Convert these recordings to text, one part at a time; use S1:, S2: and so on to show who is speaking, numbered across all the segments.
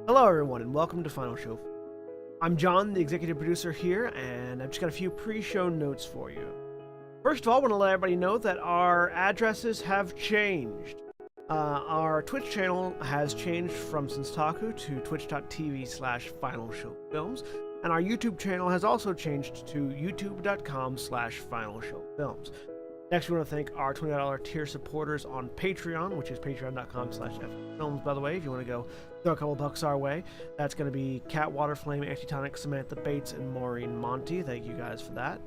S1: Hello everyone and welcome to Final Show. I'm John, the executive producer here, and I've just got a few pre-show notes for you. First of all, I want to let everybody know that our addresses have changed. Our Twitch channel has changed from Senstaku to twitch.tv/FinalShowFilms, and our YouTube channel has also changed to youtube.com/FinalShowFilms. Next, we want to thank our $20 tier supporters on Patreon, which is patreon.com/FFilms, by the way, if you want to go throw a couple bucks our way. That's going to be Cat, Waterflame, Antitonic, Samantha Bates, and Maureen Montee. Thank you guys for that.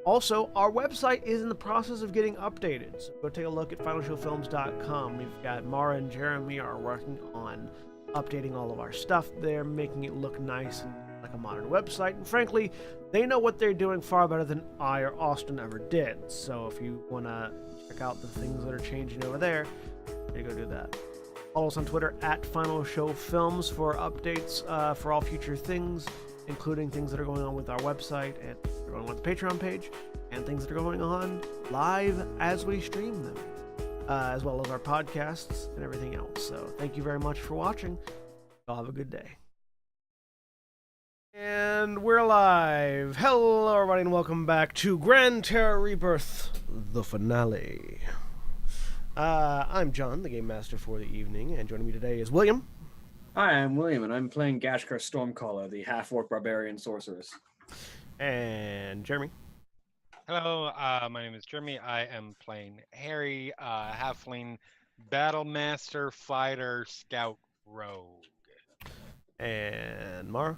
S1: Also, our website is in the process of getting updated, so go take a look at finalshowfilms.com. We've got Mara and Jeremy are working on updating all of our stuff there, making it look nice and like a modern website, and frankly, they know what they're doing far better than I or Austin ever did. So if you want to check out the things that are changing over there, you go do that. Follow us on Twitter at Final Show Films for updates for all future things, including things that are going on with our website and going on with the Patreon page, and things that are going on live as we stream them, as well as our podcasts and everything else. So thank you very much for watching. Y'all have a good day. And we're live. Hello, everybody, and welcome back to Gran, Terra, Rebirth, the finale. I'm John, the Game Master for the evening, and joining me today is William.
S2: Hi, I'm William, and I'm playing Gashkar Stormcaller, the half-orc barbarian sorceress.
S1: And Jeremy.
S3: Hello, my name is Jeremy. I am playing Harry, halfling battlemaster, fighter, scout, rogue.
S1: And Mara.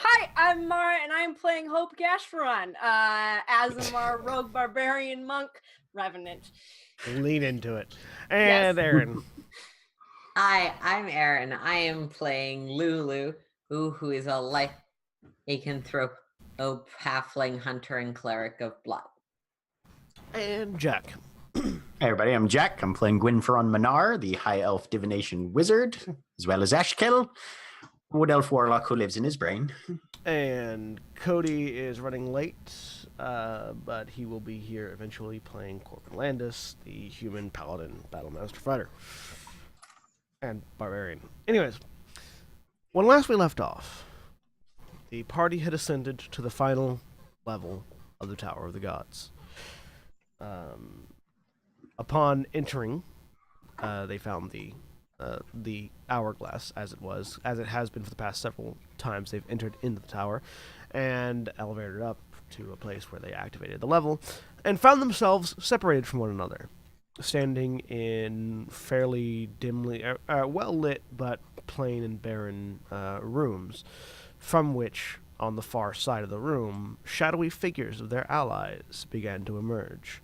S4: Hi, I'm Mara, and I'm playing Hope Gashvaron, Azamar, rogue barbarian monk, revenant.
S1: Lean into it. And yes. Aaron.
S5: Hi, I'm Aaron. I am playing Lulu, who is a lycanthrope, halfling hunter and cleric of blood.
S1: And Jack.
S6: Hey everybody, I'm Jack. I'm playing Gwynferon Manar, the high elf divination wizard, as well as Ashkel, wood elf warlock who lives in his brain.
S1: And Cody is running late, but he will be here eventually playing Corbin Landis, the human paladin battlemaster fighter. And barbarian. Anyways, when last we left off, the party had ascended to the final level of the Tower of the Gods. Upon entering, they found the hourglass, as it has been for the past several times they've entered into the tower, and elevated up to a place where they activated the level, and found themselves separated from one another, standing in fairly dimly, well-lit but plain and barren rooms, from which, on the far side of the room, shadowy figures of their allies began to emerge.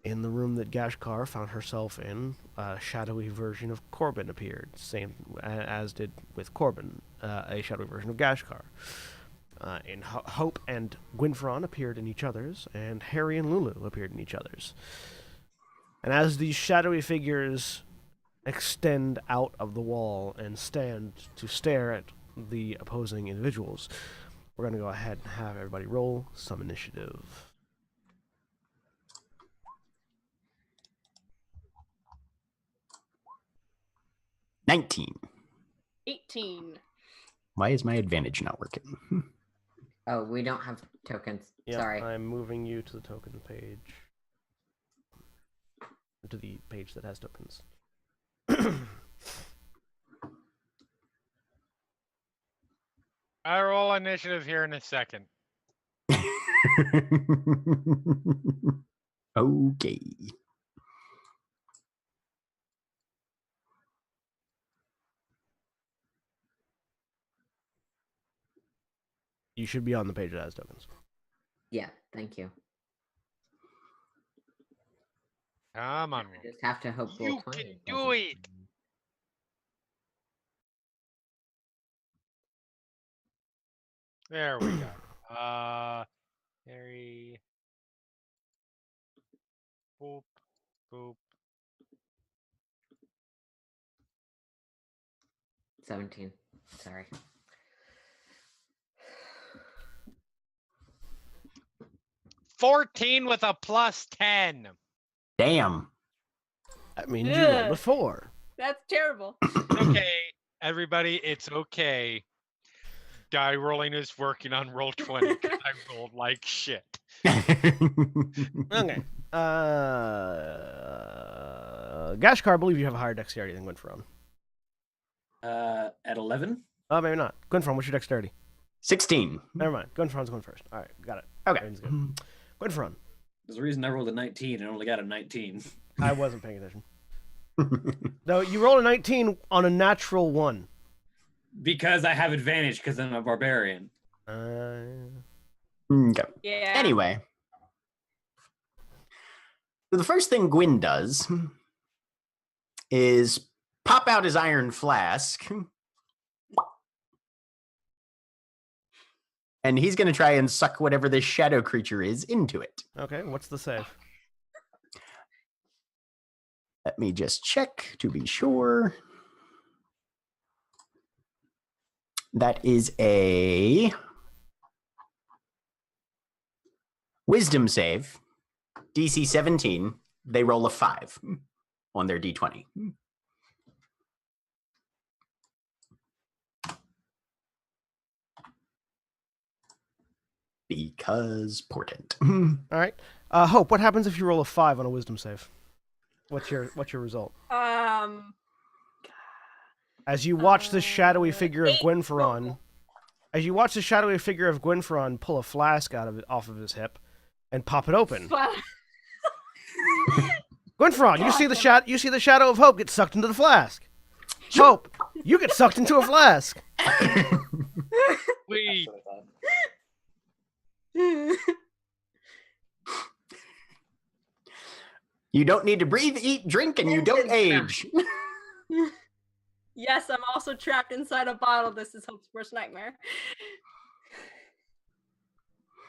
S1: In the room that Gashkar found herself in, a shadowy version of Corbin appeared, same as did with Corbin, a shadowy version of Gashkar. Hope and Gwynferon appeared in each other's, and Harry and Lulu appeared in each other's. And as these shadowy figures extend out of the wall and stand to stare at the opposing individuals, we're going to go ahead and have everybody roll some initiative.
S6: 19.
S4: 18.
S6: Why is my advantage not working?
S5: Oh, we don't have tokens.
S1: Yep,
S5: Sorry.
S1: I'm moving you to the token page. To the page that has tokens.
S3: I roll initiative here in a second.
S6: Okay.
S1: You should be on the page that has tokens.
S5: Yeah, thank you.
S3: Come on.
S5: I just have to hope
S3: You can do it! There we go. Harry. Boop. Boop.
S5: 17. Sorry.
S3: $14 with a plus 10.
S6: Damn.
S1: I mean, you rolled a 4.
S4: That's terrible.
S3: Okay. Everybody, it's okay. Die rolling is working on roll 20 because I rolled like shit.
S1: Okay. Gashkar, I believe you have a higher dexterity than Gwynferon.
S2: At 11.
S1: Oh, maybe not. Gwynferon, what's your dexterity?
S6: 16.
S1: Never mind. Gwynferon's going first. All right, got it.
S6: Okay.
S1: Raven's good. Gwynferon.
S2: There's a reason I rolled a 19 and only got a 19.
S1: I wasn't paying attention. No, you rolled a 19 on a natural 1.
S2: Because I have advantage because I'm a barbarian.
S6: Okay.
S4: Yeah.
S6: Anyway. So the first thing Gwyn does is pop out his iron flask. And he's going to try and suck whatever this shadow creature is into it.
S1: Okay, what's the save?
S6: Let me just check to be sure. That is a wisdom save. DC 17. They roll a 5 on their D20. Because portent.
S1: All right. Hope, what happens if you roll a 5 on a wisdom save? What's your result? As you watch the shadowy figure of
S4: 8
S1: Gwynferon,
S4: total.
S1: as you watch the shadowy figure of Gwynferon pull a flask off of his hip and pop it open. Gwynferon, you see the shadow of Hope get sucked into the flask. Hope, you get sucked into a flask.
S3: Wait,
S6: You don't need to breathe, eat, drink, and you don't age.
S4: Yes, I'm also trapped inside a bottle. This is Hope's worst nightmare.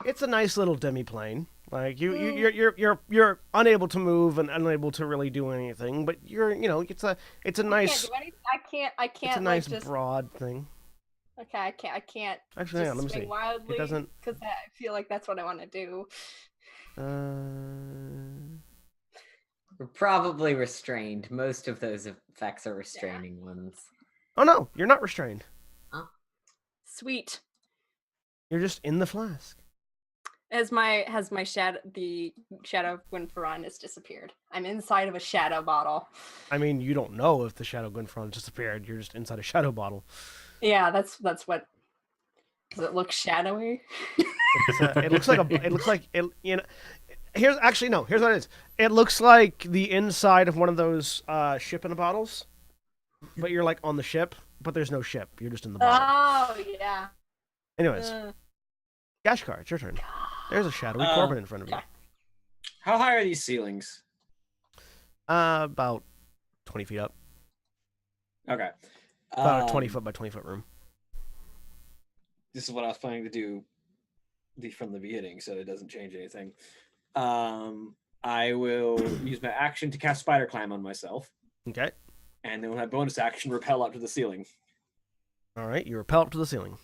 S1: It's a nice little demi-plane. Like you're unable to move and unable to really do anything, but it's a nice
S4: I can't.
S1: it's a nice
S4: like, just...
S1: broad thing.
S4: Okay, I can't.
S1: Actually, hang on, let me
S4: swing
S1: see.
S4: Wildly
S1: It doesn't.
S4: because I feel like that's what I want to do.
S5: We're probably restrained. Most of those effects are restraining ones.
S1: Oh no, you're not restrained.
S4: Sweet.
S1: You're just in the flask.
S4: Has my shadow, the shadow of Gwynferon has disappeared. I'm inside of a shadow bottle.
S1: I mean, you don't know if the shadow Gwynferon disappeared. You're just inside a shadow bottle.
S4: Yeah, that's what. Does it look shadowy?
S1: It looks like here's what it is. It looks like the inside of one of those ship in a bottles, but you're like on the ship, but there's no ship. You're just in the bottle.
S4: Oh yeah.
S1: Anyways, Gashkar, it's your turn. There's a shadowy Corbin in front of you.
S2: How high are these ceilings?
S1: About 20 feet up.
S2: Okay.
S1: About a 20 foot by 20 foot room.
S2: This is what I was planning to do from the beginning, so it doesn't change anything. I will use my action to cast Spider Climb on myself.
S1: Okay.
S2: And then with my bonus action, repel up to the ceiling.
S1: All right, you rappel up to the ceiling.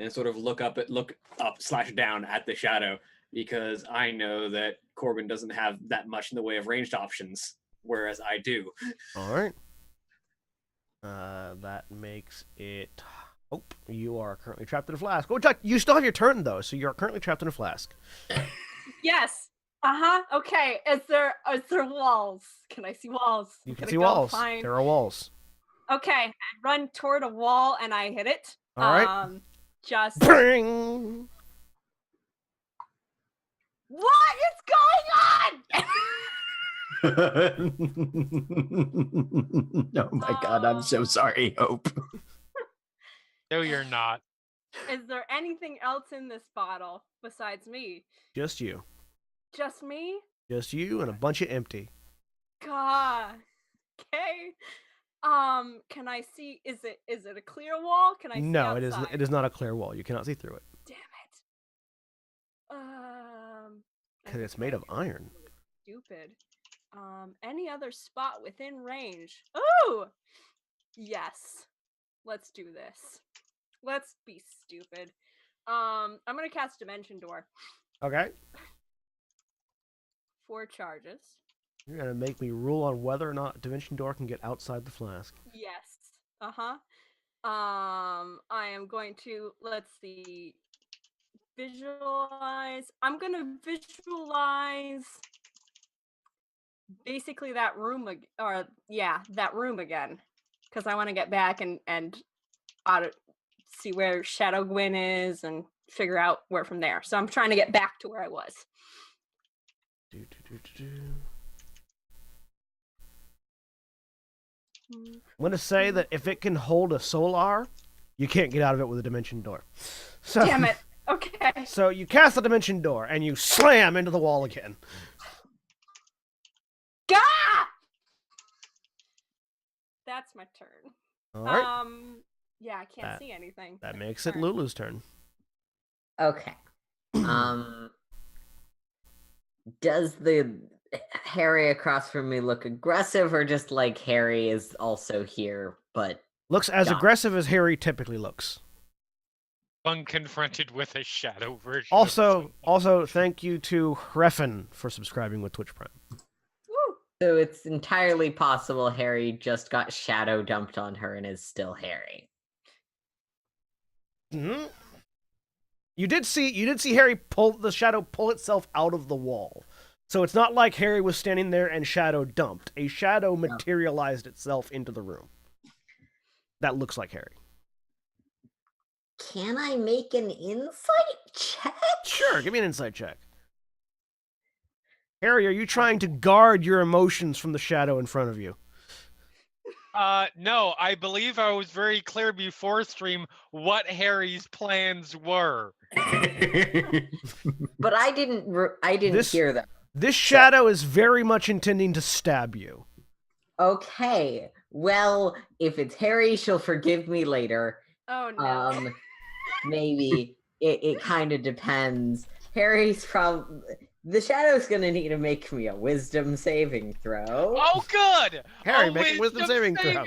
S2: And sort of look up / down at the shadow, because I know that Corbin doesn't have that much in the way of ranged options, whereas I do.
S1: All right. That makes it. Oh, you are currently trapped in a flask. Oh, Chuck, you still have your turn though, so you're currently trapped in a flask.
S4: Yes. Okay. Is there walls? Can I see walls?
S1: You can see walls. There are walls.
S4: Okay. I run toward a wall and I hit it.
S1: All right.
S4: Just.
S1: Bring.
S4: What is going on?
S6: Oh my god, I'm so sorry, Hope.
S3: no, you're not.
S4: Is there anything else in this bottle besides me?
S1: Just you.
S4: Just me?
S1: Just you and a bunch of empty.
S4: God. Okay. Can I see? Is it a clear wall? Can I see
S1: No,
S4: outside?
S1: it is not a clear wall. You cannot see through it.
S4: Damn it.
S1: Because it's made of iron.
S4: Stupid. Any other spot within range? Ooh! Yes. Let's do this. Let's be stupid. I'm gonna cast Dimension Door.
S1: Okay.
S4: 4 charges.
S1: You're gonna make me rule on whether or not Dimension Door can get outside the flask.
S4: Yes. I am going to, let's see, visualize. I'm gonna visualize basically that room that room again, because I want to get back and see where Shadow Gwyn is and figure out where from there. So I'm trying to get back to where I was.
S1: I'm gonna say that if it can hold a solar, you can't get out of it with a Dimension Door. So,
S4: Damn it. Okay.
S1: So you cast the Dimension Door and you slam into the wall again.
S4: Gah! That's my turn.
S1: All right.
S4: Yeah, I can't see anything.
S1: That makes it Lulu's turn.
S5: Okay. Does the Harry across from me look aggressive, or just like Harry is also here, but
S1: Looks as
S5: gone?
S1: aggressive as Harry typically looks.
S3: Unconfronted with a shadow version.
S1: Also, thank you to Refin for subscribing with Twitch Prime.
S4: Woo!
S5: So it's entirely possible Harry just got shadow dumped on her and is still Harry.
S1: Mm-hmm. You did see Harry pull itself out of the wall. So it's not like Harry was standing there and shadow dumped. A shadow materialized itself into the room. That looks like Harry.
S5: Can I make an insight check?
S1: Sure, give me an insight check. Harry, are you trying to guard your emotions from the shadow in front of you?
S3: No, I believe I was very clear before stream what Harry's plans were.
S5: But I didn't hear them.
S1: This shadow is very much intending to stab you.
S5: Okay. Well, if it's Harry, she'll forgive me later.
S4: Oh no.
S5: Maybe it kind of depends. Harry's from the shadow's gonna need to make me a wisdom saving throw.
S3: Oh, good.
S1: Harry, make a wisdom saving throw.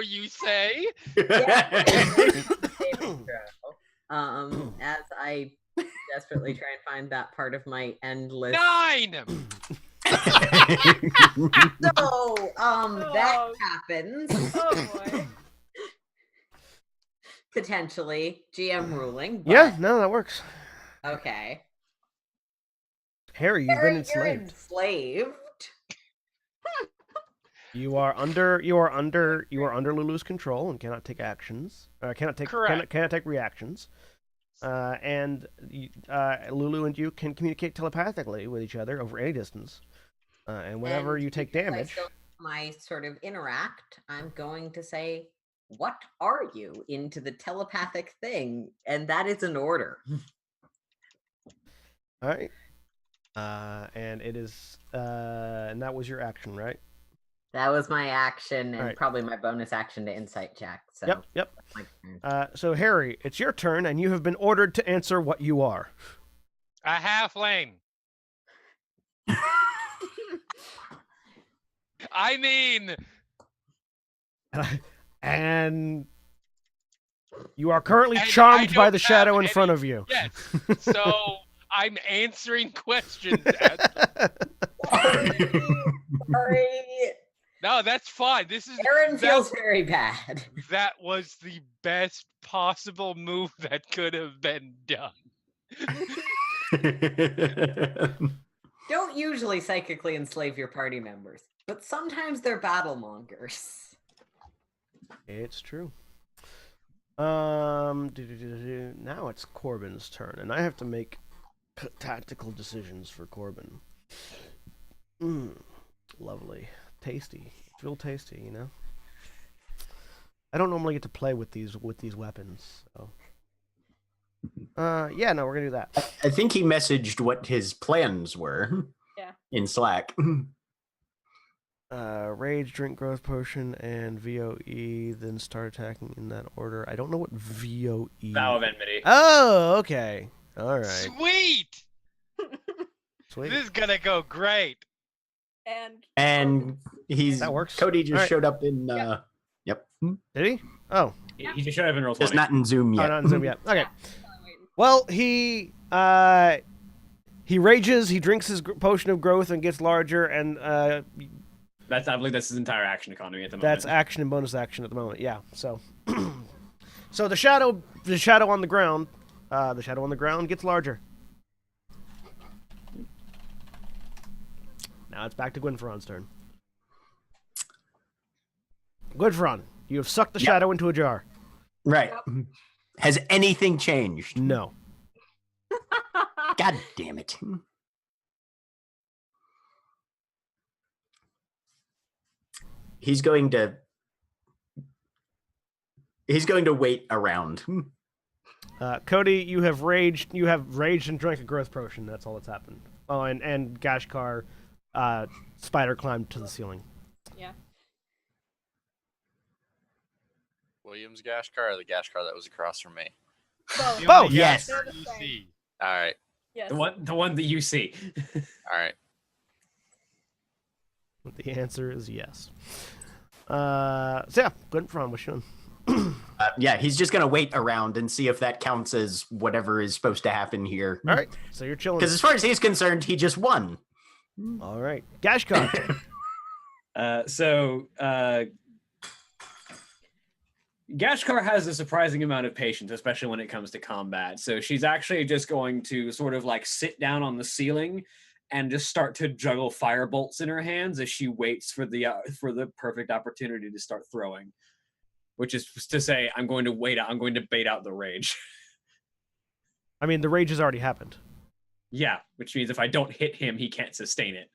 S3: You say?
S5: Yeah, saving throw. As I desperately try and find that part of my endless
S3: 9.
S5: So, that happens.
S4: Oh boy.
S5: Potentially GM ruling. But...
S1: Yeah, no, that works.
S5: Okay.
S1: Harry, you've been
S5: You're
S1: enslaved.
S5: enslaved.
S1: You are under Lulu's control and cannot take actions. Cannot take reactions. And Lulu and you can communicate telepathically with each other over any distance. And whenever you take damage,
S5: my sort of interact, I'm going to say, "What are you?" into the telepathic thing, and that is an order.
S1: all right. And it is, and that was your action, right?
S5: That was my action, and
S1: Right.
S5: probably my bonus action to insight check. So
S1: Yep.
S5: that's my turn.
S1: So Harry, it's your turn, and you have been ordered to answer what you are.
S3: A halfling. I mean,
S1: And you are currently
S3: And I
S1: charmed by
S3: don't
S1: the shadow
S3: have
S1: in front of you.
S3: yes. So I'm answering questions.
S5: Sorry.
S3: No, that's fine. This is
S5: Aaron feels very bad.
S3: that was the best possible move that could have been done.
S5: Don't usually psychically enslave your party members, but sometimes they're battle mongers.
S1: It's true. Now it's Corbin's turn, and I have to make tactical decisions for Corbin. Lovely. Tasty. It's real tasty, you know? I don't normally get to play with these weapons, so... yeah, no, we're gonna do that.
S6: I think he messaged what his plans were.
S4: Yeah.
S6: In Slack.
S1: Rage, drink growth potion, and VOE, then start attacking in that order. I don't know what VOE...
S2: Vow of Enmity.
S1: Oh, okay. All right.
S3: Sweet.
S1: Sweet.
S3: This is gonna go great.
S5: And
S6: he's...
S1: That works.
S6: Cody just
S1: Alright.
S6: showed up in... Yep.
S1: Did he? Oh.
S2: He just showed up in roll
S6: Just
S2: 20.
S6: not in Zoom
S1: Oh,
S6: yet.
S1: not in Zoom yet. Okay. Well, he He rages. He drinks his potion of growth and gets larger. And
S2: I believe that's his entire action economy at the moment.
S1: that's action and bonus action at the moment. Yeah. So, so the shadow on the ground gets larger. Now it's back to Gwynferon's turn. Gwynferon, you have sucked the shadow into a jar.
S6: Right. Has anything changed?
S1: No.
S6: God damn it. He's going to wait around.
S1: Cody, you have raged. You have raged and drank a growth potion. That's all that's happened. Oh, and Gashkar, spider climbed to the ceiling.
S4: Yeah.
S7: Williams Gashkar or the Gashkar that was across from me?
S4: Both.
S3: The only
S1: Both, yes.
S3: Gashkar
S4: They're the
S3: you
S4: same.
S3: see.
S7: All right.
S4: Yes.
S2: The one that you see.
S7: All right.
S1: The answer is yes. So yeah, Gwynferon, what's you doing?
S6: Yeah, he's just going to wait around and see if that counts as whatever is supposed to happen here.
S1: All right, so you're chilling.
S6: Because as far as he's concerned, he just won.
S1: All right, Gashkar.
S2: Gashkar has a surprising amount of patience, especially when it comes to combat. So she's actually just going to sort of like sit down on the ceiling and just start to juggle fire bolts in her hands as she waits for the perfect opportunity to start throwing. Which is to say, I'm going to bait out the rage.
S1: I mean, the rage has already happened.
S2: Yeah, which means if I don't hit him, he can't sustain it.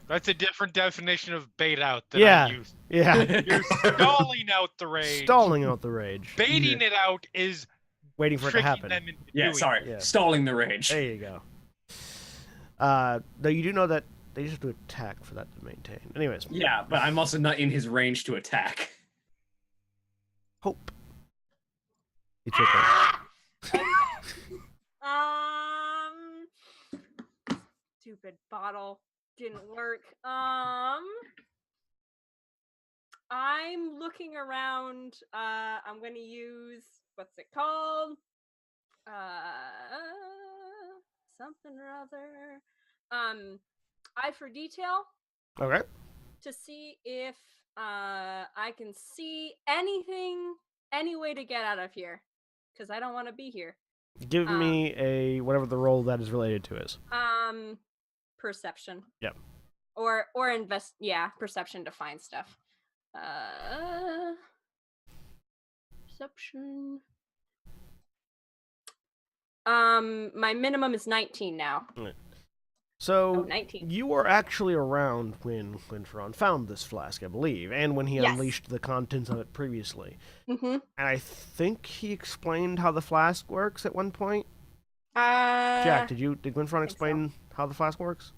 S3: That's a different definition of bait out than
S1: Yeah.
S3: I used.
S1: Yeah,
S3: You're stalling out the rage.
S1: stalling out the rage,
S3: Baiting it out is
S1: waiting for it to
S3: tricking
S1: happen.
S3: them into
S2: Yeah,
S3: doing
S2: sorry.
S1: Yeah.
S2: Stalling the rage.
S1: There you go. Though you do know that they just have to attack for that to maintain. Anyways.
S2: Yeah, but I'm also not in his range to attack.
S1: Hope. It's your turn.
S4: Stupid bottle didn't work. I'm looking around. I'm gonna use what's it called? Something or other. Eye for detail
S1: Okay.
S4: to see if I can see anything, any way to get out of here, because I don't want to be here.
S1: Give me a whatever the role that is related to is.
S4: Perception.
S1: Yep.
S4: Or perception to find stuff. Perception. My minimum is 19 now.
S1: So
S4: 19.
S1: you were actually around when Gwynferon found this flask, I believe, and when he
S4: Yes.
S1: unleashed the contents of it previously.
S4: Mm-hmm.
S1: And I think he explained how the flask works at one point.
S4: Jack,
S1: Jack, did Gwynferon
S4: so.
S1: explain how the flask works?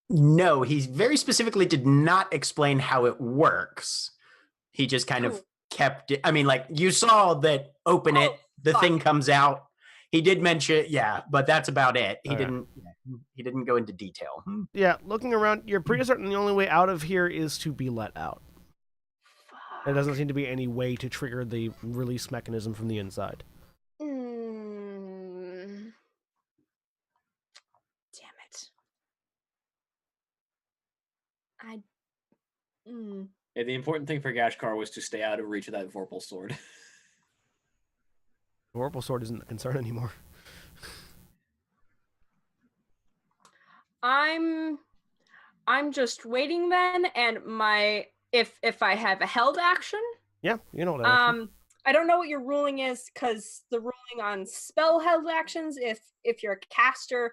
S6: No, he very specifically did not explain how it works. He just kind of
S4: Cool.
S6: kept it. I mean, like, you saw that open it, the
S4: fuck.
S6: thing comes out. He did mention, yeah, but that's about it. He
S1: Okay.
S6: didn't go into detail.
S1: Yeah, looking around, you're pretty certain the only way out of here is to be let out. There doesn't seem to be any way to trigger the release mechanism from the inside.
S4: Damn it.
S2: Yeah, the important thing for Gashkar was to stay out of reach of that Vorpal sword.
S1: The Vorpal sword isn't a concern anymore.
S4: I'm just waiting then, and if I have a held action.
S1: Yeah, you know what I mean.
S4: I don't know what your ruling is, because the ruling on spell held actions, if you're a caster,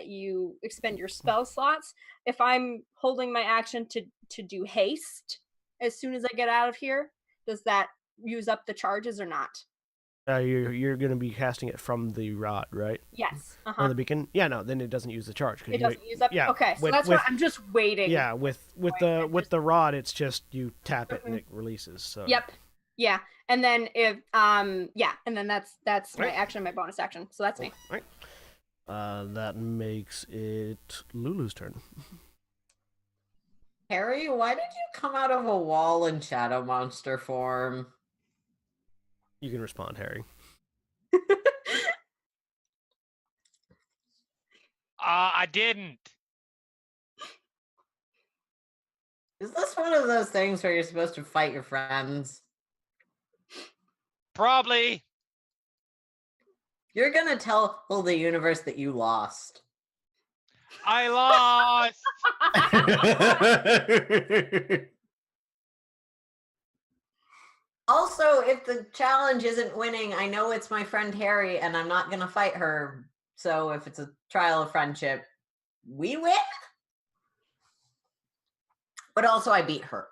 S4: you expend your spell slots. If I'm holding my action to do haste as soon as I get out of here, does that use up the charges or not?
S1: You're going to be casting it from the rod, right?
S4: Yes.
S1: From the beacon? Yeah, no, then it doesn't use the charge.
S4: It doesn't use up.
S1: Yeah,
S4: Okay, so
S1: with-
S4: that's
S1: with-
S4: why I'm just waiting.
S1: Yeah, with the rod, it's just you tap it and it releases. So.
S4: Yep. Yeah, and then if and then that's my
S1: Right.
S4: action, my bonus action. So that's me.
S1: Right. That makes it Lulu's turn.
S5: Harry, why did you come out of a wall in shadow monster form?
S1: You can respond, Harry.
S3: I didn't.
S5: Is this one of those things where you're supposed to fight your friends?
S3: Probably.
S5: You're gonna tell the universe that you lost.
S3: I lost.
S5: Also, if the challenge isn't winning, I know it's my friend Harry, and I'm not gonna fight her. So if it's a trial of friendship, we win. But also, I beat her.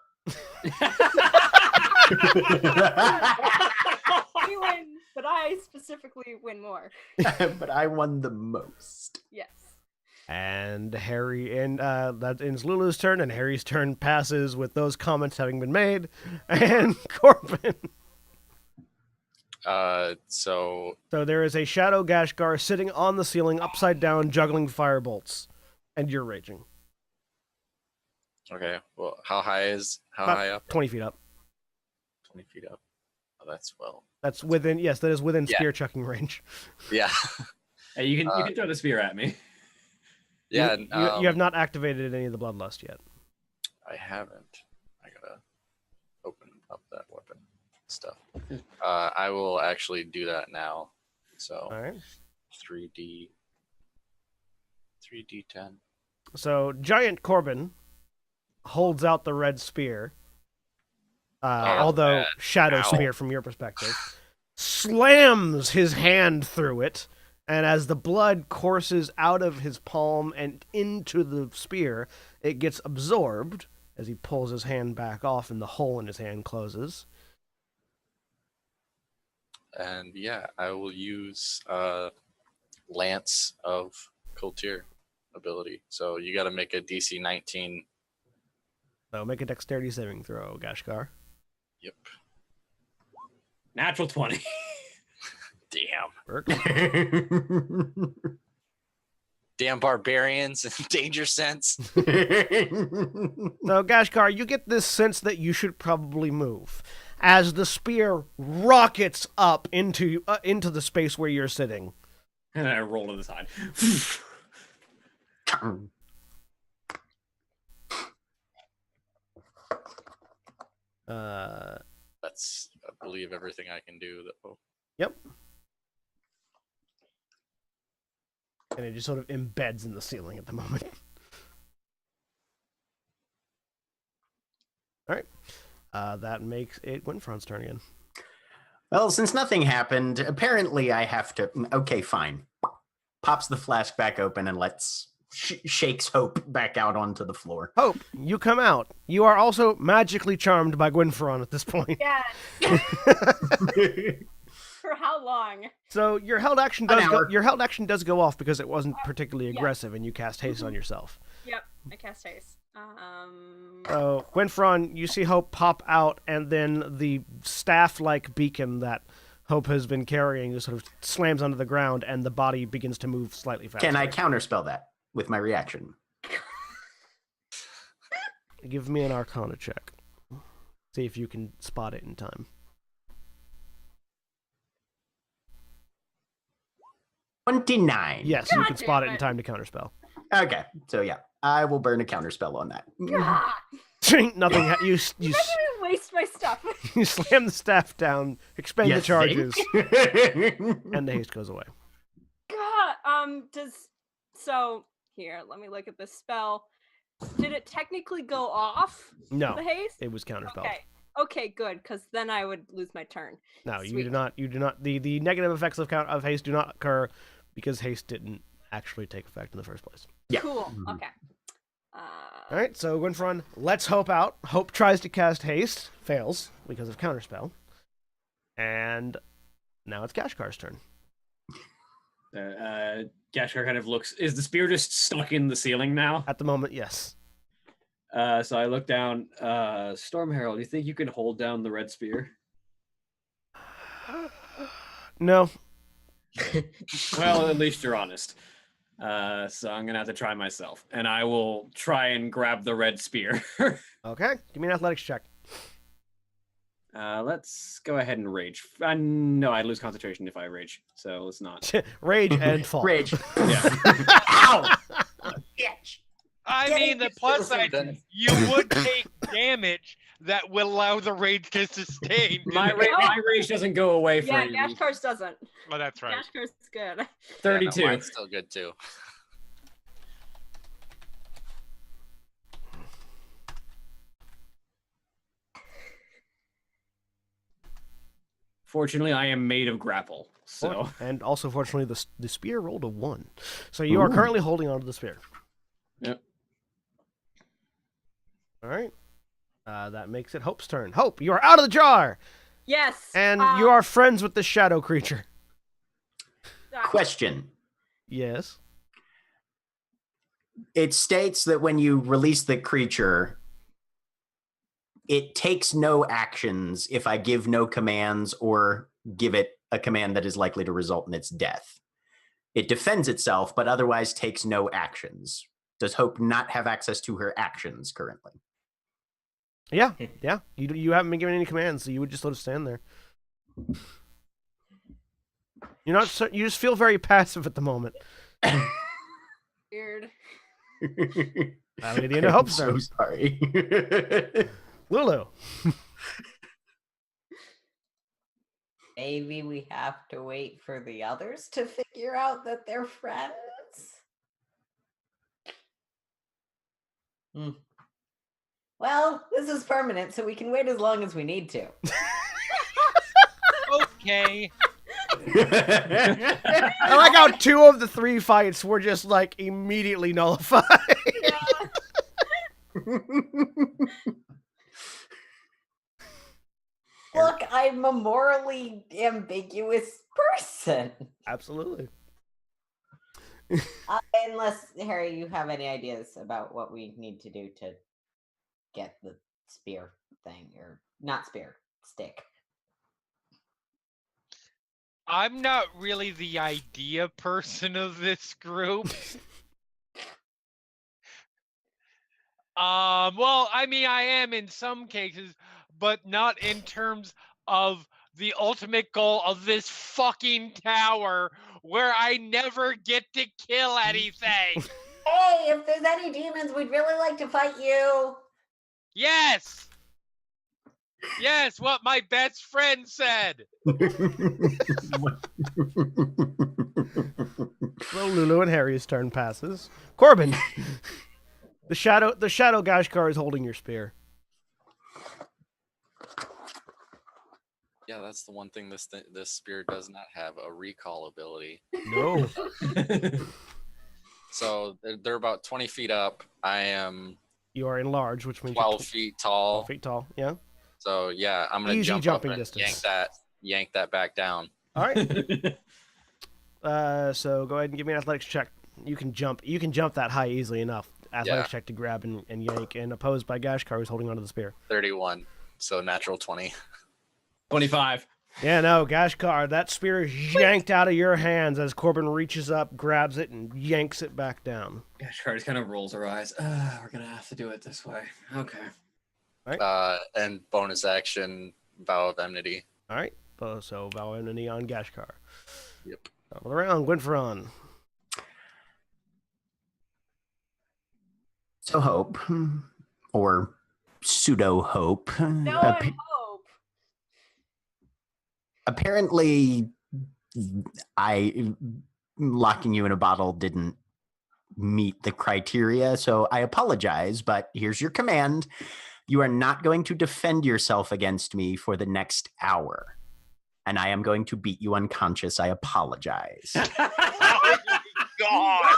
S4: You win, but I specifically win more.
S6: But I won the most.
S4: Yes.
S1: And that ends Lulu's turn, and Harry's turn passes with those comments having been made. And Corbin.
S7: So
S1: there is a shadow Gashgar sitting on the ceiling, upside down, juggling firebolts, and you're raging.
S7: okay. Well, how high
S1: About
S7: high up?
S1: 20 feet up.
S7: 20 feet up. Oh, that's well.
S1: That's within. Yes, that is within
S7: Yeah.
S1: spear chucking range.
S7: Yeah.
S2: Hey, you can throw the spear at me.
S7: Yeah.
S1: You have not activated any of the bloodlust yet.
S7: I haven't. I gotta open up that weapon stuff. I will actually do that now. So
S1: All right.
S7: 3d10.
S1: So giant Corbin holds out the red spear, although
S7: bad.
S1: shadow
S7: Ow.
S1: spear from your perspective, slams his hand through it, and as the blood courses out of his palm and into the spear, it gets absorbed as he pulls his hand back off and the hole in his hand closes.
S7: And yeah, I will use Lance of Kultir ability. So you got to make a DC 19.
S1: So make a dexterity saving throw, Gashgar.
S7: Yep.
S2: Natural 20.
S7: Damn.
S1: Burke.
S7: Damn barbarians and danger sense.
S1: So, Gashgar, you get this sense that you should probably move as the spear rockets up into the space where you're sitting.
S2: And I roll to the side.
S7: That's, I believe, everything I can do. Though.
S1: Yep. And it just sort of embeds in the ceiling at the moment. All right. That makes it Winfron's turn again.
S6: Well, since nothing happened, apparently I have to. Okay, fine. Pops the flask back open and shakes Hope back out onto the floor.
S1: Hope, you come out. You are also magically charmed by Gwynferon at this point.
S4: Yeah. For how long?
S1: So your held action does go off because it wasn't particularly
S4: yeah.
S1: aggressive, and you cast haste on yourself.
S4: Yep, I cast haste.
S1: So Gwynferon, you see Hope pop out, and then the staff-like beacon that Hope has been carrying just sort of slams onto the ground, and the body begins to move slightly faster.
S6: Can I counterspell that with my reaction?
S1: Give me an Arcana check. See if you can spot it in time.
S6: 29.
S1: Yes, you can spot it in time to counterspell.
S6: Okay, so yeah, I will burn a counterspell on that.
S4: God,
S1: Nothing. You
S4: I'm not gonna waste my stuff.
S1: you slam the staff down, expend the
S6: You
S1: charges,
S6: think?
S1: and the haste goes away.
S4: God, so here, let me look at this spell. Did it technically go off?
S1: No,
S4: The haste?
S1: it was counterspelled.
S4: Okay, good, because then I would lose my turn.
S1: No, you
S4: Sweet.
S1: do not. You do not. The negative effects of haste do not occur because haste didn't actually take effect in the first place.
S6: Yeah.
S4: Cool.
S6: Mhm.
S4: Okay.
S1: All right, so Gwynferon lets Hope out. Hope tries to cast haste, fails because of counterspell, and now it's Gashkar's turn.
S2: Gashkar kind of looks. Is the spear just stuck in the ceiling now?
S1: At the moment, yes.
S2: So I look down. Storm Herald, do you think you can hold down the red spear?
S1: No.
S2: Well, at least you're honest. So I'm gonna have to try myself, and I will try and grab the red spear.
S1: Okay, give me an athletics check.
S2: Let's go ahead and rage. No, I'd lose concentration if I rage, so let's not.
S1: Rage and fall.
S6: Rage.
S2: Yeah.
S6: Ow! Bitch.
S3: I
S5: Getting
S3: mean, the
S5: used to
S3: plus
S5: the
S3: side,
S7: sentence.
S3: you would take damage that will allow the rage to sustain.
S2: My rage doesn't go away for
S4: Yeah,
S2: any
S4: Gash
S2: reason.
S4: Cars doesn't.
S3: Oh, that's right.
S4: Gash Cars is good.
S2: 32.
S7: Yeah, no, mine's still good too.
S2: Fortunately, I am made of grapple, so
S1: And also, fortunately, the spear rolled a 1. So you are currently holding onto the spear.
S2: Yep.
S1: All right. That makes it Hope's turn. Hope, you are out of the jar!
S4: Yes.
S1: And you are friends with the shadow creature.
S6: Question.
S1: Yes.
S6: It states that when you release the creature, it takes no actions if I give no commands or give it a command that is likely to result in its death. It defends itself, but otherwise takes no actions. Does Hope not have access to her actions currently?
S1: Yeah. Yeah. You haven't been given any commands, so you would just let it stand there. You're not. You just feel very passive at the moment.
S4: Weird.
S1: That'll be the end of Hope's
S6: I'm
S1: turn.
S6: so sorry.
S1: Lulu.
S5: Maybe we have to wait for the others to figure out that they're friends. Well, this is permanent, so we can wait as long as we need to.
S3: Okay.
S1: I like how 2 of the 3 fights were just like immediately nullified.
S5: Look, I'm a morally ambiguous person.
S1: Absolutely.
S5: Unless, Harry, you have any ideas about what we need to do to get the spear thing, or not spear, stick.
S3: I'm not really the idea person of this group. Well, I mean, I am in some cases, but not in terms of the ultimate goal of this fucking tower where I never get to kill anything.
S5: Hey, if there's any demons, we'd really like to fight you.
S3: Yes! Yes, what my best friend said.
S1: So Lulu and Harry's turn passes. Corbin. The shadow Gashkar is holding your spear.
S7: Yeah, that's the one thing this spear does not have, a recall ability.
S1: No.
S7: So they're about 20 feet up. I am
S1: You are enlarged, which means
S7: 12 feet tall.
S1: 12 feet tall. Yeah.
S7: So yeah, I'm gonna
S1: Easy
S7: jump up
S1: jumping
S7: and
S1: distance.
S7: yank that back down.
S1: All right. So go ahead and give me an athletics check. You can jump that high easily enough. Athletics check to grab and yank, and opposed by Gashkar, who's holding onto the spear.
S7: 31. So natural 20.
S2: 25.
S1: Yeah, no, Gashkar, that spear is yanked out of your hands as Corbin reaches up, grabs it, and yanks it back down.
S2: Yeah, Shard kind of rolls her eyes. We're gonna have to do it this way. Okay.
S7: And bonus action, Vow of Enmity.
S1: All right. So Vow of Enmity on Gashkar.
S7: Yep.
S1: Top of the round, Gwynferon.
S6: So Hope, or pseudo Hope.
S4: No one hope.
S6: Apparently, locking you in a bottle didn't meet the criteria, so I apologize, but here's your command. You are not going to defend yourself against me for the next hour, and I am going to beat you unconscious. I apologize.
S3: Oh, God.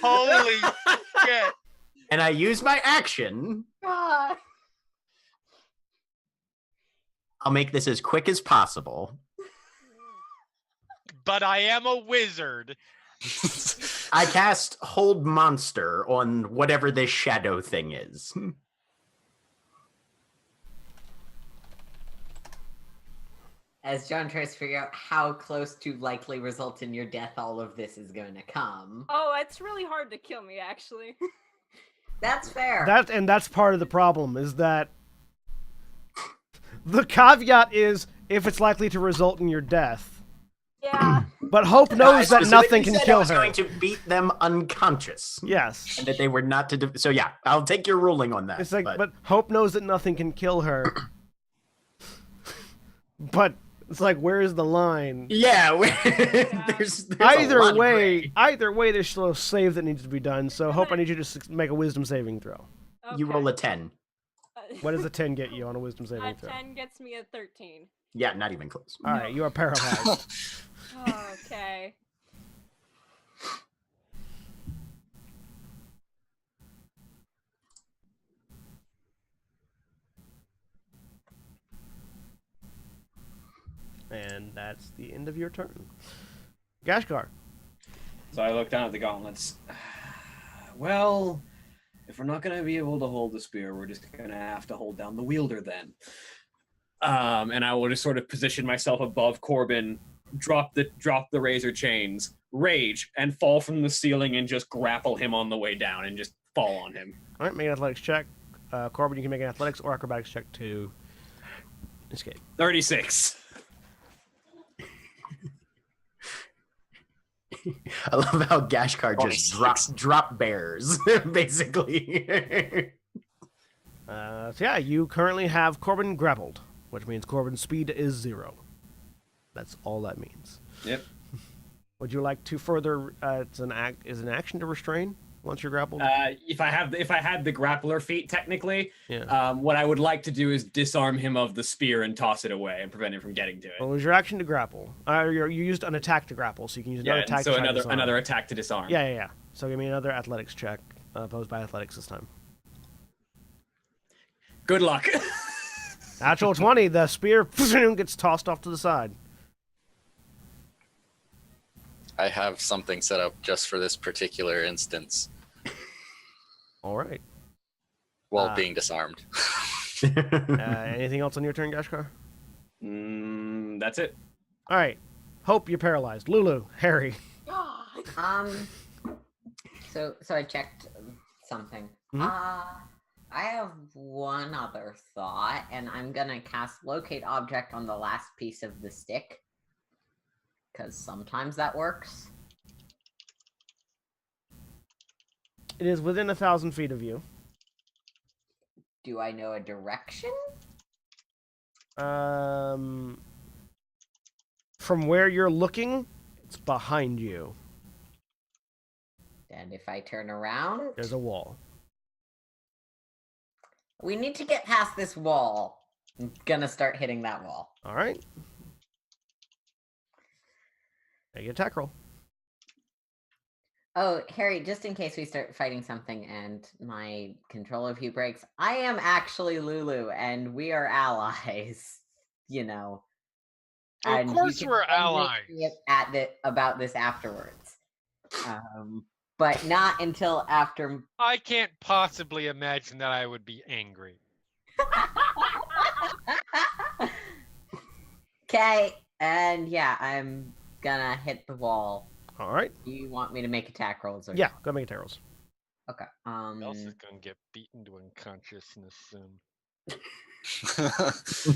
S3: Holy shit.
S6: And I use my action.
S4: God.
S6: I'll make this as quick as possible.
S3: But I am a wizard.
S6: I cast Hold Monster on whatever this shadow thing is.
S5: As John tries to figure out how close to likely result in your death all of this is going to come.
S4: Oh, it's really hard to kill me, actually.
S5: That's fair.
S1: That's part of the problem, is that The caveat is if it's likely to result in your death.
S4: Yeah.
S1: But Hope
S6: I
S1: knows that nothing
S6: specifically
S1: can
S6: said I
S1: kill
S6: was
S1: her.
S6: going to beat them unconscious.
S1: Yes.
S6: And that they were not to. So yeah, I'll take your ruling on that.
S1: It's like, but Hope knows that nothing can kill her. But it's like, where's the line?
S6: yeah, there's a lot
S1: Either
S6: of
S1: way,
S6: gray.
S1: there's still a save that needs to be done. So Hope, I need you to make a wisdom saving throw.
S6: You roll a 10.
S1: What does a 10 get you on a wisdom saving
S4: A
S1: throw?
S4: 10 gets me a 13.
S6: Yeah, not even close.
S1: All right, you are paralyzed.
S4: Okay.
S1: And that's the end of your turn. Gashkar.
S2: So I look down at the gauntlets. Well, if we're not going to be able to hold the spear, we're just going to have to hold down the wielder then. And I will just sort of position myself above Corbin, drop the razor chains, rage, and fall from the ceiling and just grapple him on the way down and just fall on him.
S1: All right, make an athletics check. Corbin, you can make an athletics or acrobatics check to escape.
S2: 36.
S6: I love how Gashkar just drop bears, basically.
S1: So yeah, you currently have Corbin grappled, which means Corbin's speed is 0. That's all that means.
S2: Yep.
S1: Would you like to further? It's an action to restrain once you're grappled.
S2: If I had the grappler feat, technically,
S1: Yeah.
S2: what I would like to do is disarm him of the spear and toss it away and prevent him from getting to it.
S1: Well, it was your action to grapple. You used an attack to grapple, so you can use another attack.
S2: So
S1: to try to disarm.
S2: another attack to disarm.
S1: Yeah. So give me another athletics check, opposed by athletics this time.
S2: Good luck.
S1: Natural 20. The spear gets tossed off to the side.
S7: I have something set up just for this particular instance
S1: All right.
S7: while being disarmed.
S1: Anything else on your turn, Gashkar?
S2: That's it.
S1: All right. Hope you're paralyzed. Lulu, Harry.
S5: So I checked something. I have one other thought, and I'm gonna cast Locate Object on the last piece of the stick. Because sometimes that works.
S1: It is within 1,000 feet of you.
S5: Do I know a direction?
S1: From where you're looking, it's behind you.
S5: And if I turn around,
S1: There's a wall.
S5: we need to get past this wall. I'm gonna start hitting that wall.
S1: All right. Make an attack roll.
S5: Oh, Harry, just in case we start fighting something and my control of you breaks, I am actually Lulu, and we are allies. You know.
S3: Of
S5: And you
S3: course
S5: can
S3: we're
S5: angry
S3: allies.
S5: about this afterwards. But not until after.
S3: I can't possibly imagine that I would be angry.
S5: Okay, and yeah, I'm gonna hit the wall.
S1: All right.
S5: Do you want me to make attack rolls? Or
S1: Yeah, go make attack rolls.
S5: Okay.
S3: Who else is gonna get beaten to unconsciousness soon?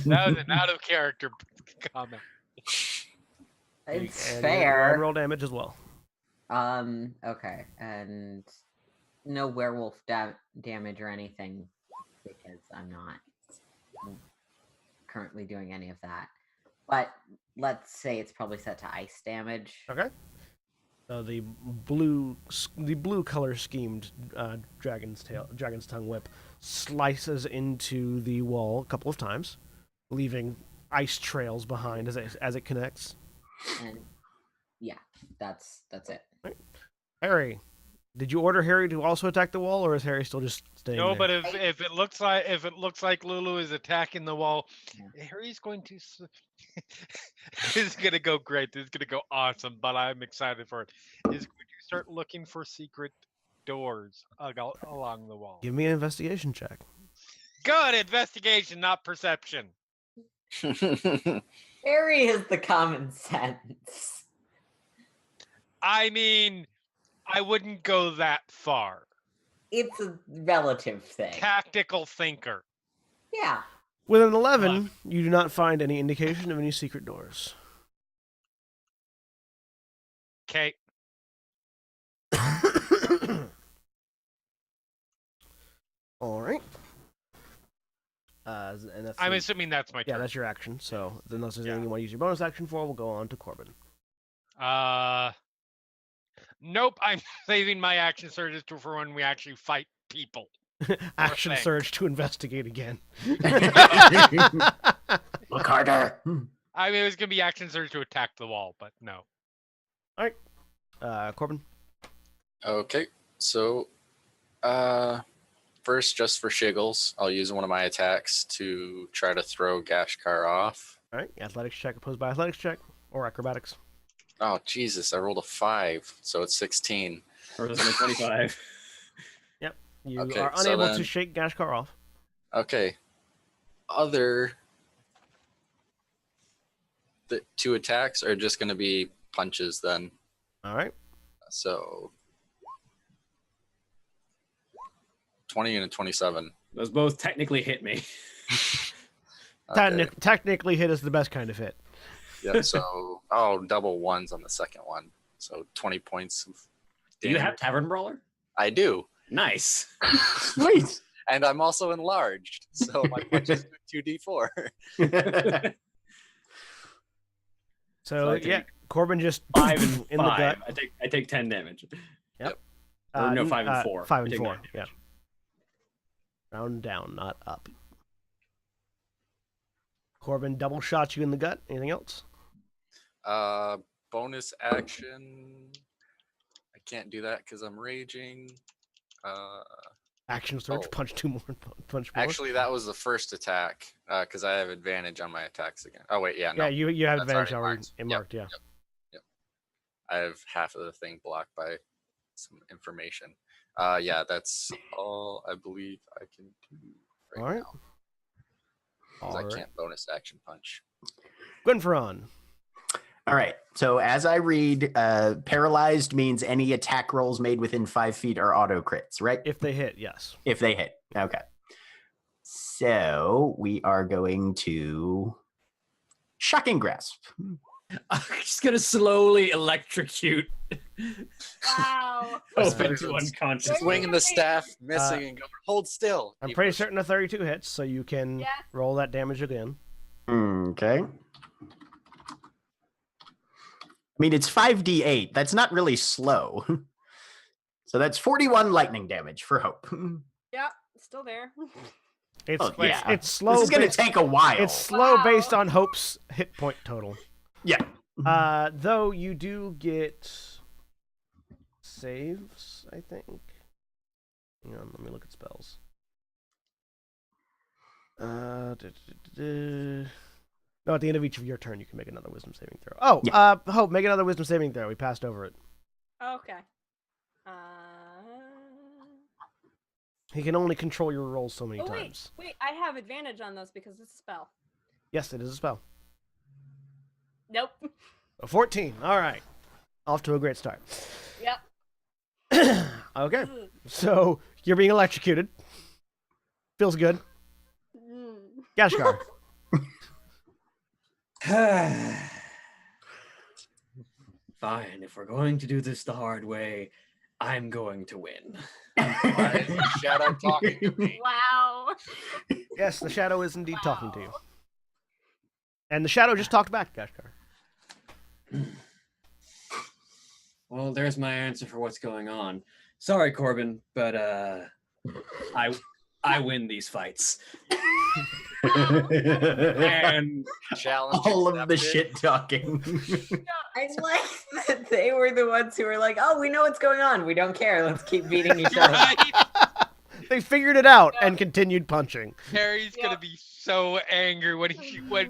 S3: That was an out of character comment.
S5: It's
S1: And
S5: fair.
S1: roll damage as well.
S5: Okay, and no werewolf damage or anything because I'm not currently doing any of that. But let's say it's probably set to ice damage.
S1: Okay. The blue color schemed dragon's tongue whip slices into the wall a couple of times, leaving ice trails behind as it connects.
S5: And yeah, that's it.
S1: Right. Harry, did you order Harry to also attack the wall, or is Harry still just staying
S3: No,
S1: there?
S3: but if it looks like Lulu is attacking the wall, Harry's going to. This is gonna go great. This is gonna go awesome. But I'm excited for it. Is going to start looking for secret doors along the wall.
S1: Give me an investigation check.
S3: Good investigation, not perception.
S5: Harry is the common sense.
S3: I mean, I wouldn't go that far.
S5: It's a relative thing.
S3: Tactical thinker.
S5: Yeah.
S1: With an 11, you do not find any indication of any secret doors.
S3: Okay.
S1: All right. And that's
S3: I'm assuming that's my
S1: yeah,
S3: turn.
S1: that's your action. So unless there's anything you want to use your bonus action for, we'll go on to Corbin.
S3: Nope. I'm saving my action surges for when we actually fight people.
S1: Action
S3: thing.
S1: surge to investigate again.
S6: Look harder.
S3: I mean, it was gonna be action surge to attack the wall, but no.
S1: Corbin.
S7: Okay, so first, just for shiggles, I'll use one of my attacks to try to throw Gashkar off.
S1: All right, athletics check opposed by athletics check or acrobatics.
S7: Oh, Jesus, I rolled a 5, so it's 16.
S2: Or is it 25?
S1: You
S7: Okay,
S1: are
S7: so
S1: unable to
S7: then-
S1: shake Gashkar off.
S7: Okay. The 2 attacks are just going to be punches then.
S1: All right.
S7: So 20 and a 27.
S2: Those both technically hit me.
S7: Okay.
S1: Technically, hit is the best kind of hit.
S7: Yeah, so double ones on the second one. So 20 points of
S2: Do you
S7: damage.
S2: have Tavern Brawler?
S7: I do.
S2: Nice.
S6: Sweet.
S7: And I'm also enlarged. So my punches do 2d4.
S1: So
S2: I
S1: yeah,
S2: take
S1: Corbin just
S2: 5 and
S1: in
S2: 5.
S1: the gut.
S2: I take 10 damage.
S1: Yep.
S2: Or no, 5 and 4.
S1: 5
S2: I
S1: and
S2: take
S1: 4.
S2: 9
S1: Yeah.
S2: damage.
S1: Round down, not up. Corbin double shot you in the gut. Anything else?
S7: Bonus action. I can't do that because I'm raging.
S1: Action surge.
S7: Oh.
S1: Punch 2 more. Punch more.
S7: Actually, that was the first attack because I have advantage on my attacks again. Oh wait, yeah, no,
S1: yeah, you have
S7: that's
S1: advantage
S7: already
S1: already
S7: marked.
S1: marked. Yeah.
S7: I have half of the thing blocked by some information. Yeah, that's all I believe I can do right,
S1: All right.
S7: now. 'Cause I can't bonus action punch.
S1: Gwynferon.
S6: All right. So as I read, paralyzed means any attack rolls made within 5 feet are auto crits, right?
S1: If they hit, yes.
S6: If they hit. Okay. So we are going to Shocking Grasp.
S2: I'm just going to slowly electrocute.
S4: Wow.
S2: Open to unconscious.
S7: Swinging the staff, missing, and going, hold still.
S1: I'm
S7: Keep
S1: pretty
S7: pushing.
S1: certain a 32 hits, so you can
S4: Yes.
S1: roll that damage again.
S6: Okay. I mean, it's 5d8. That's not really slow. So that's 41 lightning damage for Hope.
S4: Yep, still there.
S1: It's
S6: Oh, yeah.
S1: it's slow.
S6: This is going to
S1: based-
S6: take a while.
S1: It's slow
S4: Wow.
S1: based on Hope's hit point total.
S6: Yeah.
S1: Though you do get saves, I think. Hang on, let me look at spells. No, at the end of each of your turn, you can make another wisdom saving throw. Oh,
S6: Yeah.
S1: Hope, make another wisdom saving throw. We passed over it.
S4: Okay.
S1: He can only control your rolls so many
S4: Oh,
S1: times.
S4: wait, I have advantage on those because it's a spell.
S1: Yes, it is a spell.
S4: Nope.
S1: A 14. All right. Off to a great start.
S4: Yep.
S1: Okay.
S4: Ugh.
S1: So you're being electrocuted. Feels good.
S4: Mm.
S1: Gashkar.
S2: Fine, if we're going to do this the hard way, I'm going to win.
S7: Why is the shadow talking to me?
S4: Wow.
S1: Yes, the shadow is indeed talking to you. And the shadow just talked back, Gashkar.
S2: Well, there's my answer for what's going on. Sorry, Corbin, but I win these fights. And
S7: Challenge
S6: All of the
S7: accepted.
S6: shit talking.
S5: I like that they were the ones who were like, "Oh, we know what's going on. We don't care. Let's keep beating each other."
S3: Right?
S1: They figured it out and continued punching.
S3: Carrie's gonna be so angry when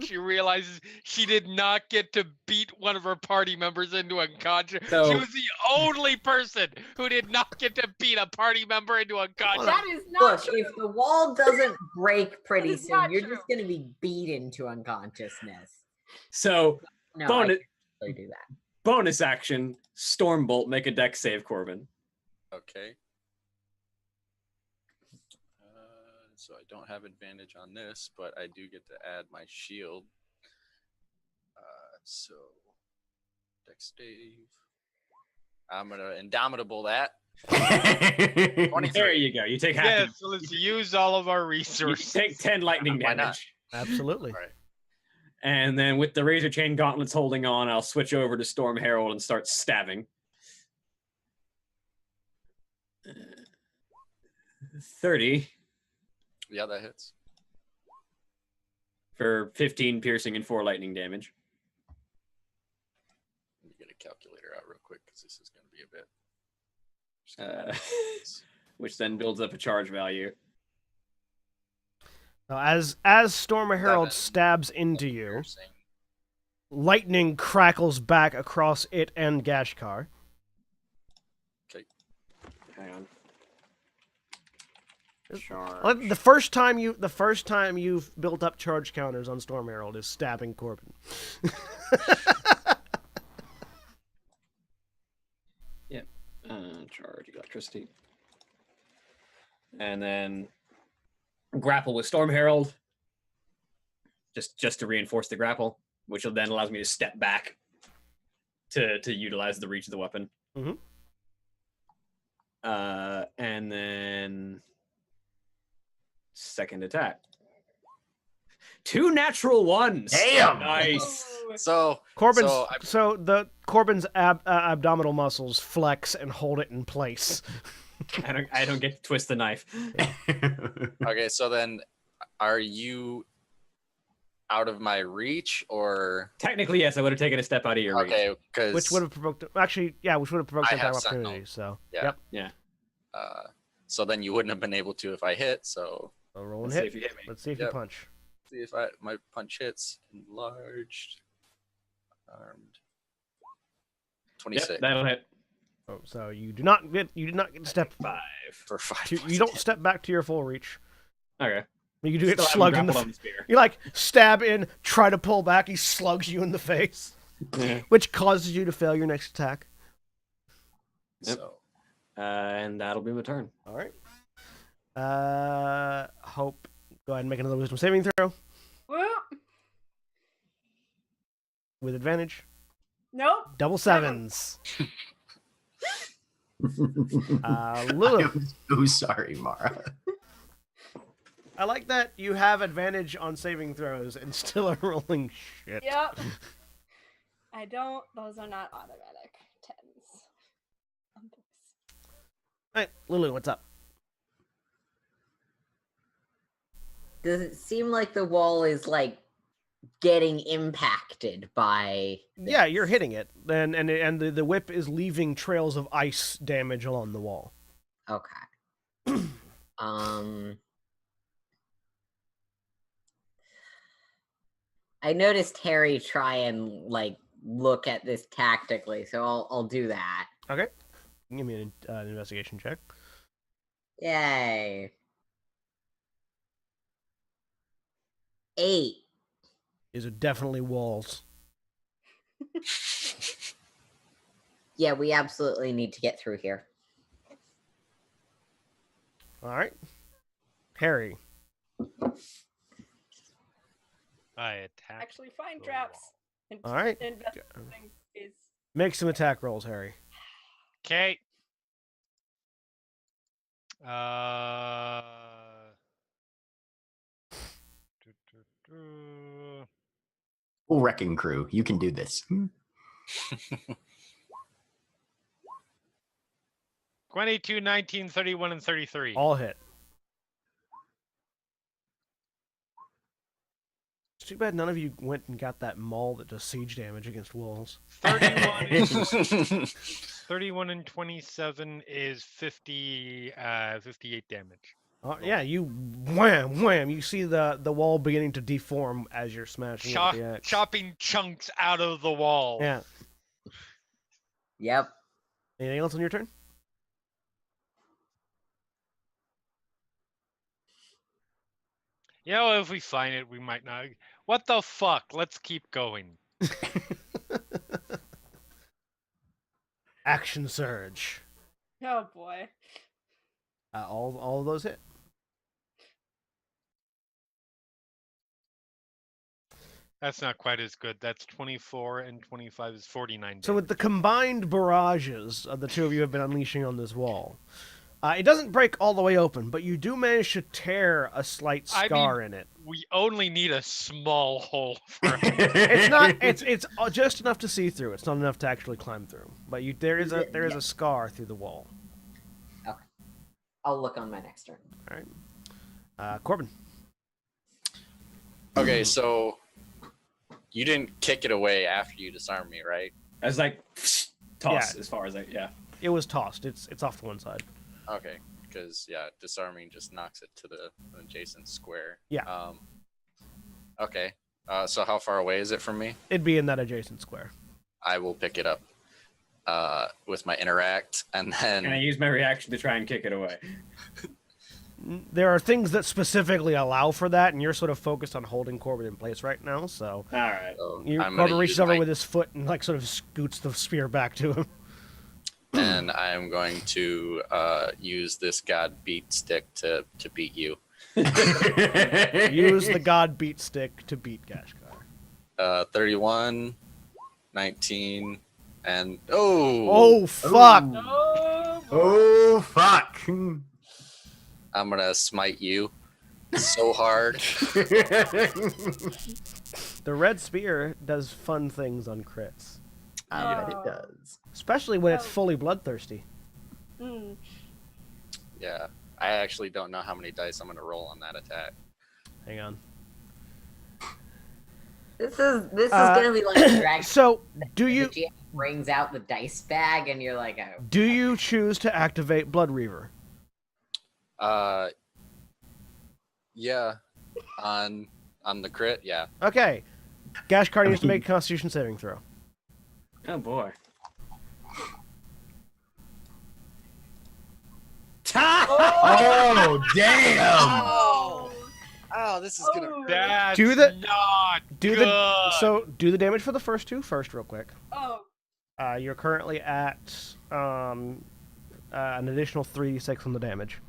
S3: she realizes she did not get to beat one of her party members into unconscious.
S2: So-
S3: She was the only person who did not get to beat a party member into unconscious.
S4: That is not
S5: Look,
S4: true.
S5: if the wall doesn't break pretty
S4: is
S5: soon,
S4: not
S5: you're
S4: true.
S5: just going to be beaten to unconsciousness.
S2: so,
S5: No,
S2: bonus,
S5: I can't do that.
S2: bonus action, Stormbolt, make a dex save, Corbin.
S7: Okay. So I don't have advantage on this, but I do get to add my shield. So Dex Dave. I'm gonna Indomitable that. 23.
S2: There you go. You take half.
S3: Yes, let's use all of our
S2: You
S3: resources.
S2: take 10 lightning
S7: Why not?
S2: damage.
S1: Absolutely.
S7: All right.
S2: And then with the Razor Chain Gauntlets holding on, I'll switch over to Storm Herald and start stabbing. 30
S7: Yeah, that hits.
S2: for 15 piercing and 4 lightning damage.
S7: Let me get a calculator out real quick because this is going to be a bit.
S2: Which then builds up a charge value.
S1: Now, as Storm Herald
S7: 7.
S1: stabs into you,
S7: Piercing.
S1: lightning crackles back across it and Gashkar.
S2: Hang on.
S1: Well, the first time you've built up charge counters on Storm Herald is stabbing Corbin.
S2: Yep. Charge electricity. And then grapple with Storm Herald. Just to reinforce the grapple, which then allows me to step back to utilize the reach of the weapon.
S1: Mhm.
S2: And then second attack. 2 natural ones.
S6: Damn!
S2: Nice.
S4: Ooh.
S7: So
S1: Corbin's
S7: so I-
S1: Corbin's abdominal muscles flex and hold it in place.
S2: I don't get to twist the knife.
S7: okay, so then are you out of my reach or
S2: Technically, yes, I would have taken a step out of your
S7: okay?
S2: reach.
S7: Because
S1: Which would have provoked which would have provoked
S7: I
S1: an attack
S7: have
S1: of
S7: Sentinel.
S1: opportunity. So
S7: Yeah.
S1: Yep.
S7: So then you wouldn't have been able to if I hit. So
S1: So roll and
S2: Let's see
S1: hit.
S2: if you hit me.
S1: Let's see if
S7: Yep.
S1: you punch.
S7: see if my punch hits. Enlarged, armed. 26
S2: Yep, that'll hit.
S1: Oh, so you do not get to step
S2: 5.
S7: for 5.
S1: to,
S7: points
S1: you
S7: of
S1: don't
S7: damage.
S1: step back to your full reach.
S2: Okay.
S1: You do get
S2: Still have him
S1: slugged in the.
S2: grappled on the spear.
S1: You like stab in, try to pull back. He slugs you in the face,
S2: Yeah.
S1: which causes you to fail your next attack.
S2: Yep.
S7: So
S2: And that'll be my turn.
S1: All right. Hope. Go ahead and make another wisdom saving throw
S4: Whoop.
S1: with advantage.
S4: Nope.
S1: Double sevens. Lilith.
S6: I'm so sorry, Mara.
S1: I like that you have advantage on saving throws and still are rolling shit.
S4: Yep. I don't. Those are not automatic 10s.
S1: All right, Lulu, what's up?
S5: Does it seem like the wall is like getting impacted by?
S1: Yeah, you're hitting it, and the whip is leaving trails of ice damage along the wall.
S5: Okay. I noticed Harry try and like look at this tactically, so I'll do that.
S1: Okay, give me an investigation check.
S5: Yay. 8.
S1: These are definitely walls.
S5: Yeah, we absolutely need to get through here.
S1: All right, Harry.
S3: I attack.
S4: Actually, find
S3: the
S4: traps.
S3: wall.
S4: And
S1: All right.
S4: investigating is
S1: Make some attack rolls, Harry.
S3: Okay.
S6: Full wrecking crew. You can do this.
S3: 22, 19, 31, and 33.
S1: All hit. It's too bad none of you went and got that maul that does siege damage against walls.
S3: 31 and 27 is 58 damage.
S1: Yeah, you wham wham. You see the wall beginning to deform as you're smashing it with the axe.
S3: Chopping chunks out of the wall.
S1: Yeah.
S5: Yep.
S1: Anything else on your turn?
S3: You know, if we find it, we might not. What the fuck? Let's keep going.
S1: Action surge.
S4: oh boy.
S1: All of those hit.
S3: That's not quite as good. That's 24 and 25 is 49
S1: So with the combined barrages of the two of you have been unleashing on this wall, it doesn't break all the way open, but you do manage to tear a slight scar in it.
S3: We only need a small hole for
S1: It's not. It's just enough to see through. It's not enough to actually climb through. But there is a scar through the wall.
S5: Okay. I'll look on my next turn.
S1: All right. Corbin.
S7: Okay, so you didn't kick it away after you disarmed me, right?
S2: I was like, toss
S1: Yeah.
S2: as far as
S1: It was tossed. It's off to one side.
S7: Okay, because disarming just knocks it to the adjacent square.
S1: Yeah.
S7: Okay. So how far away is it from me?
S1: It'd be in that adjacent square.
S7: I will pick it up with my interact, and then
S2: Can I use my reaction to try and kick it away?
S1: There are things that specifically allow for that, and you're sort of focused on holding Corbin in place right now. So
S2: All right.
S1: Corbin reaches over with his foot and sort of scoots the spear back to him.
S7: And I'm going to use this God beat stick to beat you.
S1: Use the God beat stick to beat Gashkar.
S7: 31, 19, and oh!
S1: Oh fuck!
S6: Oh fuck!
S7: I'm gonna smite you so hard.
S1: The red spear does fun things on crits,
S6: I bet it does.
S1: especially when it's fully bloodthirsty.
S4: Mm.
S7: Yeah, I actually don't know how many dice I'm gonna roll on that attack.
S1: Hang on.
S5: This is gonna be like a drag.
S1: So, do you
S5: The GM brings out the dice bag, and you're like, oh.
S1: do you choose to activate Blood Reaver?
S7: Yeah, on the crit, yeah.
S1: Okay. Gashkar needs to make a Constitution saving throw.
S2: Oh boy.
S6: Oh damn!
S7: Oh, this is gonna.
S3: That's
S1: Do the-
S3: not
S1: Do
S3: good.
S1: do the damage for the first two first, real quick.
S4: Oh.
S1: You're currently at an additional 3d6 on the damage.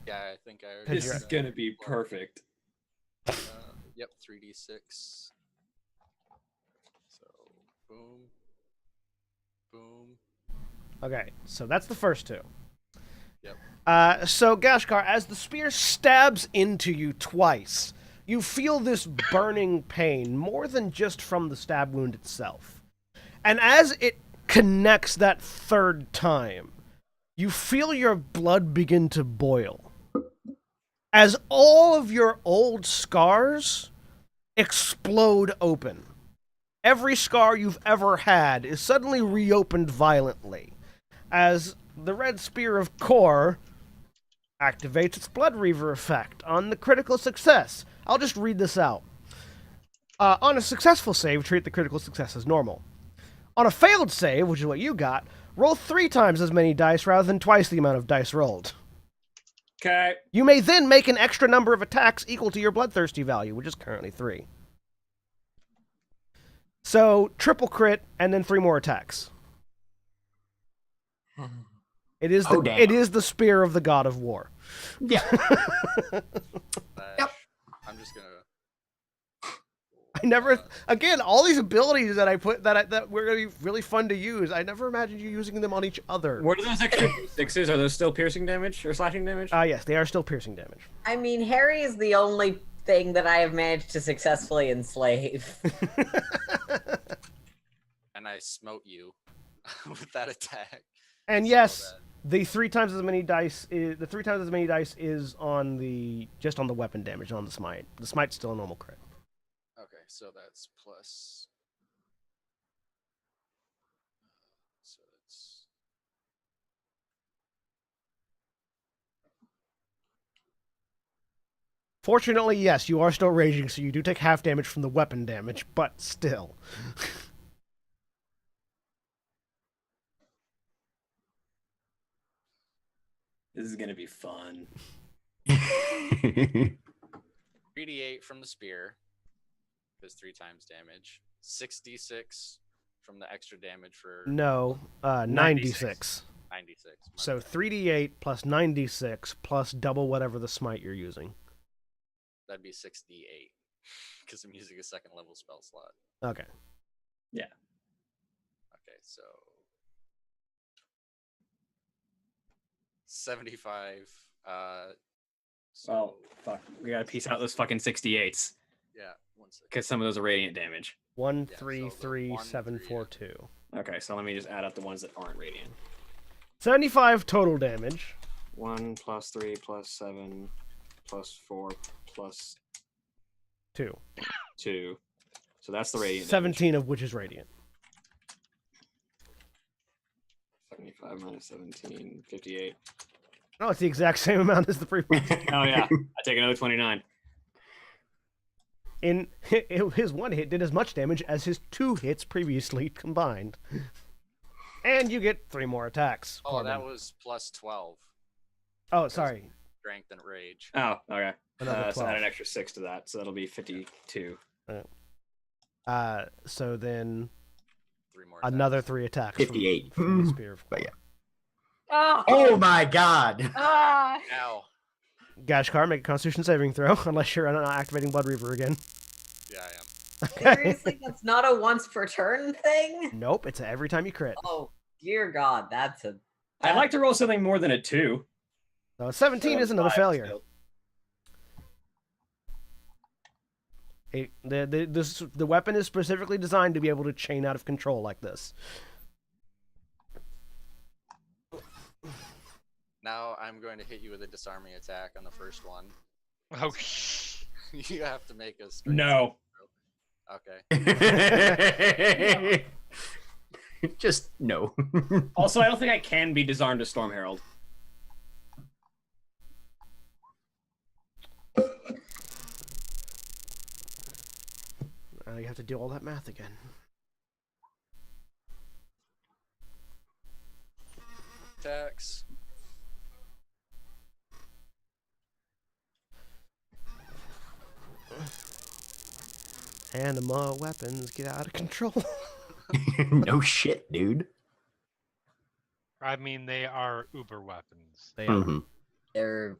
S7: Yeah, I think I already.
S2: This
S1: you're
S2: is
S1: at-
S2: gonna be perfect.
S7: Yep, 3d6. So, boom, boom.
S1: Okay, so that's the first two.
S7: Yep.
S1: So Gashkar, as the spear stabs into you twice, you feel this burning pain more than just from the stab wound itself. And as it connects that third time, you feel your blood begin to boil. As all of your old scars explode open. Every scar you've ever had is suddenly reopened violently. As the red spear of Kor activates its Blood Reaver effect on the critical success. I'll just read this out. On a successful save, treat the critical success as normal. On a failed save, which is what you got, roll 3 times as many dice rather than twice the amount of dice rolled.
S2: Okay.
S1: You may then make an extra number of attacks equal to your bloodthirsty value, which is currently 3. So, triple crit, and then 3 more attacks. It is the,
S6: damn.
S1: it is the spear of the god of war.
S6: Yeah.
S7: Yep. I'm just gonna.
S1: I never, again, all these abilities that I put that were going to be really fun to use. I never imagined you using them on each other.
S2: What are those extra sixes? Are those still piercing damage or slashing damage?
S1: Yes, they are still piercing damage.
S5: I mean, Harry is the only thing that I have managed to successfully enslave.
S7: And I smote you with that attack.
S1: And
S7: So
S1: yes, the 3 times as many dice is on the just on the weapon damage, on the smite. The smite's still a normal crit.
S7: Okay, so that's plus. So it's.
S1: Fortunately, yes, you are still raging, so you do take half damage from the weapon damage, but still.
S2: This is gonna be fun.
S7: 3d8 from the spear. Does 3 times damage. 6d6 from the extra damage for
S1: No, 96.
S7: 96.
S1: So 3d8 plus 96 plus double whatever the smite you're using.
S7: That'd be 6d8. Because I'm using a second level spell slot.
S1: Okay.
S7: Okay, so 75. So
S2: Well, fuck. We gotta piece out those fucking 68s.
S7: yeah, 1 second.
S2: Because some of those are radiant damage.
S1: 1,
S7: Yeah,
S1: 3,
S7: so the
S1: 3,
S7: 1,
S1: 7,
S7: 3,
S1: 4,
S7: yeah.
S1: 2.
S2: Okay, so let me just add up the ones that aren't radiant.
S1: 75 total damage.
S2: 1 plus 3 plus 7 plus 4 plus
S1: 2.
S2: 2. So that's the radiant
S1: 17 of which is radiant.
S2: damage. 75 minus 17, 58.
S1: Oh, it's the exact same amount as the previous.
S2: Oh yeah, I take another 29.
S1: His one hit did as much damage as his 2 hits previously combined. And you get 3 more attacks.
S7: Oh,
S1: Corbin.
S7: that was plus 12.
S1: Oh, sorry.
S7: Strength and rage.
S2: Oh, okay.
S1: Another
S2: So add
S1: 12.
S2: an extra 6 to that, so that'll be 52.
S1: So then
S7: 3 more.
S1: another
S7: attacks.
S1: 3 attacks.
S6: 58.
S1: From the Spear of
S6: But yeah.
S4: Oh,
S6: My god.
S4: ah.
S7: Ow.
S1: Gashkar, make a Constitution saving throw, unless you're not activating Blood Reaver again.
S7: Yeah, I am.
S5: Seriously, that's not a once per turn thing?
S1: Nope, it's every time you crit.
S5: Oh, dear God, that's a...
S2: I'd like to roll something more than a 2.
S1: So 17 is another
S2: 5
S1: failure.
S2: still.
S1: The weapon is specifically designed to be able to chain out of control like this.
S7: Now I'm going to hit you with a disarming attack on the first one.
S3: Oh,
S7: You have to make a strength
S2: No.
S7: saving throw. Okay.
S6: Just no.
S2: Also, I don't think I can be disarmed to Storm Herald.
S1: You have to do all that math again.
S7: Attacks.
S1: Anima weapons get out of control.
S6: No shit, dude.
S3: I mean, they are uber weapons.
S1: They are.
S6: Mhm.
S5: They're...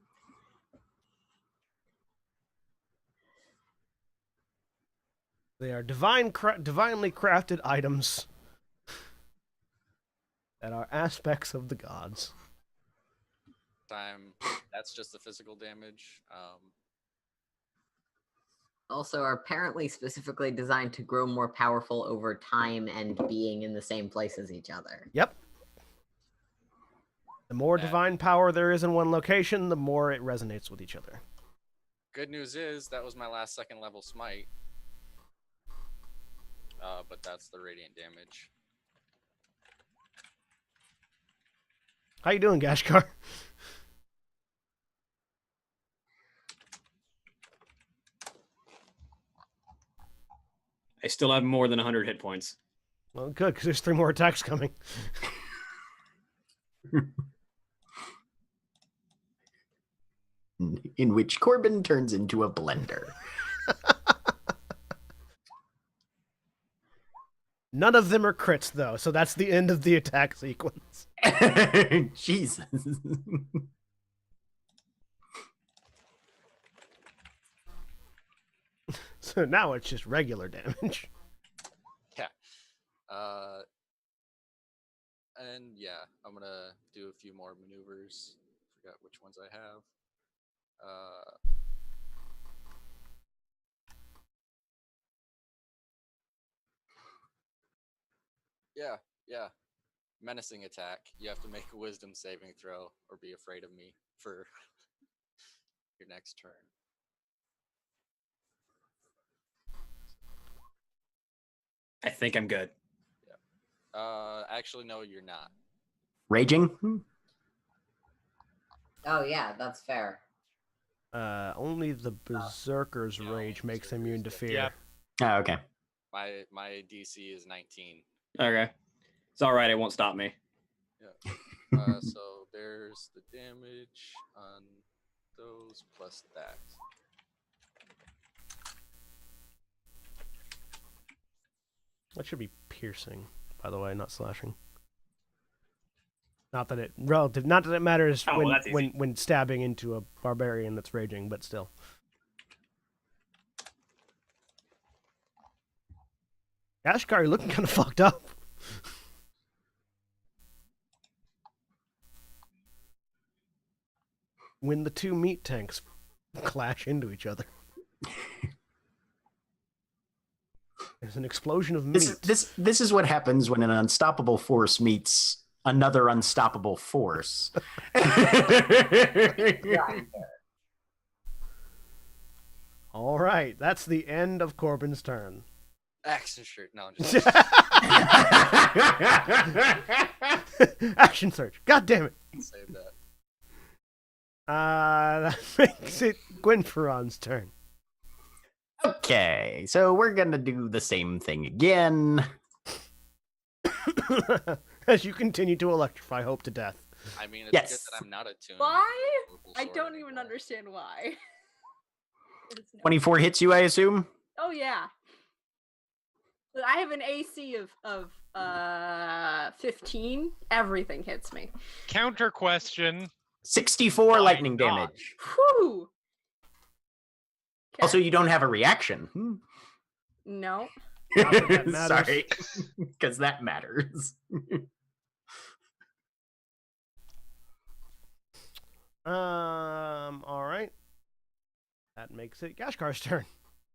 S1: They are divinely crafted items that are aspects of the gods.
S7: That's just the physical damage.
S5: also are apparently specifically designed to grow more powerful over time and being in the same place as each other.
S1: Yep. The more
S7: Yeah.
S1: divine power there is in one location, the more it resonates with each other.
S7: Good news is that was my last second level smite. But that's the radiant damage.
S1: How you doing, Gashkar?
S2: I still have more than 100 hit points.
S1: Well, good, because there's 3 more attacks coming.
S6: In which Corbin turns into a blender.
S1: None of them are crits, though, so that's the end of the attack sequence.
S6: Jesus.
S1: So now it's just regular damage.
S7: Yeah. And yeah, I'm gonna do a few more maneuvers. Forgot which ones I have. Yeah. Menacing attack. You have to make a wisdom saving throw or be afraid of me for your next turn.
S2: I think I'm good.
S7: Actually, no, you're not.
S6: Raging?
S5: Oh yeah, that's fair.
S1: Only the Berserker's
S7: No,
S1: rage makes
S7: Berserker's
S1: immune to
S7: different.
S1: fear.
S3: Yep.
S6: Oh, okay.
S7: My DC is 19.
S2: Okay. It's alright, it won't stop me.
S7: So there's the damage on those plus that.
S1: That should be piercing, by the way, not slashing. Not that it matters
S2: Oh, well, that's easy.
S1: when stabbing into a barbarian that's raging, but still. Ashkar, you're looking kind of fucked up. When the two meat tanks clash into each other. There's an explosion of meat.
S6: This is what happens when an unstoppable force meets another unstoppable force.
S1: All right, that's the end of Corbin's turn.
S7: Action shirt. No, I'm just
S1: Action search. God damn it.
S7: save that.
S1: That makes it Gwynferon's turn.
S6: Okay, so we're gonna do the same thing again.
S1: As you continue to electrify Hope to death.
S7: I mean, it's
S6: Yes.
S7: good that I'm not attuned.
S4: Why?
S7: Purple
S4: I
S7: sword
S4: don't even
S7: anymore.
S4: understand why. There's no-
S6: 24 hits you, I assume?
S4: Oh yeah. But I have an AC of 15. Everything hits me.
S3: Counter question.
S6: 64
S3: Why
S6: lightning
S3: not?
S6: damage.
S4: Whew.
S6: Also, you don't have a reaction.
S4: No.
S1: Not that that matters.
S6: Sorry, because that matters.
S1: All right. That makes it Gashkar's turn.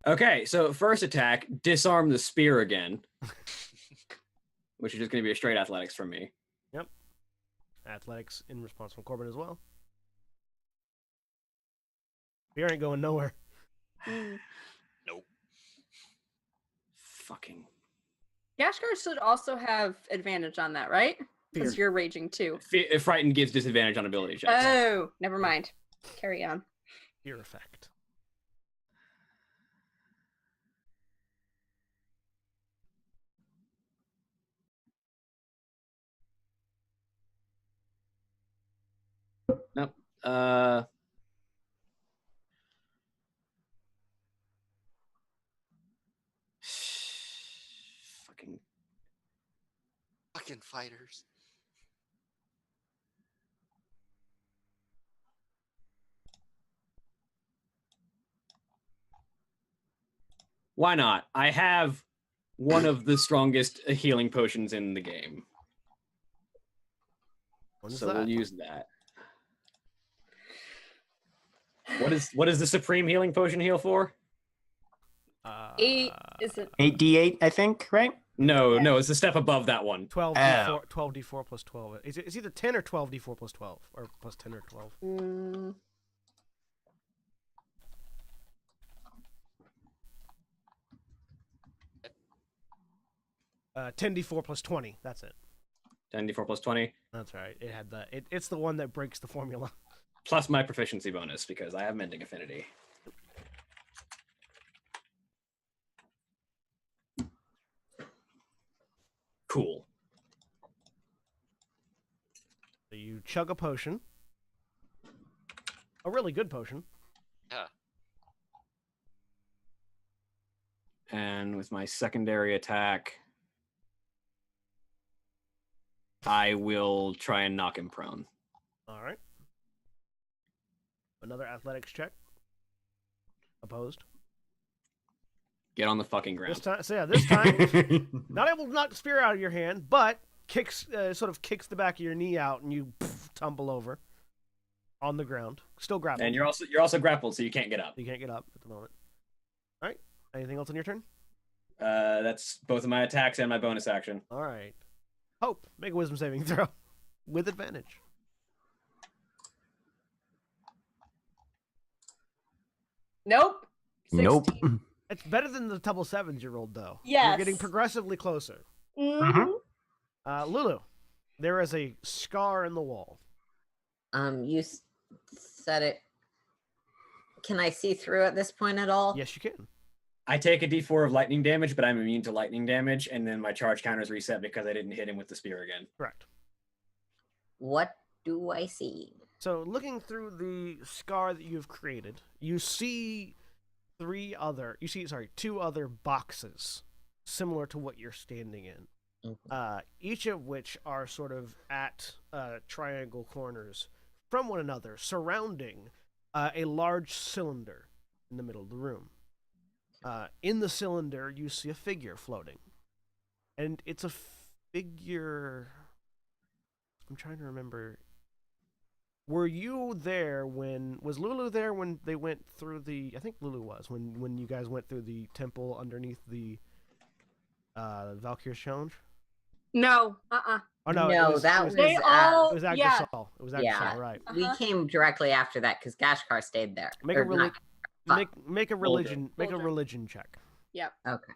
S2: Okay, so first attack, disarm the spear again. Which is just going to be a straight athletics from me.
S1: Athletics in response from Corbin as well. Spear ain't going nowhere.
S7: Nope.
S2: Fucking.
S4: Gashkar should also have advantage on that, right? Because
S1: Fear.
S4: you're raging too.
S2: Frightened gives disadvantage on ability checks.
S4: Oh, never mind. Carry on.
S1: Fear effect.
S2: Nope. Fucking.
S7: Fucking fighters.
S2: Why not? I have one of the strongest healing potions in the game.
S1: What is
S2: So
S1: that?
S2: we'll use that. What is the supreme healing potion heal for?
S4: 8 is it?
S6: 8d8, I think, right?
S2: No, it's a step above that one.
S1: 12d4, 12d4 plus 12. It's either 10 or 12d4 plus 12, or plus 10 or 12.
S4: Mm,
S1: 10d4 plus 20. That's it.
S2: 10d4 plus 20.
S1: That's right. It had the. It's the one that breaks the formula.
S2: Plus my proficiency bonus because I have mending affinity. Cool.
S1: So you chug a potion. A really good potion.
S7: Yeah.
S2: And with my secondary attack, I will try and knock him prone.
S1: All right. Another athletics check. Opposed.
S2: Get on the fucking ground.
S1: This time, so yeah, this time, not able to knock the spear out of your hand, but sort of kicks the back of your knee out, and you tumble over on the ground, still grappled.
S2: And you're also grappled, so you can't get up.
S1: You can't get up at the moment. All right. Anything else on your turn?
S2: That's both of my attacks and my bonus action.
S1: All right. Hope, make a wisdom saving throw with advantage.
S4: nope. 16.
S6: Nope.
S1: It's better than the double sevens you rolled, though.
S4: Yes.
S1: You're getting progressively closer.
S4: Mhm.
S1: Lulu, there is a scar in the wall.
S5: You said it. Can I see through at this point at all?
S1: Yes, you can.
S2: I take a d4 of lightning damage, but I'm immune to lightning damage, and then my charge counter is reset because I didn't hit him with the spear again.
S1: Correct.
S5: What do I see?
S1: So, looking through the scar that you've created, you see two other boxes similar to what you're standing in. Each of which are sort of at triangle corners from one another, surrounding a large cylinder in the middle of the room. In the cylinder, you see a figure floating. and it's a figure. I'm trying to remember. Were you there was Lulu there when they went through the? I think Lulu was when you guys went through the temple underneath the Valkyr's challenge.
S4: No.
S1: Oh no,
S5: No,
S1: it was,
S5: that
S1: it was,
S5: was
S4: They
S5: at-
S4: all.
S1: it was Agdasal.
S4: Yeah.
S1: It was Agdasal,
S5: Yeah.
S1: right?
S5: We came directly after that because Gashkar stayed there.
S1: Make
S5: Or
S1: a
S5: not-
S1: make a religion make a
S4: Boulder.
S1: religion check.
S4: Yep.
S5: Okay.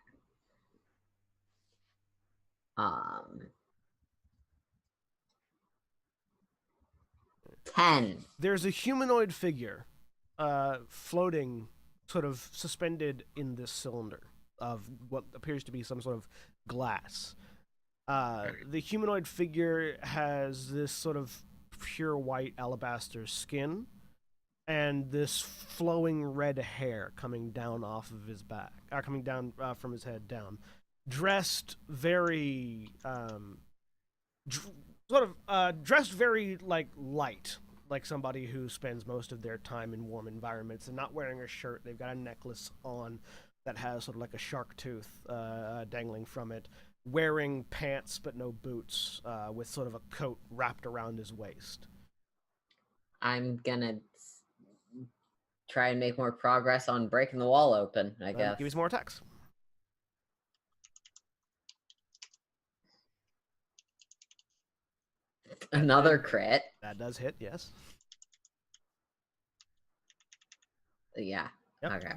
S5: 10.
S1: There's a humanoid figure floating, sort of suspended in this cylinder of what appears to be some sort of glass. The humanoid figure has this sort of pure white alabaster skin and this flowing red hair coming down off of his back, coming down from his head down. Dressed very, dressed very light, like somebody who spends most of their time in warm environments, and not wearing a shirt. They've got a necklace on that has sort of like a shark tooth dangling from it. Wearing pants but no boots, with sort of a coat wrapped around his waist.
S5: I'm gonna try and make more progress on breaking the wall open, I guess.
S1: Give me some more attacks.
S5: Another crit.
S1: That does hit, yes.
S5: Yeah.
S1: Yep.
S5: Okay.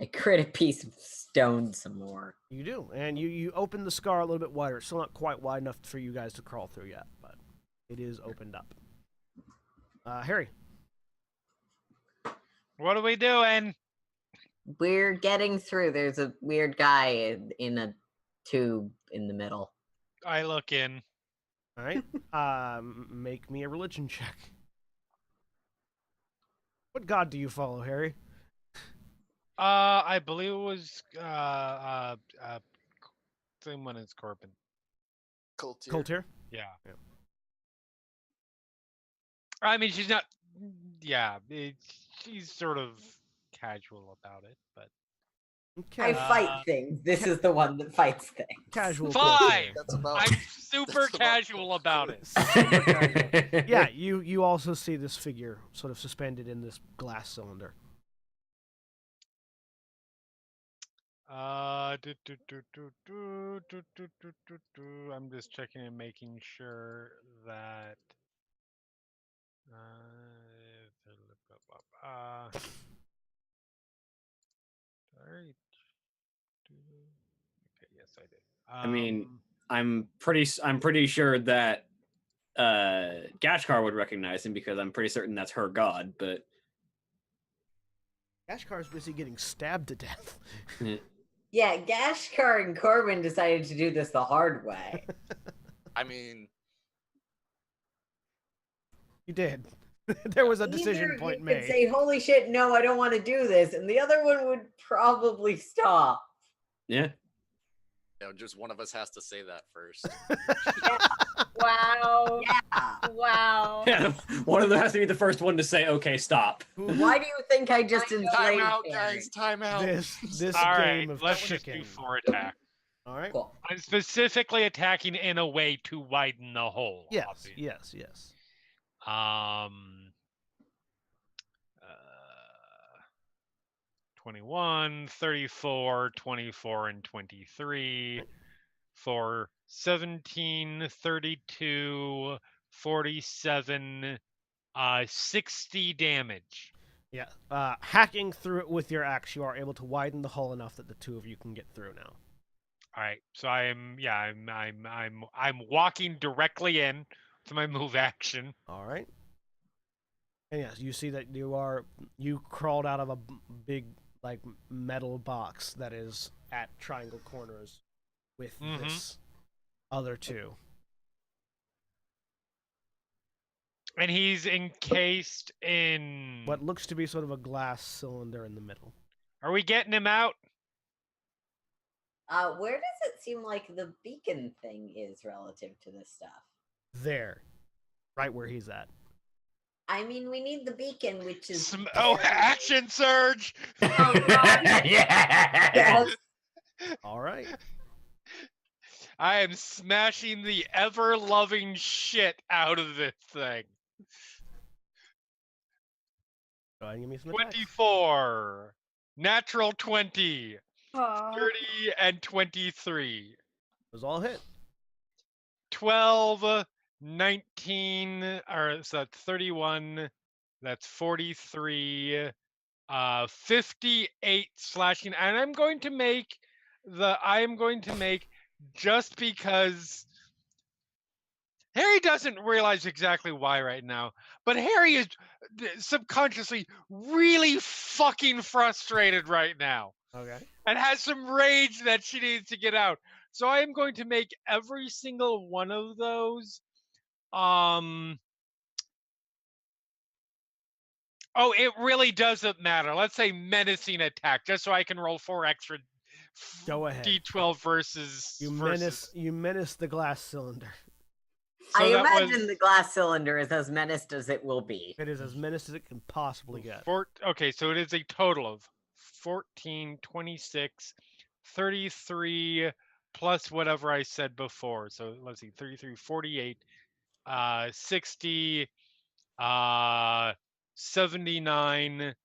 S5: I crit a piece of stone some more.
S1: You do, and you open the scar a little bit wider. It's still not quite wide enough for you guys to crawl through yet, but it is opened up. Harry.
S3: What are we doing?
S5: We're getting through. There's a weird guy in a tube in the middle.
S3: I look in.
S1: All right. Make me a religion check. What god do you follow, Harry?
S3: I believe it was same one as Corbin.
S1: Coltier?
S3: Yeah.
S1: Yeah.
S3: I mean, she's not. Yeah, she's sort of casual about it, but
S1: Okay.
S5: I fight things. This is the one that fights things.
S1: Casual.
S3: fine.
S1: Coltier.
S7: That's about.
S3: I'm super
S7: That's about-
S3: casual about it.
S1: Super casual. Yeah, you also see this figure sort of suspended in this glass cylinder.
S3: I'm just checking and making sure that. Sorry. Okay, yes, I did.
S2: I mean, I'm pretty sure that Gashkar would recognize him because I'm pretty certain that's her god, but
S1: Ashkar's busy getting stabbed to death.
S5: Yeah, Gashkar and Corbin decided to do this the hard way.
S7: I mean,
S1: You did. There was a
S5: Either
S1: decision
S5: of
S1: point
S5: you
S1: made.
S5: could say, "Holy shit, no, I don't want to do this," and the other one would probably stop.
S2: yeah.
S7: just one of us has to say that first.
S4: Wow.
S5: Yeah.
S4: Wow.
S2: Yeah, one of them has to be the first one to say, "Okay, stop."
S5: Why do you think I just
S7: Time
S5: enslaved
S7: out,
S5: him?
S7: guys. Time out.
S1: This
S3: all
S1: game
S3: right,
S1: of
S3: let's just
S1: chicken.
S3: do 4 attacks.
S1: All right.
S5: Cool.
S3: I'm specifically attacking in a way to widen the hole.
S1: Yes.
S3: obviously.
S1: Yes.
S3: 21, 34, 24, and 23 for 17, 32, 47, 60 damage.
S1: Yeah. Hacking through it with your axe, you are able to widen the hole enough that the two of you can get through now.
S3: All right, so I'm walking directly in to my move action.
S1: All right. And yes, you see that you crawled out of a big metal box that is at triangle corners with this other two.
S3: And he's encased in.
S1: What looks to be sort of a glass cylinder in the middle.
S3: Are we getting him out?
S5: Where does it seem like the beacon thing is relative to this stuff?
S1: There. Right where he's at.
S5: I mean, we need the beacon, which is
S3: Action surge!
S5: Oh, God.
S6: Yeah.
S5: Yes.
S1: All right.
S3: I am smashing the ever-loving shit out of this thing.
S1: Go ahead and give me some attacks.
S3: 24. Natural 20.
S4: Aw.
S3: 30 and 23.
S1: Those all hit.
S3: 12, 19, or so that's 31, that's 43, 58 slashing. And I'm going to make just because Harry doesn't realize exactly why right now, but Harry is subconsciously really fucking frustrated right now
S1: Okay.
S3: and has some rage that she needs to get out. So I am going to make every single one of those. Oh, it really doesn't matter. Let's say menacing attack, just so I can roll 4 extra
S1: Go ahead.
S3: D12 versus.
S1: You menace the glass cylinder.
S3: So
S5: I
S3: that
S5: imagine
S3: was
S5: the glass cylinder is as menaced as it will be.
S1: It is as menaced as it can possibly get.
S3: Okay, so it is a total of 14, 26, 33 plus whatever I said before. So let's see, 33, 48, 60, 79,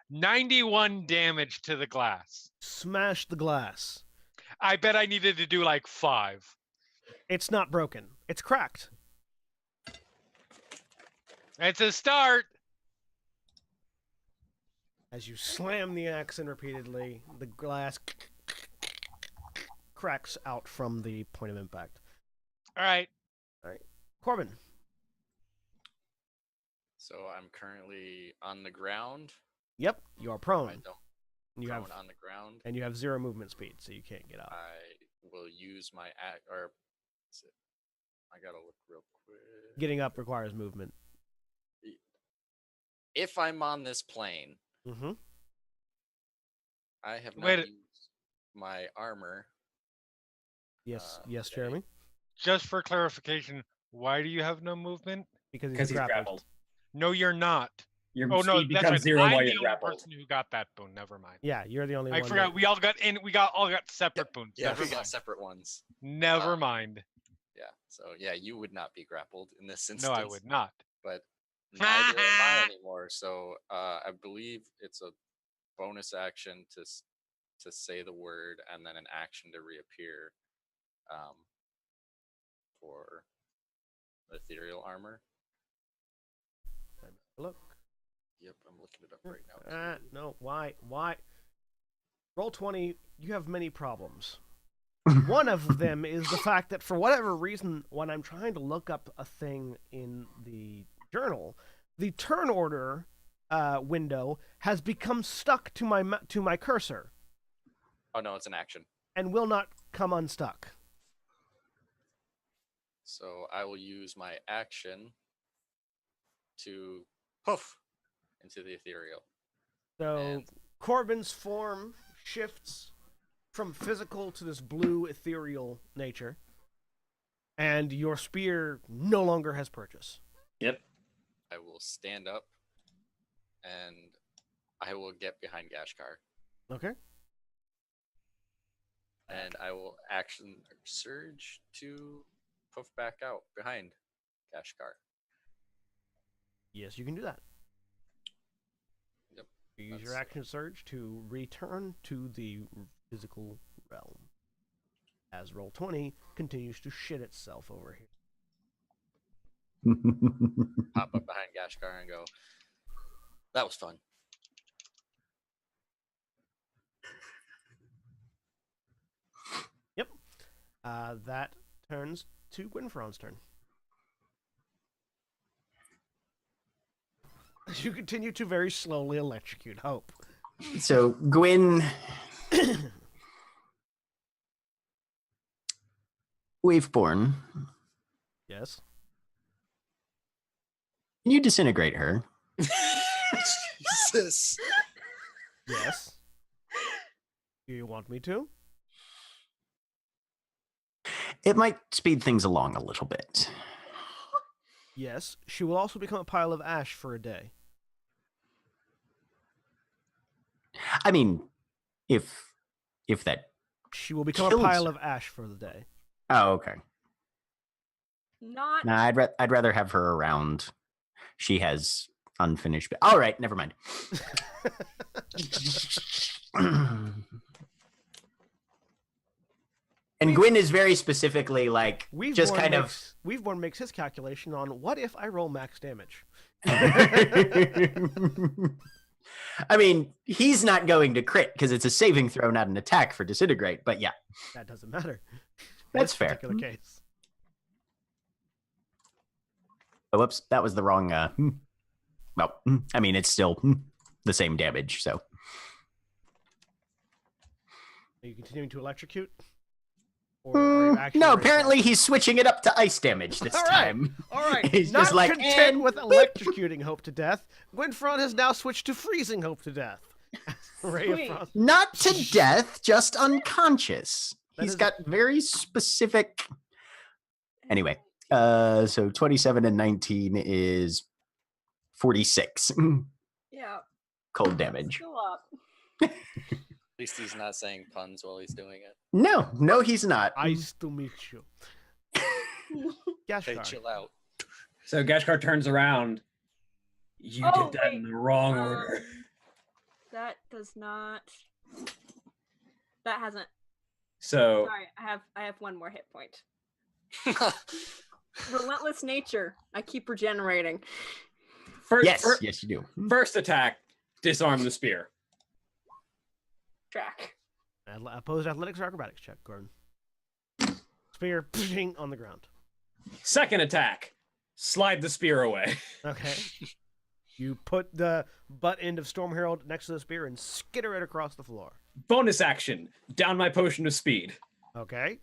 S3: 91 damage to the glass.
S1: Smash the glass.
S3: I bet I needed to do like 5.
S1: It's not broken. It's cracked.
S3: It's a start.
S1: As you slam the axe in repeatedly, the glass cracks out from the point of impact.
S3: All right.
S1: Corbin.
S7: So I'm currently on the ground.
S1: Yep, you are
S7: I
S1: prone.
S7: don't
S1: You
S7: prone
S1: have
S7: on the ground.
S1: and you have 0 movement speed, so you can't get out.
S7: I will use my I gotta look real quick.
S1: Getting up requires movement.
S7: If I'm on this plane,
S1: Mm-hmm.
S7: I have not
S3: Wait.
S7: used my armor.
S1: Yes, yes,
S7: today.
S1: Jeremy.
S3: Just for clarification, why do you have no movement?
S1: Because
S2: Because
S1: he's
S2: he's
S1: grappled.
S2: grappled.
S3: No, you're not.
S2: Your
S3: Oh no,
S2: speed
S3: that's
S2: becomes
S3: right.
S2: 0
S3: I'm
S2: while
S3: the
S2: you're
S3: only
S2: grappled.
S3: person who got that boon. Never mind.
S1: Yeah, you're the only
S3: I
S1: one.
S3: forgot.
S1: that-
S3: We all got separate boons.
S7: Yeah,
S3: Never
S7: we got
S3: mind.
S7: separate ones.
S3: Never mind.
S7: Yeah, so yeah, you would not be grappled in this instance.
S3: No, I would not.
S7: But neither am I anymore. So I believe it's a bonus action to say the word and then an action to reappear for ethereal armor.
S1: Look.
S7: Yep, I'm looking it up right now.
S1: No, why? Roll 20, you have many problems. One of them is the fact that for whatever reason, when I'm trying to look up a thing in the journal, the turn order window has become stuck to my cursor
S7: Oh no, it's an action.
S1: and will not come unstuck.
S7: So I will use my action to poof into the ethereal.
S1: So
S7: And-
S1: Corbin's form shifts from physical to this blue ethereal nature, and your spear no longer has purchase.
S2: Yep.
S7: I will stand up and I will get behind Gashkar.
S1: Okay.
S7: And I will action surge to poof back out behind Gashkar.
S1: Yes, you can do that.
S7: Yep.
S1: You use your
S7: That's-
S1: action surge to return to the physical realm. As Roll20 continues to shit itself over here.
S7: Pop up behind Gashkar and go, that was fun.
S1: Yep. That turns to Gwynfron's turn. As you continue to very slowly electrocute Hope.
S6: So Gwyn, Waveborn,
S1: Yes.
S6: can you disintegrate her?
S7: Jesus.
S1: Yes. Do you want me to?
S6: It might speed things along a little bit.
S1: Yes. She will also become a pile of ash for a day.
S6: I mean, if if that.
S1: She will become a
S6: Kills
S1: pile
S6: her.
S1: of ash for the day.
S6: Oh, okay.
S4: Not.
S6: Nah, I'd rather have her around. She has unfinished. All right, never mind. And Gwyn is very specifically like just kind of.
S1: Weaveborn makes his calculation on what if I roll max damage.
S6: I mean, he's not going to crit because it's a saving throw, not an attack for disintegrate. But yeah,
S1: That doesn't matter.
S6: That's
S1: This
S6: fair.
S1: particular case.
S6: oh, whoops, that was the wrong. Well, I mean, it's still the same damage. So
S1: Are you continuing to electrocute? Or are you actually
S6: no,
S1: ready to
S6: apparently he's switching it up to ice damage this
S1: All right.
S6: time.
S1: All right,
S6: He's
S1: not
S6: just like,
S1: content
S6: and
S1: with electrocuting Hope to death, Gwynfron has now switched to freezing Hope to death. Ray of
S4: Sweet.
S1: Frost.
S6: not to death, just unconscious.
S1: That
S6: He's
S1: is-
S6: got very specific. Anyway, so 27 and 19 is 46
S4: Yeah.
S6: cold damage.
S4: Go up.
S7: At least he's not saying puns while he's doing it.
S6: No, he's not.
S1: Nice to meet you.
S7: Hey,
S1: Gashkar.
S7: chill out.
S2: So Gashkar turns around. You
S4: Oh,
S2: did that in
S4: wait.
S2: the wrong order.
S4: That does not. That hasn't.
S2: So
S4: Sorry, I have one more hit point. Relentless nature. I keep regenerating.
S2: first,
S6: Yes,
S2: fir-
S6: yes, you do.
S2: first attack, disarm the spear.
S4: Track.
S1: Opposed athletics or acrobatics check, Gordon. Spear ping, on the ground.
S2: Second attack, slide the spear away.
S1: Okay. You put the butt end of Storm Herald next to the spear and skitter it across the floor.
S2: Bonus action, down my potion of speed.
S1: Okay.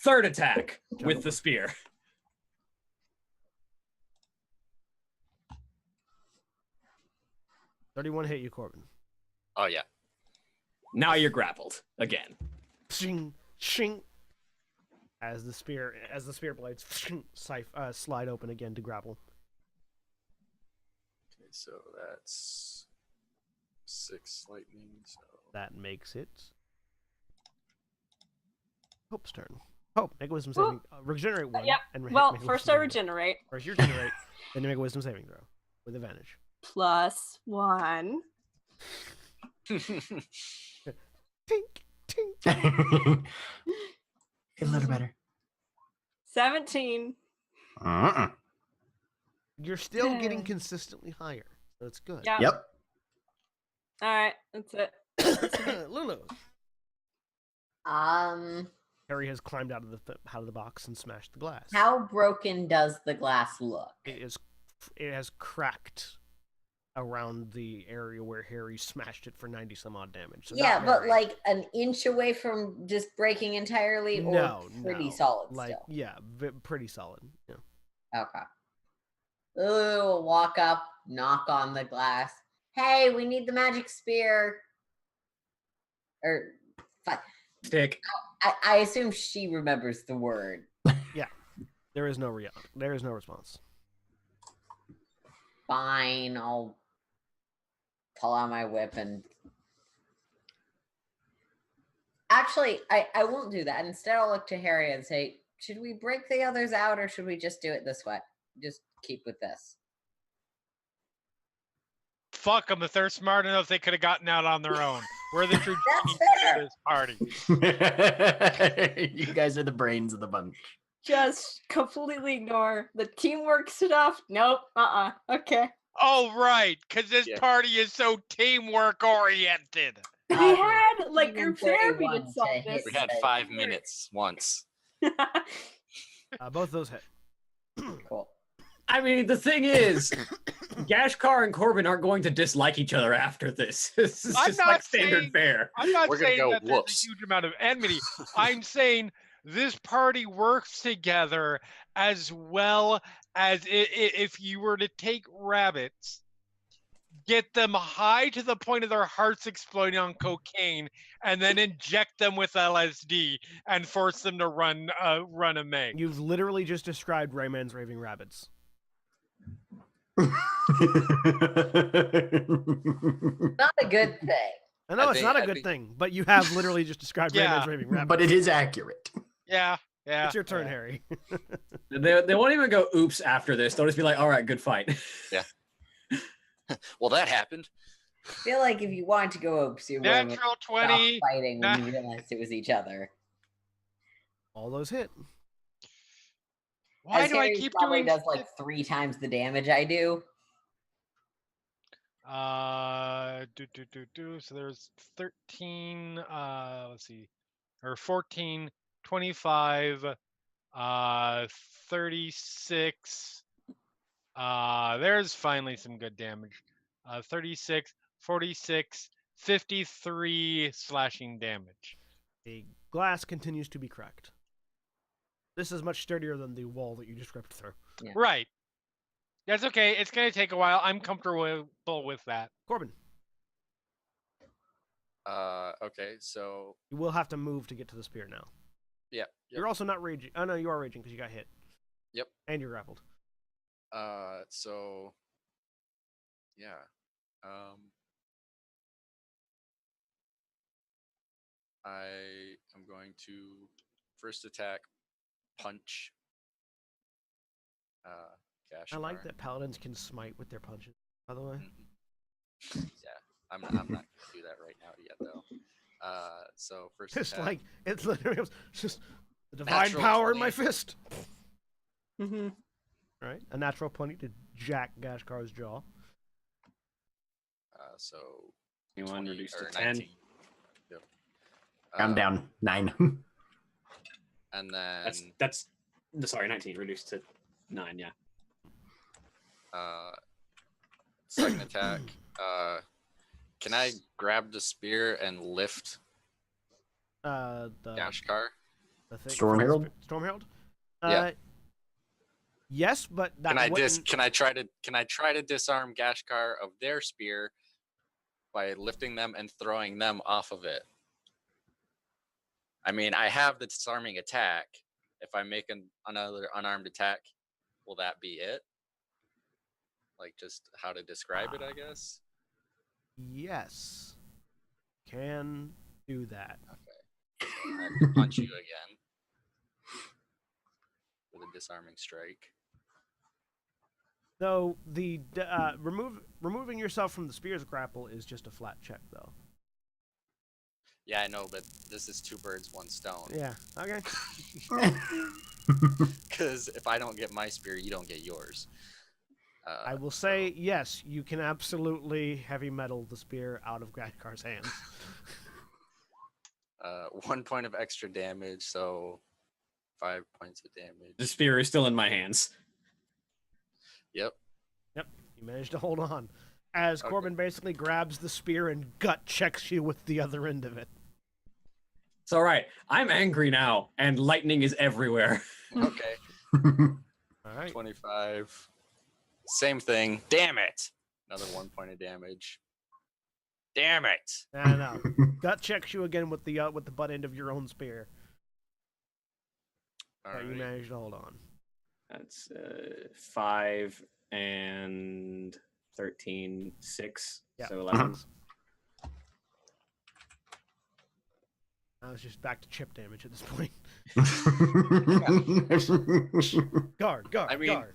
S2: Third attack with the spear.
S1: $31 hit you, Corbin.
S7: Oh yeah.
S2: Now you're grappled again.
S1: Shing, shing. As the spear blades slide open again to grapple.
S7: Okay, so that's 6 lightning. So
S1: That makes it Hope's turn. Hope, make a wisdom saving. Regenerate one.
S4: Yep.
S1: And
S4: Well,
S1: make a
S4: first
S1: wisdom
S4: I
S1: saving
S4: regenerate.
S1: throw. First you regenerate, then you make a wisdom saving throw with advantage.
S4: +1.
S1: Tink, tink.
S6: A little better.
S4: 17.
S1: You're still getting consistently higher, so it's good.
S4: Yeah.
S6: Yep.
S4: All right, that's it.
S1: Lulu. Harry has climbed out of the box and smashed the glass.
S5: How broken does the glass look?
S1: It has cracked around the area where Harry smashed it for 90 some odd damage. So
S5: Yeah,
S1: not
S5: but
S1: very.
S5: like an inch away from just breaking entirely, or
S1: no,
S5: pretty
S1: no.
S5: solid
S1: Like
S5: still.
S1: yeah, pretty solid. Yeah.
S5: Okay. Ooh, walk up, knock on the glass. Hey, we need the magic spear. Or,
S2: Stick.
S5: I assume she remembers the word.
S1: There is no response.
S5: Fine, I'll pull out my whip and. Actually, I won't do that. Instead, I'll look to Harry and say, should we break the others out or should we just do it this way? Just keep with this.
S3: Fuck them. If they're smart enough, they could have gotten out on their own. We're the true
S5: That's
S3: geniuses of
S5: fair.
S3: this party.
S6: You guys are the brains of the bunch.
S4: Just completely ignore the teamwork stuff. Nope. Okay.
S3: Oh, right, because this
S7: Yeah.
S3: party is so teamwork oriented.
S4: We
S5: Um,
S4: had like
S5: even
S4: group therapy
S5: 31
S4: to solve
S5: to
S4: this.
S5: hit.
S7: we had 5 minutes once.
S1: Both of those hit.
S5: Cool.
S2: I mean, the thing is, Gashkar and Corbin aren't going to dislike each other after this. This is
S3: I'm
S2: just
S3: not
S2: like standard
S3: saying-
S2: fare.
S3: I'm not
S7: We're gonna
S3: saying
S7: go
S3: that
S7: whoops.
S3: there's a huge amount of enmity. I'm saying this party works together as well as if you were to take rabbits, get them high to the point of their hearts exploding on cocaine, and then inject them with LSD and force them to run a Meg.
S1: You've literally just described Rayman's Raving Rabbits.
S5: Not a good thing.
S1: I know
S7: I
S1: it's
S7: think-
S1: not a
S7: I
S1: good
S7: think-
S1: thing, but you have literally just described
S3: Yeah.
S1: Rayman's raving rabbit.
S6: But it is accurate.
S3: Yeah.
S1: It's your turn,
S3: yeah.
S1: Harry.
S2: They won't even go oops after this. They'll just be like, all right, good fight.
S7: Well, that happened.
S5: I feel like if you wanted to go oops, you would have
S3: Natural
S5: stopped
S3: 20.
S5: fighting when you realized it was each other.
S1: All those hit.
S3: Why
S5: As
S3: do I
S5: Harry
S3: keep
S5: probably
S3: doing
S5: does like 3 times the damage I do.
S3: So there's 13, let's see, or 14, 25, 36. There's finally some good damage. 36, 46, 53 slashing damage.
S1: The glass continues to be cracked. This is much sturdier than the wall that you just ripped through.
S5: Yeah.
S3: Right. That's okay. It's going to take a while. I'm comfortable with that.
S1: Corbin,
S7: Okay, so
S1: you will have to move to get to the spear now.
S7: yeah.
S1: You're also not raging. Oh, no, you are raging because you got hit.
S7: Yep.
S1: And you're grappled.
S7: So yeah. I am going to first attack punch. Gash.
S1: I like that paladins can smite with their punches, by the way.
S7: Yeah, I'm not gonna do that right now yet though. So first
S1: Just
S7: attack.
S1: like, it's literally just the divine
S7: Natural
S1: power in
S7: 20.
S1: my fist.
S4: Mm-hmm.
S1: All right, a natural 20 to jack Gashkar's jaw.
S7: So
S2: 21
S7: 20
S2: reduced to
S7: or
S2: 10.
S7: 19. Yep.
S6: I'm down 9.
S7: And then
S2: That's sorry, 19 reduced to 9. Yeah.
S7: second attack. Can I grab the spear and lift
S1: The
S7: Gashkar?
S1: the thing
S6: Storm
S1: from the
S6: Herald?
S1: Storm Herald.
S7: Yeah.
S1: Yes, but that wouldn't.
S7: Can I try to disarm Gashkar of their spear by lifting them and throwing them off of it? I mean, I have the disarming attack. If I make another unarmed attack, will that be it? Like just how to describe it, I guess.
S1: Yes, can do that.
S7: Okay. So I have to punch you again with a disarming strike.
S1: Though the removing yourself from the spear's grapple is just a flat check, though.
S7: Yeah, I know, but this is 2 birds, 1 stone.
S1: Yeah. Okay.
S7: Because if I don't get my spear, you don't get yours.
S1: I will say yes. You can absolutely heavy metal the spear out of Gashkar's hands.
S7: 1 point of extra damage, so 5 points of damage.
S2: The spear is still in my hands.
S7: Yep.
S1: Yep. You managed to hold on. As
S7: Okay.
S1: Corbin basically grabs the spear and gut checks you with the other end of it.
S2: It's all right. I'm angry now, and lightning is everywhere.
S7: Okay.
S1: All right.
S7: 25. Same thing. Damn it. Another 1 point of damage. Damn it.
S1: I know. Gut checks you again with the butt end of your own spear.
S7: All
S1: But you
S7: right.
S1: managed to hold on.
S2: That's 5 and 13, 6.
S1: Yeah.
S2: So 11.
S1: I was just back to chip damage at this point. Guard,
S7: I mean,
S1: guard.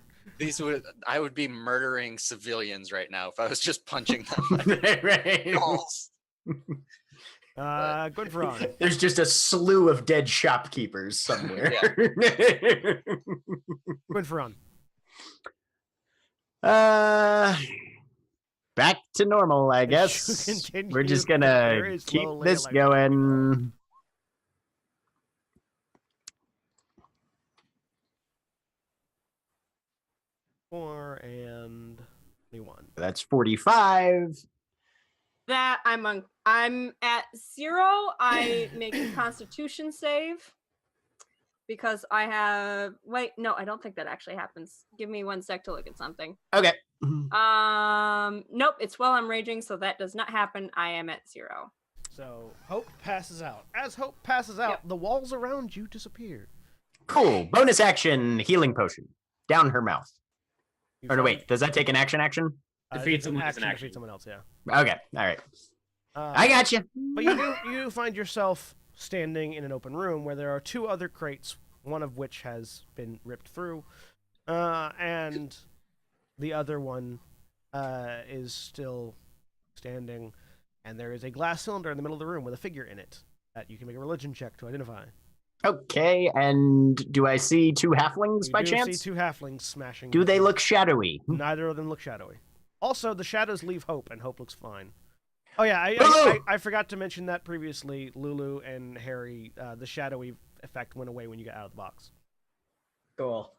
S7: I would be murdering civilians right now if I was just punching them. Balls.
S1: Gwenferon.
S6: There's just a slew of dead shopkeepers somewhere.
S1: Gwenferon.
S6: Back to normal, I
S1: As you
S6: guess.
S1: continue
S6: We're just
S1: to
S6: gonna
S1: very
S6: keep
S1: slowly
S6: this
S1: electrocute
S6: going.
S1: Four and 21.
S6: That's 45.
S4: That I'm at 0. I make a Constitution save because I have. Wait, no, I don't think that actually happens. Give me 1 sec to look at something.
S6: Okay.
S4: Nope, it's while I'm raging, so that does not happen. I am at 0.
S1: So Hope passes out. As Hope passes out,
S4: Yep.
S1: the walls around you disappear.
S6: Cool. Bonus action, healing potion. Down her mouth.
S1: You
S6: Or no,
S1: find-
S6: wait, does that take an action?
S2: Defeat
S1: it's an
S2: someone as an
S1: to
S2: action.
S1: defeat someone else, yeah.
S6: Okay, all right. I got you.
S1: But you find yourself standing in an open room where there are 2 other crates, one of which has been ripped through, and the other one is still standing, and there is a glass cylinder in the middle of the room with a figure in it that you can make a religion check to identify.
S6: Okay, and do I see 2 halflings by
S1: You
S6: chance?
S1: see 2 halflings smashing.
S6: Do they
S1: into-
S6: look shadowy?
S1: Neither of them look shadowy. Also, the shadows leave hope, and hope looks fine. Oh yeah, I forgot to mention that previously. Lulu and Harry, the shadowy effect went away when you got out of the box.
S5: Cool.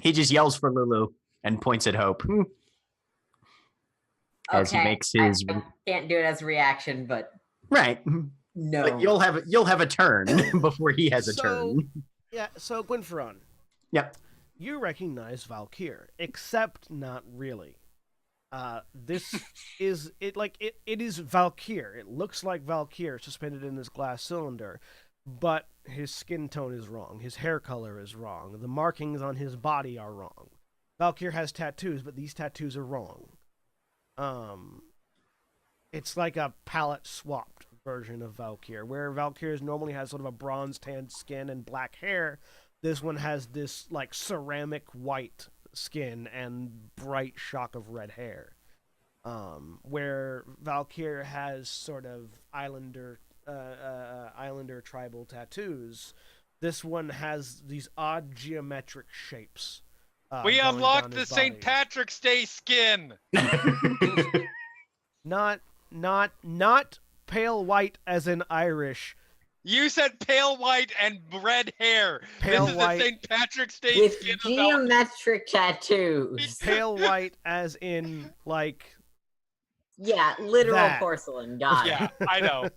S6: He just yells for Lulu and points at Hope. As he
S5: Okay,
S6: makes his
S5: I can't do it as a reaction, but
S6: right.
S5: no.
S6: But you'll have a turn before he has a
S1: So-
S6: turn.
S1: Yeah, so Gwynferon.
S6: Yep.
S1: You recognize Valkyr, except not really. This is it is Valkyr. It looks like Valkyr suspended in this glass cylinder, but his skin tone is wrong. His hair color is wrong. The markings on his body are wrong. Valkyr has tattoos, but these tattoos are wrong. It's like a palette swapped version of Valkyr, where Valkyr normally has sort of a bronze tanned skin and black hair. This one has this like ceramic white skin and bright shock of red hair. Where Valkyr has sort of islander tribal tattoos, this one has these odd geometric shapes.
S3: We
S1: going
S3: unlocked
S1: down
S3: the
S1: his
S3: St.
S1: body.
S3: Patrick's Day skin.
S1: Not pale white as in Irish.
S3: You said pale white and red hair.
S1: Pale
S3: this is
S1: white-
S3: the St. Patrick's Day
S5: With
S3: skin of Valkyr.
S5: geometric tattoos.
S1: Pale white as in like
S5: Yeah, literal
S1: That.
S5: porcelain. Got it.
S3: Yeah, I know.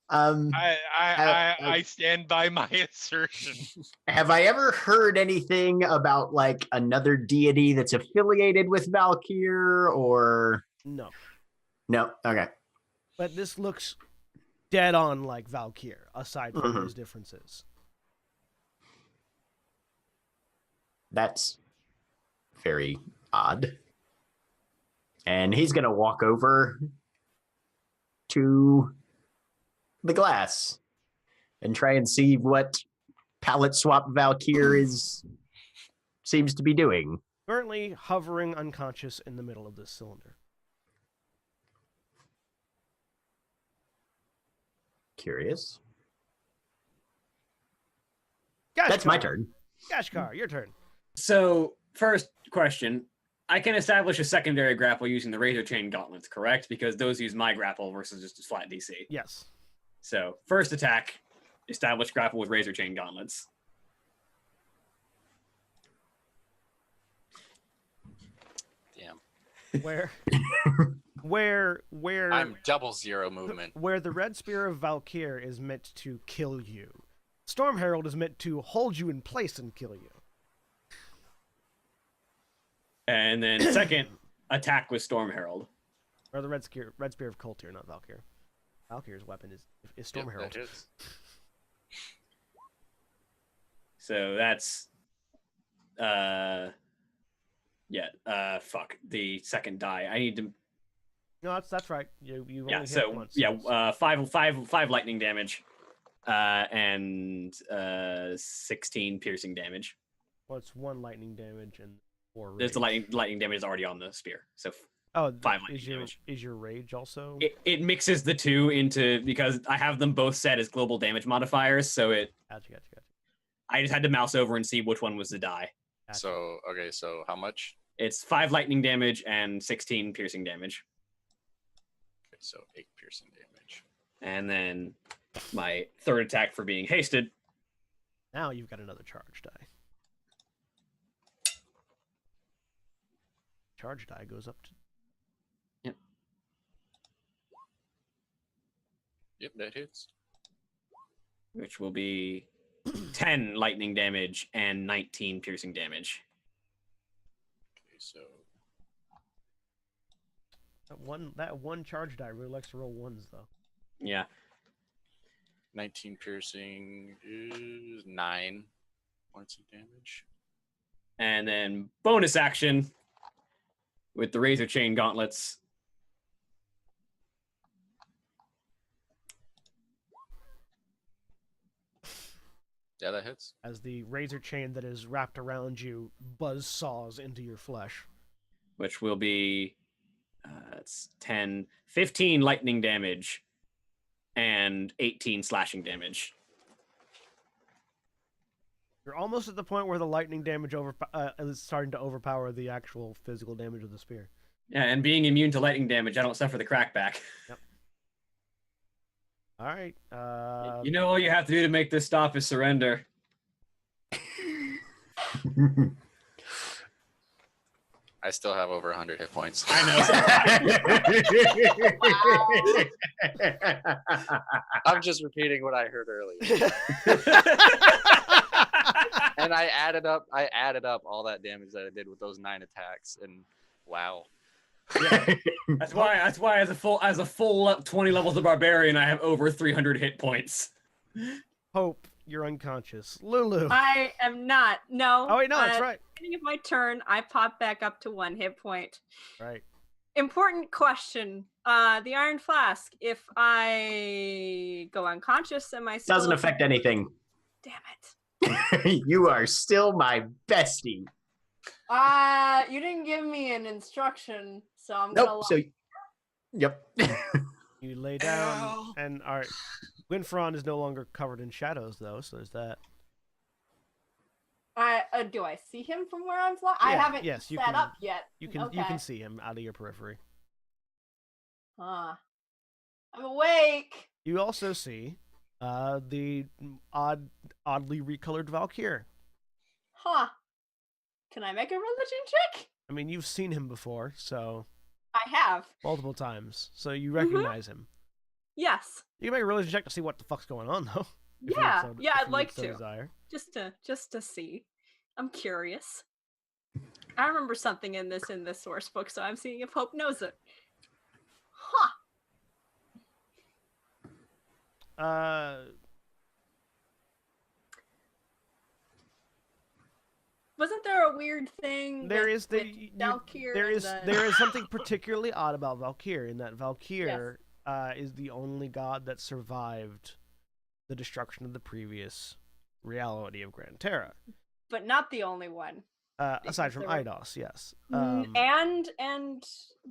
S3: I stand by my assertion.
S6: Have I ever heard anything about like another deity that's affiliated with Valkyr or
S1: no.
S6: no? Okay.
S1: But this looks dead on like Valkyr, aside from
S6: Mhm.
S1: those differences.
S6: That's very odd. And he's going to walk over to the glass and try and see what palette swap Valkyr seems to be doing.
S1: Currently hovering unconscious in the middle of this cylinder.
S6: Curious.
S1: Gashkar.
S6: That's my turn.
S1: Gashkar, your turn.
S2: So, first question. I can establish a secondary grapple using the razor chain gauntlets, correct? Because those use my grapple versus just a flat DC.
S1: Yes.
S2: So, first attack, establish grapple with razor chain gauntlets.
S7: Damn.
S1: Where
S7: I'm double zero movement.
S1: where the red spear of Valkyr is meant to kill you, Storm Herald is meant to hold you in place and kill you.
S2: And then second attack with Storm Herald.
S1: Or the red spear of Kultir, not Valkyr. Valkyr's weapon is Storm
S7: Yep,
S1: Herald.
S7: that is.
S2: So that's fuck. The second die. I need to
S1: No, that's right. You only
S2: yeah,
S1: hit
S2: so
S1: once.
S2: yeah, five lightning damage. And 16 piercing damage.
S1: Well, it's 1 lightning damage and 4 rage.
S2: There's the lightning damage is already on the spear. So
S1: Oh,
S2: 5 lightning
S1: is your
S2: damage.
S1: is your rage also?
S2: It mixes the two into because I have them both set as global damage modifiers. So
S1: Gotcha.
S2: I just had to mouse over and see which one was the die.
S1: Gotcha.
S7: So okay, so how much?
S2: It's 5 lightning damage and 16 piercing damage.
S7: Okay, so 8 piercing damage.
S2: And then my third attack for being hasted.
S1: Now you've got another charge die. Charge die goes up to
S7: Yep, that hits.
S2: Which will be 10 lightning damage and 19 piercing damage.
S7: Okay, so
S1: that one charge die really likes to roll ones though.
S2: Yeah.
S7: 19 piercing is 9 points of damage.
S2: And then bonus action with the razor chain gauntlets.
S7: Yeah, that hits.
S1: as the razor chain that is wrapped around you buzz saws into your flesh.
S2: Which will be it's 10, 15 lightning damage and 18 slashing damage.
S1: You're almost at the point where the lightning damage is starting to overpower the actual physical damage of the spear.
S2: Yeah, and being immune to lightning damage, I don't suffer the crackback.
S1: Yep. All right.
S2: You know, all you have to do to make this stop is surrender.
S7: I still have over 100 hit points.
S2: I
S6: know.
S7: I'm just repeating what I heard earlier. And I added up all that damage that I did with those 9 attacks, and wow.
S2: Yeah. That's why as a full up 20 levels of barbarian, I have over 300 hit points.
S1: Hope, you're unconscious. Lulu.
S4: I am not. No.
S1: Oh wait, no, that's right.
S4: At the beginning of my turn, I pop back up to 1 hit point.
S1: Right.
S4: Important question. The Iron Flask. If I go unconscious, am I still
S6: Doesn't affect anything.
S4: Damn it.
S6: You are still my bestie.
S4: You didn't give me an instruction, so I'm gonna.
S6: Yep.
S1: You lay down, and all right. Winfron is no longer covered in shadows, though, so there's that.
S4: Do I see him from where I'm flying? I haven't set up yet.
S1: You can see him out of your periphery.
S4: I'm awake.
S1: You also see the oddly recolored Valkyr.
S4: Huh. Can I make a religion check?
S1: I mean, you've seen him before, so...
S4: I have.
S1: Multiple times, so you recognize him.
S4: Yes.
S1: You can make a religion check to see what the fuck's going on, though.
S4: Yeah, I'd like to.
S1: Desire.
S4: Just to see. I'm curious. I remember something in this source book, so I'm seeing if Hope knows it. Huh. Wasn't there a weird thing? There is
S1: something particularly odd about Valkyr in that Valkyr is the only god that survived the destruction of the previous reality of Gran Terra.
S4: But not the only one.
S1: Aside from Eidos, yes.
S4: And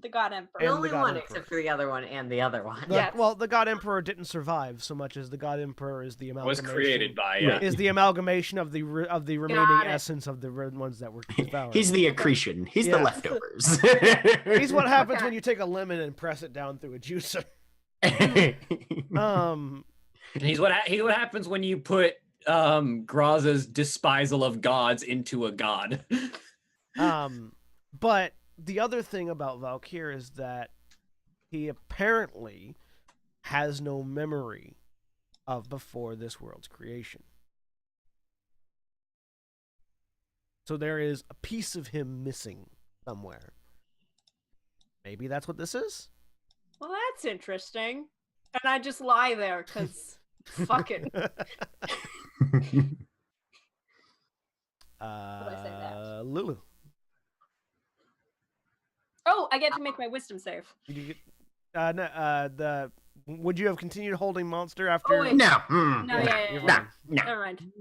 S4: the God Emperor.
S5: The only one except for the other one and the other one.
S1: Well, the God Emperor didn't survive so much as the God Emperor is the amalgamation.
S2: Was created by
S1: is the amalgamation of the remaining essence of the ones that were devoured.
S6: He's the accretion. He's the leftovers.
S1: He's what happens when you take a lemon and press it down through a juicer.
S2: He's what happens when you put Graza's despisal of gods into a god.
S1: But the other thing about Valkyr is that he apparently has no memory of before this world's creation. So there is a piece of him missing somewhere. Maybe that's what this is?
S4: Well, that's interesting. And I just lie there because fuck it.
S1: Lulu.
S4: Oh, I get to make my wisdom save.
S1: Would you have continued holding monster after?
S4: Oh, wait.
S6: No.
S4: No,
S6: No.
S4: Never mind.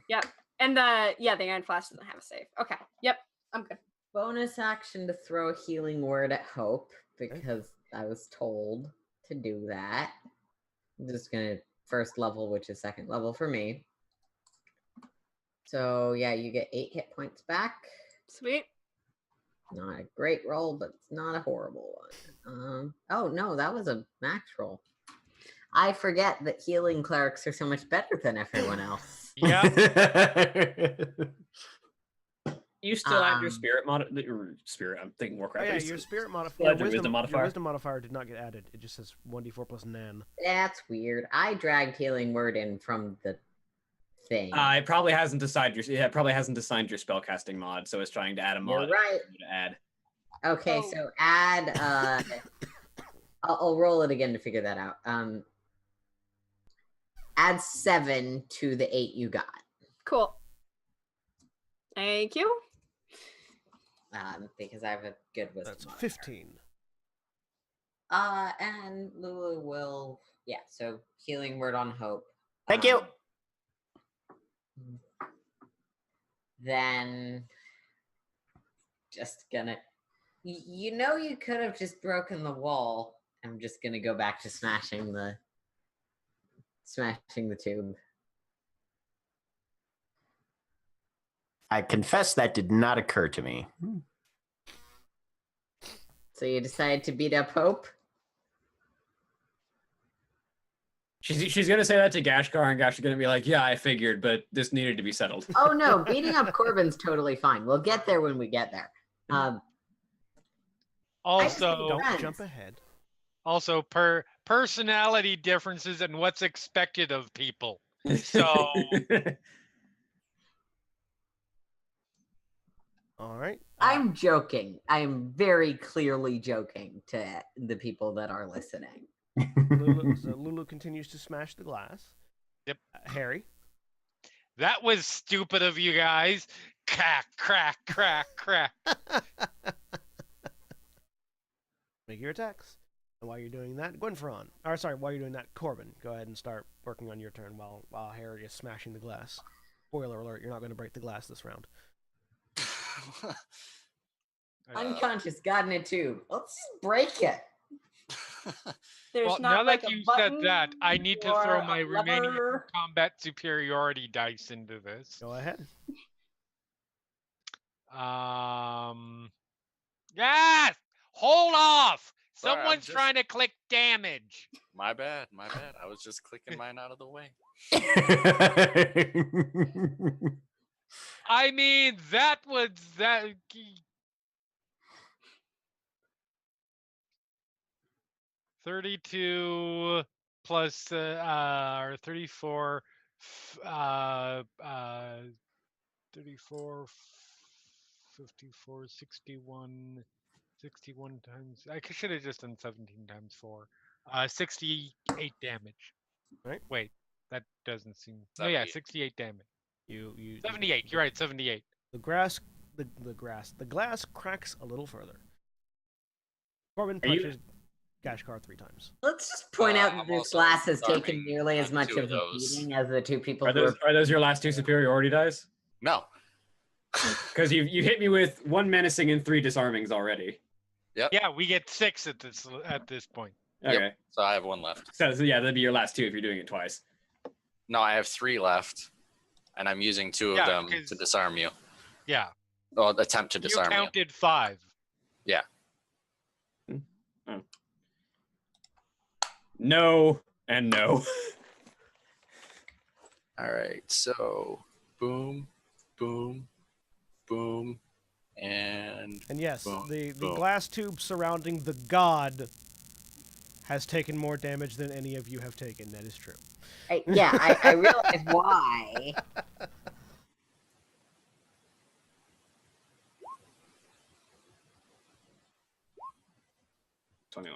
S4: Yep. And the Iron Flask doesn't have a save. Okay. Yep. I'm good.
S5: Bonus action to throw a healing word at Hope because I was told to do that. I'm just gonna first level, which is second level for me. So yeah, you get 8 hit points back.
S4: Sweet.
S5: Not a great roll, but it's not a horrible one. Oh no, that was a max roll. I forget that healing clerics are so much better than everyone else.
S3: Yeah.
S2: You still have your spirit I'm thinking Warcraft.
S1: Yeah, your spirit modifier.
S2: Your wisdom modifier.
S1: Your wisdom modifier did not get added. It just says 1d4 plus nan.
S5: That's weird. I dragged healing word in from the thing.
S2: It probably hasn't assigned your spellcasting mod, so it's trying to add a mod.
S5: You're right.
S2: To add.
S5: Okay, so add. I'll roll it again to figure that out. Add 7 to the 8 you got.
S4: Cool. Thank you.
S5: Because I have a good wisdom.
S1: That's 15.
S5: And Lulu will, so healing word on Hope.
S6: Thank you.
S5: then just gonna. You know, you could have just broken the wall. I'm just gonna go back to smashing the tube.
S6: I confess that did not occur to me.
S5: So you decided to beat up Hope?
S2: She's gonna say that to Gashkar, and Gash is gonna be like, "Yeah, I figured, but this needed to be settled."
S5: Oh no, beating up Corbin's totally fine. We'll get there when we get there.
S3: Also,
S1: Don't
S5: Friends.
S1: jump ahead.
S3: also personality differences and what's expected of people. So
S1: All right.
S5: I'm joking. I'm very clearly joking to the people that are listening.
S1: Lulu continues to smash the glass.
S3: Yep.
S1: Harry.
S3: that was stupid of you guys. Crack, crack, crack, crack.
S1: Make your attacks. And while you're doing that, while you're doing that, Corbin, go ahead and start working on your turn while Harry is smashing the glass. Spoiler alert, you're not going to break the glass this round.
S5: Unconscious, got in a tube. Let's just break it.
S4: There's
S3: Well,
S4: not
S3: now
S4: like
S3: that
S4: a
S3: you said
S4: button
S3: that, I need to throw
S4: or
S3: my
S4: a
S3: remaining
S4: lever.
S3: combat superiority dice into this.
S1: Go ahead.
S3: Yes! Hold off!
S7: Sorry, I'm
S3: Someone's
S7: just-
S3: trying to click damage.
S7: My bad. I was just clicking mine out of the way.
S3: I mean, that was that. 32 plus or 34 34 54 61 times I should have just done 17 times 4 68 damage.
S1: Right.
S3: Wait, that doesn't seem. No, yeah, 68 damage.
S1: You
S3: 78. You're right, 78.
S1: The glass cracks a little further. Corbin
S2: Are you-
S1: punches Gashkar 3 times.
S5: Let's just point out that
S7: I'm
S5: this
S7: also
S5: glass has taken
S7: disarming
S5: nearly as
S7: on
S5: much
S7: 2
S5: of
S7: of
S5: a
S7: those.
S5: beating as the two people
S2: Are
S5: who
S2: those your last 2 superiority dice?
S7: No.
S2: Because you hit me with 1 menacing and 3 disarmings already.
S7: Yep.
S3: Yeah, we get 6 at this point.
S2: Okay.
S7: Yep. So I have 1 left.
S2: So yeah, that'd be your last 2 if you're doing it twice.
S7: No, I have 3 left, and I'm using 2 of
S3: Yeah,
S7: them
S3: 'cause-
S7: to disarm you.
S3: Yeah,
S7: Well, attempt to
S3: you
S7: disarm you.
S3: counted 5.
S2: No and no.
S7: All right. So boom, boom, boom, and
S1: And yes,
S7: Boom,
S1: the
S7: boom.
S1: glass tube surrounding the god has taken more damage than any of you have taken. That is true.
S5: I realize why.
S2: $21.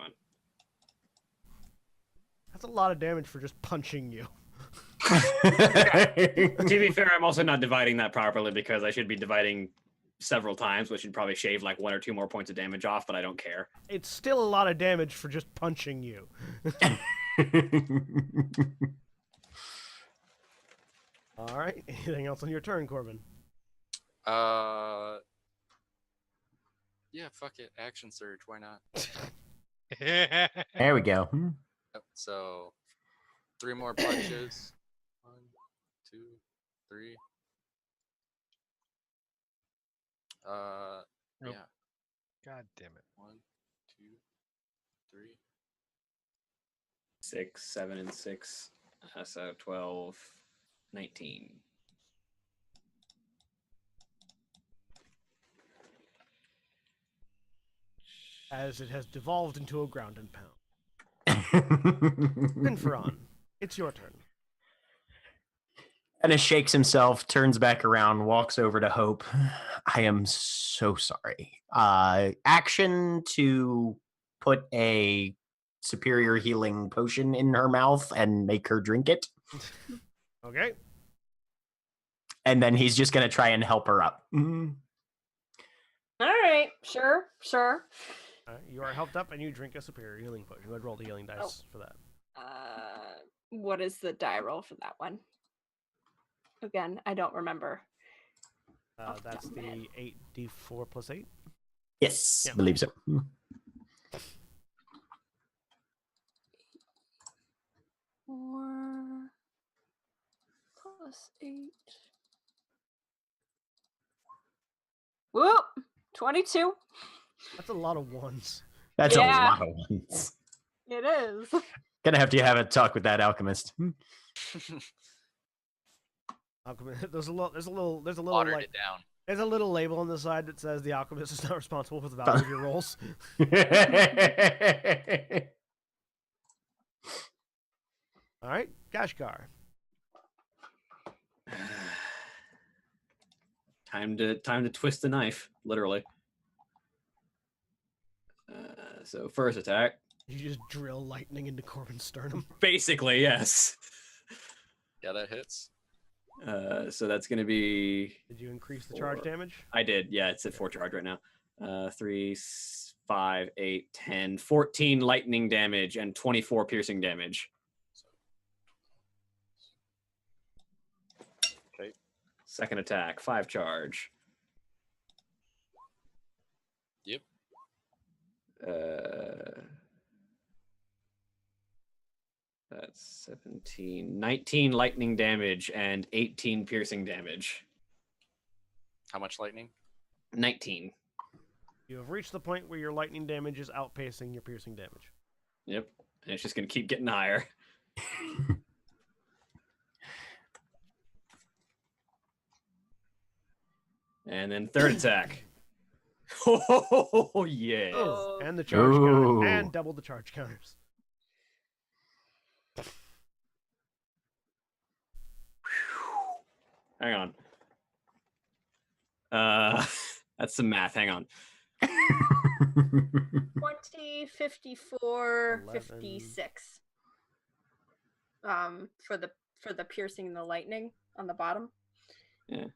S1: That's a lot of damage for just punching you.
S2: To be fair, I'm also not dividing that properly because I should be dividing several times, which should probably shave like 1 or 2 more points of damage off, but I don't care.
S1: It's still a lot of damage for just punching you. All right. Anything else on your turn, Corbin?
S7: yeah, fuck it. Action surge. Why not?
S6: There we go.
S7: Yep, so 3 more punches. 1, 2, 3.
S3: Nope.
S7: Yeah.
S3: God damn it.
S7: 1, 2, 3.
S2: 6, 7, and 6. So 12, 19.
S1: As it has devolved into a ground and pound. Finferon, it's your turn.
S6: Ennis shakes himself, turns back around, walks over to Hope. I am so sorry. Action to put a superior healing potion in her mouth and make her drink it.
S1: Okay.
S6: And then he's just going to try and help her up.
S4: All right, sure.
S1: You are helped up and you drink a superior healing potion. Go ahead and roll the healing dice for that.
S4: What is the die roll for that one? Again, I don't remember.
S1: That's the 8d4 plus 8.
S6: Yes,
S1: Yeah.
S6: believe so.
S4: 4 plus 8. Whoop! 22.
S1: That's a lot of ones.
S6: That's
S4: Yeah.
S6: a lot of ones.
S4: It is.
S6: Gonna have to have a talk with that alchemist.
S1: There's a little
S7: Watered
S1: like
S7: it down.
S1: there's a little label on the side that says the alchemist is not responsible for the value of your rolls. All right, Gashkar.
S2: Time to twist the knife, literally. So first attack.
S1: You just drill lightning into Corbin's sternum.
S2: Basically, yes.
S7: Yeah, that hits.
S2: So that's going to be...
S1: Did you increase the charge damage?
S2: I did, yeah, it's at 4 charge right now. 3, 5, 8, 10, 14 lightning damage and 24 piercing damage.
S7: Okay.
S2: Second attack, 5 charge.
S7: Yep.
S2: That's 17, 19 lightning damage and 18 piercing damage.
S7: How much lightning?
S2: 19.
S1: You have reached the point where your lightning damage is outpacing your piercing damage.
S2: Yep. And it's just going to keep getting higher. And then third attack. Oh, yeah.
S4: Oh.
S1: And the charge counter,
S6: Ooh.
S1: and double the charge counters.
S2: Hang on. That's some math. Hang on.
S4: 20, 54,
S1: 11.
S4: 56. For the piercing and the lightning on the bottom.
S2: Yeah.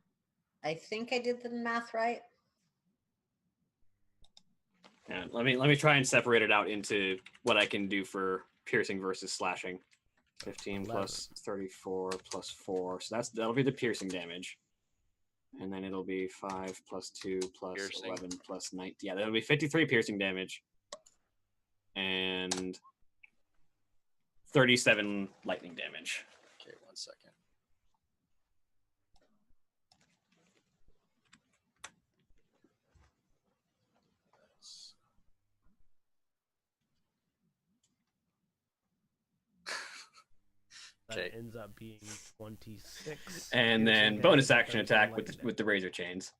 S5: I think I did the math right.
S2: Yeah. Let me try and separate it out into what I can do for piercing versus slashing. 15 plus 34 plus 4. So that'll be the piercing damage. And then it'll be 5 plus 2 plus
S7: Piercing.
S2: 11 plus 19. Yeah, that'll be 53 piercing damage. And 37 lightning damage.
S7: Okay, 1 second. That's...
S1: That
S7: Okay.
S1: ends up being 26.
S2: And
S1: piercing
S2: then
S1: damage
S2: bonus
S1: and
S2: action
S1: 37
S2: attack
S1: lightning
S2: with the razor chains.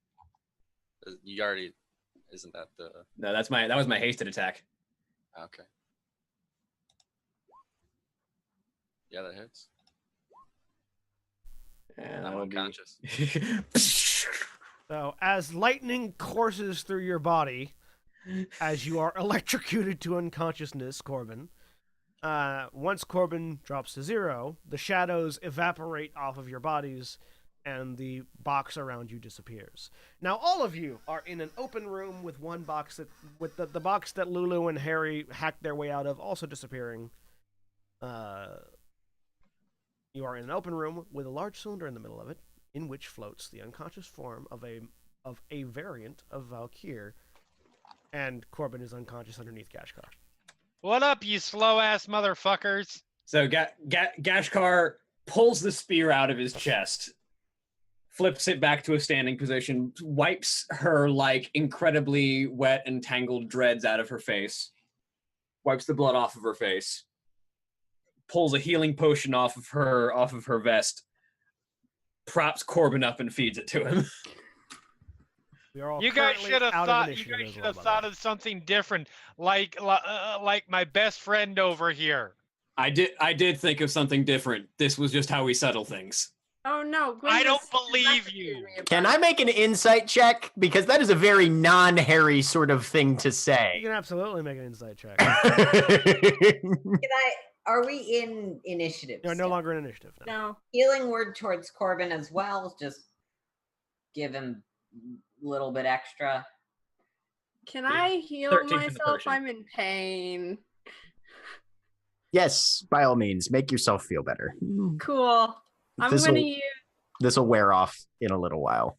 S7: You already... Isn't that the...
S2: No, that was my hasted attack.
S7: Okay. Yeah, that hits.
S2: And
S7: I'm
S2: that'll be-
S7: unconscious.
S1: So, as lightning courses through your body, as you are electrocuted to unconsciousness, Corbin, once Corbin drops to 0, the shadows evaporate off of your bodies, and the box around you disappears. Now, all of you are in an open room with one box with the box that Lulu and Harry hacked their way out of also disappearing. You are in an open room with a large cylinder in the middle of it, in which floats the unconscious form of a variant of Valkyr, and Corbin is unconscious underneath Gashkar.
S3: What up, you slow-ass motherfuckers?
S2: So Gashkar pulls the spear out of his chest, flips it back to a standing position, wipes her like incredibly wet and tangled dreads out of her face, wipes the blood off of her face, pulls a healing potion off of her vest, props Corbin up and feeds it to him.
S1: We are all
S3: You guys
S1: currently
S3: should have
S1: out of
S3: thought. You
S1: initiative
S3: guys
S1: as
S3: should
S1: well,
S3: have
S1: by the
S3: thought
S1: way.
S3: of something different, like my best friend over here.
S2: I did think of something different. This was just how we settle things.
S4: Oh no! Gwen
S3: I don't
S4: just
S3: believe
S4: messaged
S3: you.
S4: me about
S6: Can
S4: it.
S6: I make an insight check? Because that is a very non-Harry sort of thing to
S1: You
S6: say.
S1: can absolutely make an insight check.
S5: Are we in initiative?
S1: You're no
S5: still?
S1: longer in initiative now.
S4: No.
S5: Healing word towards Corbin as well. Just give him a little bit extra.
S4: Can I heal
S2: 13 from the
S4: myself?
S2: potion.
S4: I'm in pain.
S6: Yes, by all means, make yourself feel better.
S4: Cool. I'm
S6: This'll-
S4: gonna use
S6: This will wear off in a little while.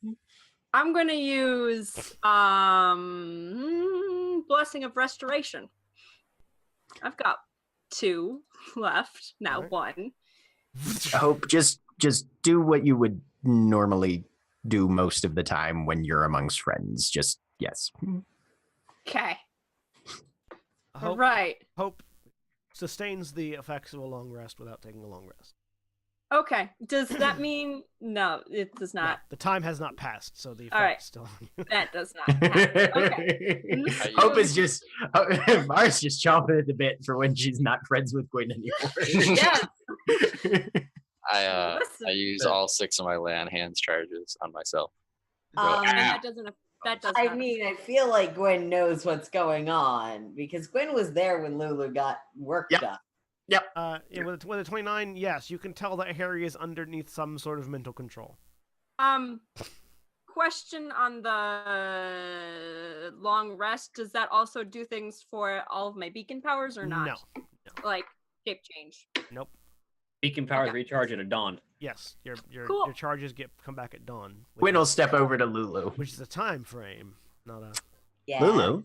S4: I'm gonna use Blessing of Restoration. I've got 2 left now.
S1: Alright.
S4: 1.
S6: I hope just do what you would normally do most of the time when you're amongst friends. Just yes.
S4: Okay.
S1: Hope,
S4: Right.
S1: Hope sustains the effects of a long rest without taking a long rest.
S4: Okay. Does that mean no? It does
S1: No,
S4: not.
S1: the time has not passed, so the effect
S4: Alright.
S1: is still on you.
S4: That does not. Happen. Okay.
S6: Hope is just Mars just chomping at the bit for when she's not friends with Gwen anymore.
S4: Yes.
S7: I
S4: Listen.
S7: use all 6 of my land hands charges on myself.
S4: And that doesn't. That does.
S5: I
S4: not
S5: mean, I feel like Gwen knows what's going on because Gwen was there when Lulu got work
S6: Yep.
S5: done.
S1: Yeah, with a 29, yes, you can tell that Harry is underneath some sort of mental control.
S4: Question on the long rest. Does that also do things for all of my beacon powers or not?
S1: No.
S4: Like shape change.
S1: Nope.
S2: Beacon powers recharge at a dawn.
S1: Yes, your
S4: Cool.
S1: charges come back at dawn.
S6: Gwen will step over to Lulu.
S1: Which is a time frame, not a.
S5: Yeah.
S6: Lulu,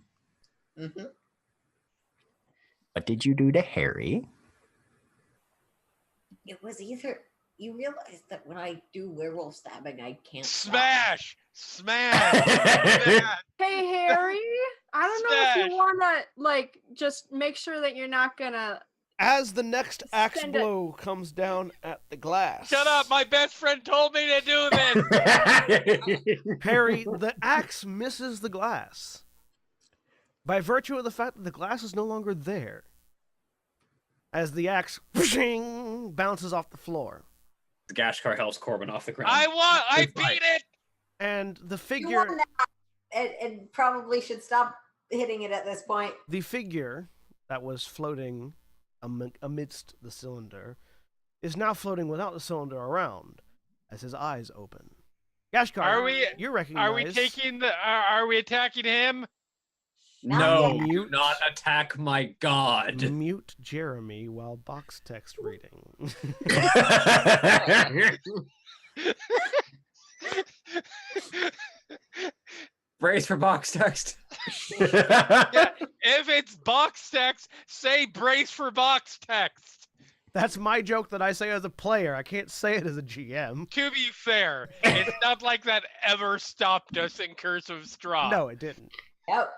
S5: Mm-hmm.
S6: what did you do to Harry?
S5: It was either you realize that when I do werewolf stabbing, I can't stop.
S3: Smash! Smash!
S4: Hey Harry, I don't know if
S3: Smash.
S4: you wanna like just make sure that you're not gonna.
S1: As the next axe
S4: Send it.
S1: blow comes down at the glass.
S3: Shut up! My best friend told me to do this.
S1: Harry, the axe misses the glass. By virtue of the fact that the glass is no longer there. As the axe whooshing, bounces off the floor.
S2: The Gashkar helps Corbin off the ground.
S3: I
S2: It's fine.
S3: beat it.
S1: And the
S5: You
S1: figure,
S5: won that, and probably should stop hitting it at this point.
S1: the figure that was floating amidst the cylinder is now floating without the cylinder around as his eyes open. Gashkar,
S3: Are we-
S1: you recognize...
S3: Are we taking the? Are we attacking him?
S2: No,
S1: Mute.
S2: do not attack my god.
S1: Mute Jeremy while box text reading.
S2: Brace for box text.
S3: Yeah, if it's box text, say brace for box text.
S1: That's my joke that I say as a player. I can't say it as a GM.
S3: To be fair, it's not like that ever stopped us in Cursive Straw.
S1: No, it didn't.
S5: Yep.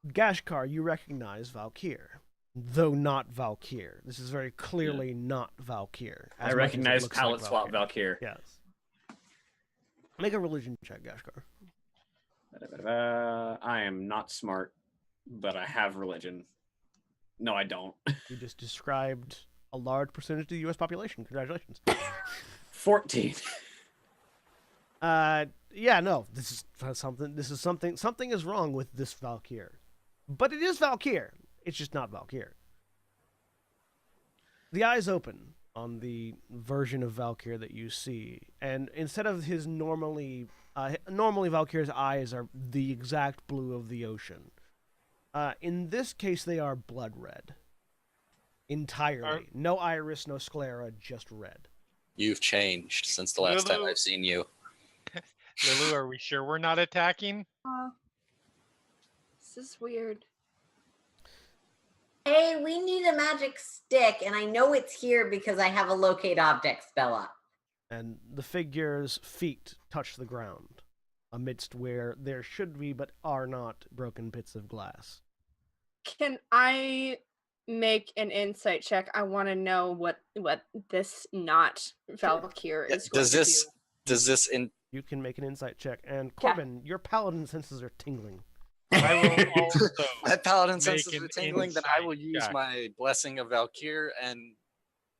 S1: Gashkar, you recognize Valkyr, though not Valkyr. This is very clearly not Valkyr.
S2: I recognize palette swap Valkyr.
S1: Yes. Make a religion check, Gashkar.
S2: I am not smart, but I have religion. No, I don't.
S1: You just described a large percentage of the U.S. population. Congratulations.
S2: 14.
S1: Yeah, no, this is something. Something is wrong with this Valkyr, but it is Valkyr. It's just not Valkyr. The eyes open on the version of Valkyr that you see, and instead of his normally Valkyr's eyes are the exact blue of the ocean. In this case, they are blood red. Entirely. No iris, no sclera, just red.
S7: You've changed since the last time
S3: Lulu.
S7: I've seen you.
S3: Lulu, are we sure we're not attacking?
S4: This is weird.
S5: Hey, we need a magic stick, and I know it's here because I have a locate object spell up.
S1: And the figure's feet touch the ground, amidst where there should be but are not broken bits of glass.
S4: Can I make an insight check? I want to know what this not Valkyr is going to do.
S7: Does this
S1: You can make an insight check. And Corbin, your paladin senses are tingling.
S3: I will also.
S7: my paladin
S3: Make
S7: senses
S3: an
S7: are tingling? Then I will
S3: insight
S7: use
S3: check.
S7: my blessing of Valkyr and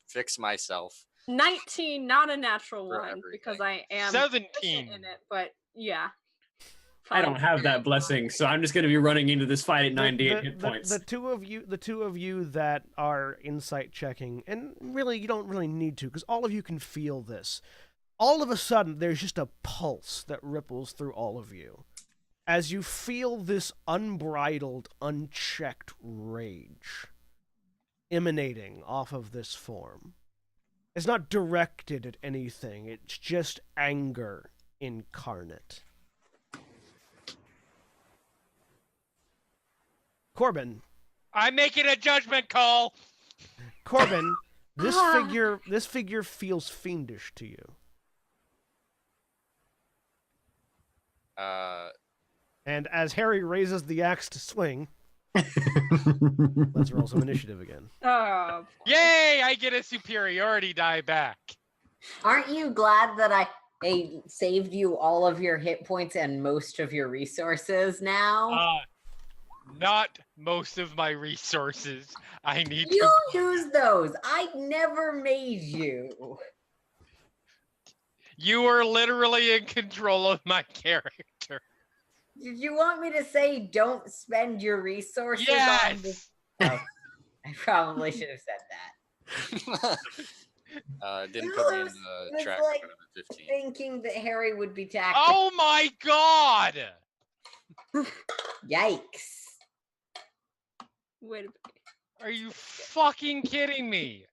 S7: fix myself.
S4: 19, not a natural
S7: For
S4: one, because
S7: everything.
S4: I am
S3: 17.
S4: proficient in it, but yeah.
S2: I don't have that blessing, so I'm just going to be running into this fight at 98 hit points.
S1: The two of you that are insight checking, and really you don't really need to, because all of you can feel this. All of a sudden, there's just a pulse that ripples through all of you, as you feel this unbridled, unchecked rage emanating off of this form. It's not directed at anything. It's just anger incarnate. Corbin.
S3: I'm making a judgment call.
S1: Corbin, this figure feels fiendish to you. And as Harry raises the axe to swing, let's roll some initiative again.
S4: Oh.
S3: Yay! I get a superiority die back.
S5: Aren't you glad that I saved you all of your hit points and most of your resources now?
S3: Not most of my resources. I need
S5: You
S3: to.
S5: use those. I never made you.
S3: You are literally in control of my character.
S5: Did you want me to say don't spend your resources on
S3: Yes.
S5: Oh, I probably should have said that.
S7: Didn't put me in
S5: It's
S7: the track
S5: like
S7: record of the 15.
S5: Thinking that Harry would be tactical.
S3: Oh my god!
S5: Yikes.
S4: Wait a minute.
S3: Are you fucking kidding me?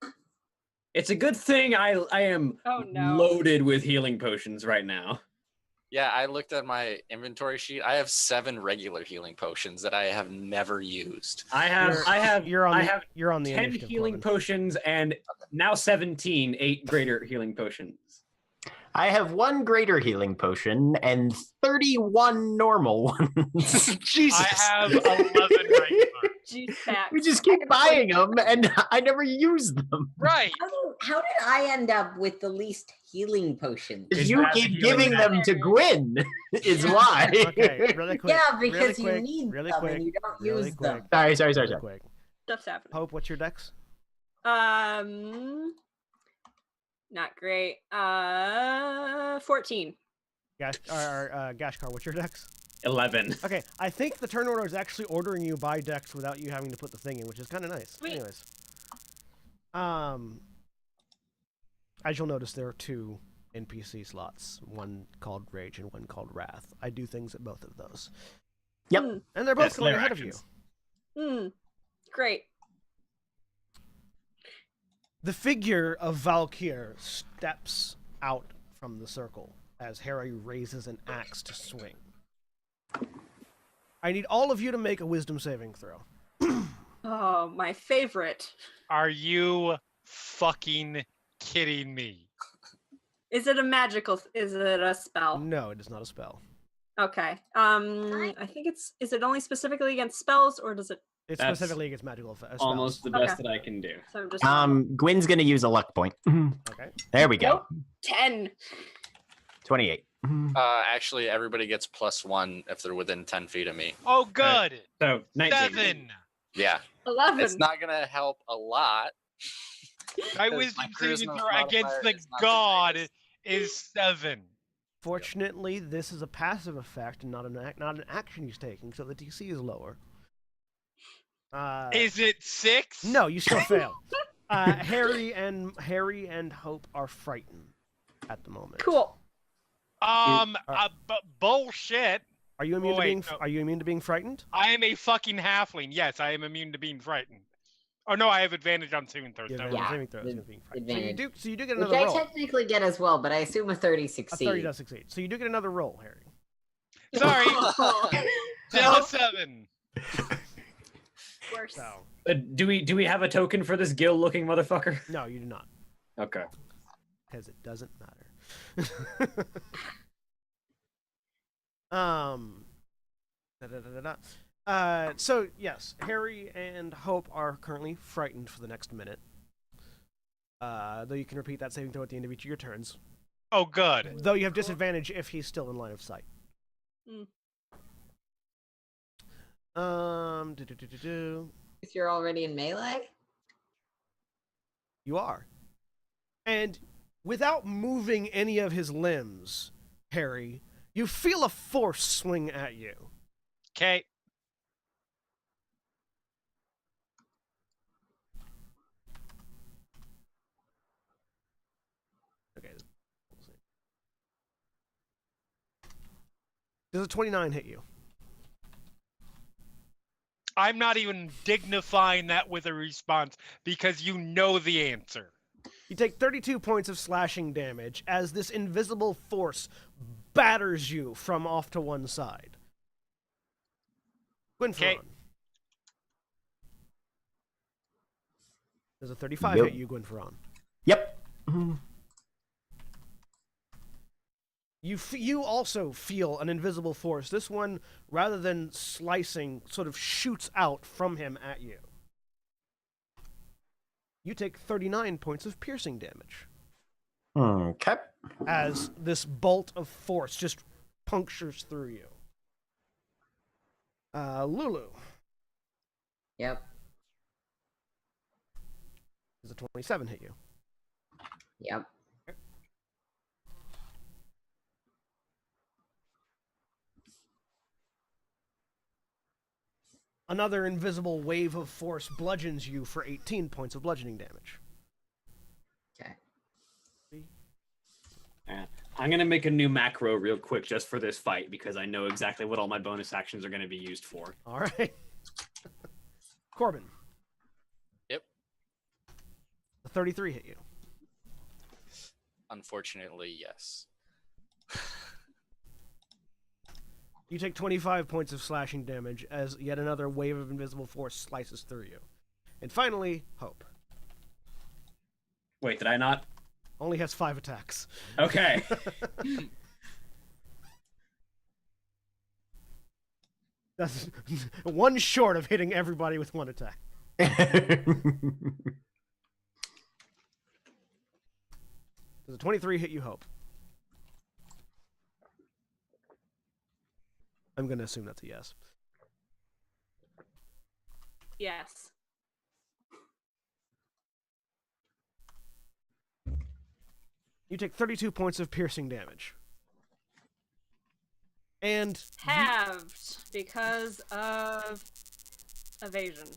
S2: It's a good thing I am
S4: Oh, no.
S2: loaded with healing potions right now.
S7: Yeah, I looked at my inventory sheet. I have 7 regular healing potions that I have never used.
S2: I have
S1: You're on the
S2: 10
S1: initiative,
S2: healing
S1: Corbin.
S2: potions and now 17, 8 greater healing potions.
S6: I have 1 greater healing potion and 31 normal ones. Jesus.
S3: I have 11 right now.
S4: Juice packs.
S6: We just keep buying them, and I never use them.
S3: Right.
S5: How did I end up with the least healing potions?
S2: Is
S6: You
S2: that
S6: keep
S2: healing
S6: giving them to Gwyn, is why.
S1: Okay, really quick.
S5: Yeah, because
S1: really quick,
S5: you need
S1: really
S5: them
S1: quick,
S5: and you don't
S1: really
S5: use
S1: quick,
S5: them.
S6: Sorry.
S1: really quick.
S4: Stuff's happening.
S1: Hope, what's your dex?
S4: Not great. 14.
S1: Gashkar, what's your dex?
S2: 11.
S1: Okay, I think the turn order is actually ordering you by dex without you having to put the thing in, which is kind of nice.
S4: Sweet.
S1: Anyways, as you'll notice, there are 2 NPC slots, one called Rage and one called Wrath. I do things at both of those.
S6: Yep.
S1: And they're both
S2: That's
S1: going
S2: their
S1: ahead
S2: actions.
S1: of you.
S4: Great.
S1: The figure of Valkyr steps out from the circle as Harry raises an axe to swing. I need all of you to make a wisdom saving throw.
S4: Oh, my favorite.
S3: Are you fucking kidding me?
S4: Is it a magical? Is it a spell?
S1: No, it is not a spell.
S4: Okay. I think is it only specifically against spells, or does it?
S1: It's
S2: That's
S1: specifically against magical spells.
S2: Almost the best
S4: Okay.
S2: that I can do.
S4: So I'm just
S6: Gwyn's gonna use a luck point.
S1: Okay.
S6: There we go.
S4: Nope. 10.
S6: 28.
S7: Actually, everybody gets +1 if they're within 10 feet of me.
S3: Oh, good.
S2: So 19.
S3: 7.
S7: Yeah,
S4: 11.
S7: it's not gonna help a lot.
S3: My
S7: Because
S3: wisdom
S7: my
S3: saving
S7: charisma
S3: throw against
S7: modifier
S3: the
S7: is not the
S3: god
S7: greatest.
S3: is 7.
S1: Fortunately, this is a passive effect and not an action he's taking, so the DC is lower.
S3: Is it 6?
S1: No, you still fail. Harry and Hope are frightened at the moment.
S4: Cool.
S3: Bullshit.
S1: Are you immune
S3: Oh,
S1: to
S3: wait,
S1: being?
S3: no.
S1: Are you immune to being frightened?
S3: I am a fucking halfling. Yes, I am immune to being frightened. Oh no, I have advantage on saving throws.
S1: You have
S3: never
S1: a
S3: mind.
S1: saving throw.
S5: with
S1: It's being frightened. So you
S5: advantage.
S1: do get
S5: Which
S1: another
S5: I
S1: roll.
S5: technically get as well, but I assume a 30
S1: A 30
S5: succeed.
S1: does succeed. So you do get another roll, Harry.
S3: Sorry, still a 7.
S4: Worse.
S1: So
S2: Do we have a token for this gill-looking motherfucker?
S1: no, you do not,
S2: Okay.
S1: because it doesn't matter. So yes, Harry and Hope are currently frightened for the next minute. Though you can repeat that saving throw at the end of each of your turns.
S3: Oh, good.
S1: Though you have disadvantage if he's still in line of sight.
S4: Mm.
S5: If you're already in melee?
S1: You are. And without moving any of his limbs, Harry, you feel a force swing at you.
S3: Okay.
S1: Okay. We'll see. Does a 29 hit you?
S3: I'm not even dignifying that with a response because you know the answer.
S1: You take 32 points of slashing damage as this invisible force batters you from off to one side. Gwynferon. Does a 35 hit you, Gwynferon?
S6: Yep.
S1: You also feel an invisible force. This one, rather than slicing, sort of shoots out from him at you. You take 39 points of piercing damage.
S6: Okay.
S1: As this bolt of force just punctures through you. Lulu.
S5: Yep.
S1: Does a 27 hit you?
S5: Yep.
S1: Another invisible wave of force bludgeons you for 18 points of bludgeoning damage.
S5: Okay.
S2: I'm going to make a new macro real quick just for this fight because I know exactly what all my bonus actions are going to be used for.
S1: All right. Corbin.
S7: Yep.
S1: The 33 hit you.
S7: Unfortunately, yes.
S1: You take 25 points of slashing damage as yet another wave of invisible force slices through you. And finally, Hope.
S2: Wait, did I not?
S1: Only has 5 attacks.
S2: Okay.
S1: That's one short of hitting everybody with 1 attack. Does a 23 hit you, Hope? I'm going to assume that's a yes.
S4: Yes.
S1: You take 32 points of piercing damage. And
S4: Halved because of evasion.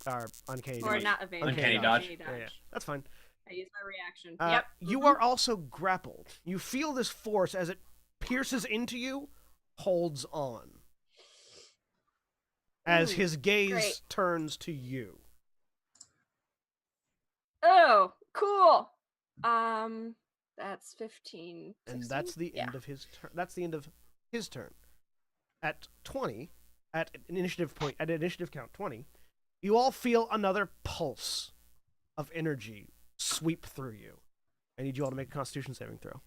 S1: Or uncanny
S4: Or
S1: dodge.
S4: not evasion.
S2: Uncanny dodge.
S1: Yeah, that's fine.
S4: I use my reaction.
S1: Yep.
S4: Yep.
S1: You are also grappled. You feel this force as it pierces into you, holds on. As his gaze
S4: great.
S1: turns to you.
S4: Oh, cool. That's 15.
S1: And
S4: 16?
S1: that's the end of his turn. That's the end of his turn. At 20, at initiative count 20, you all feel another pulse of energy sweep through you. I need you all to make a Constitution saving throw.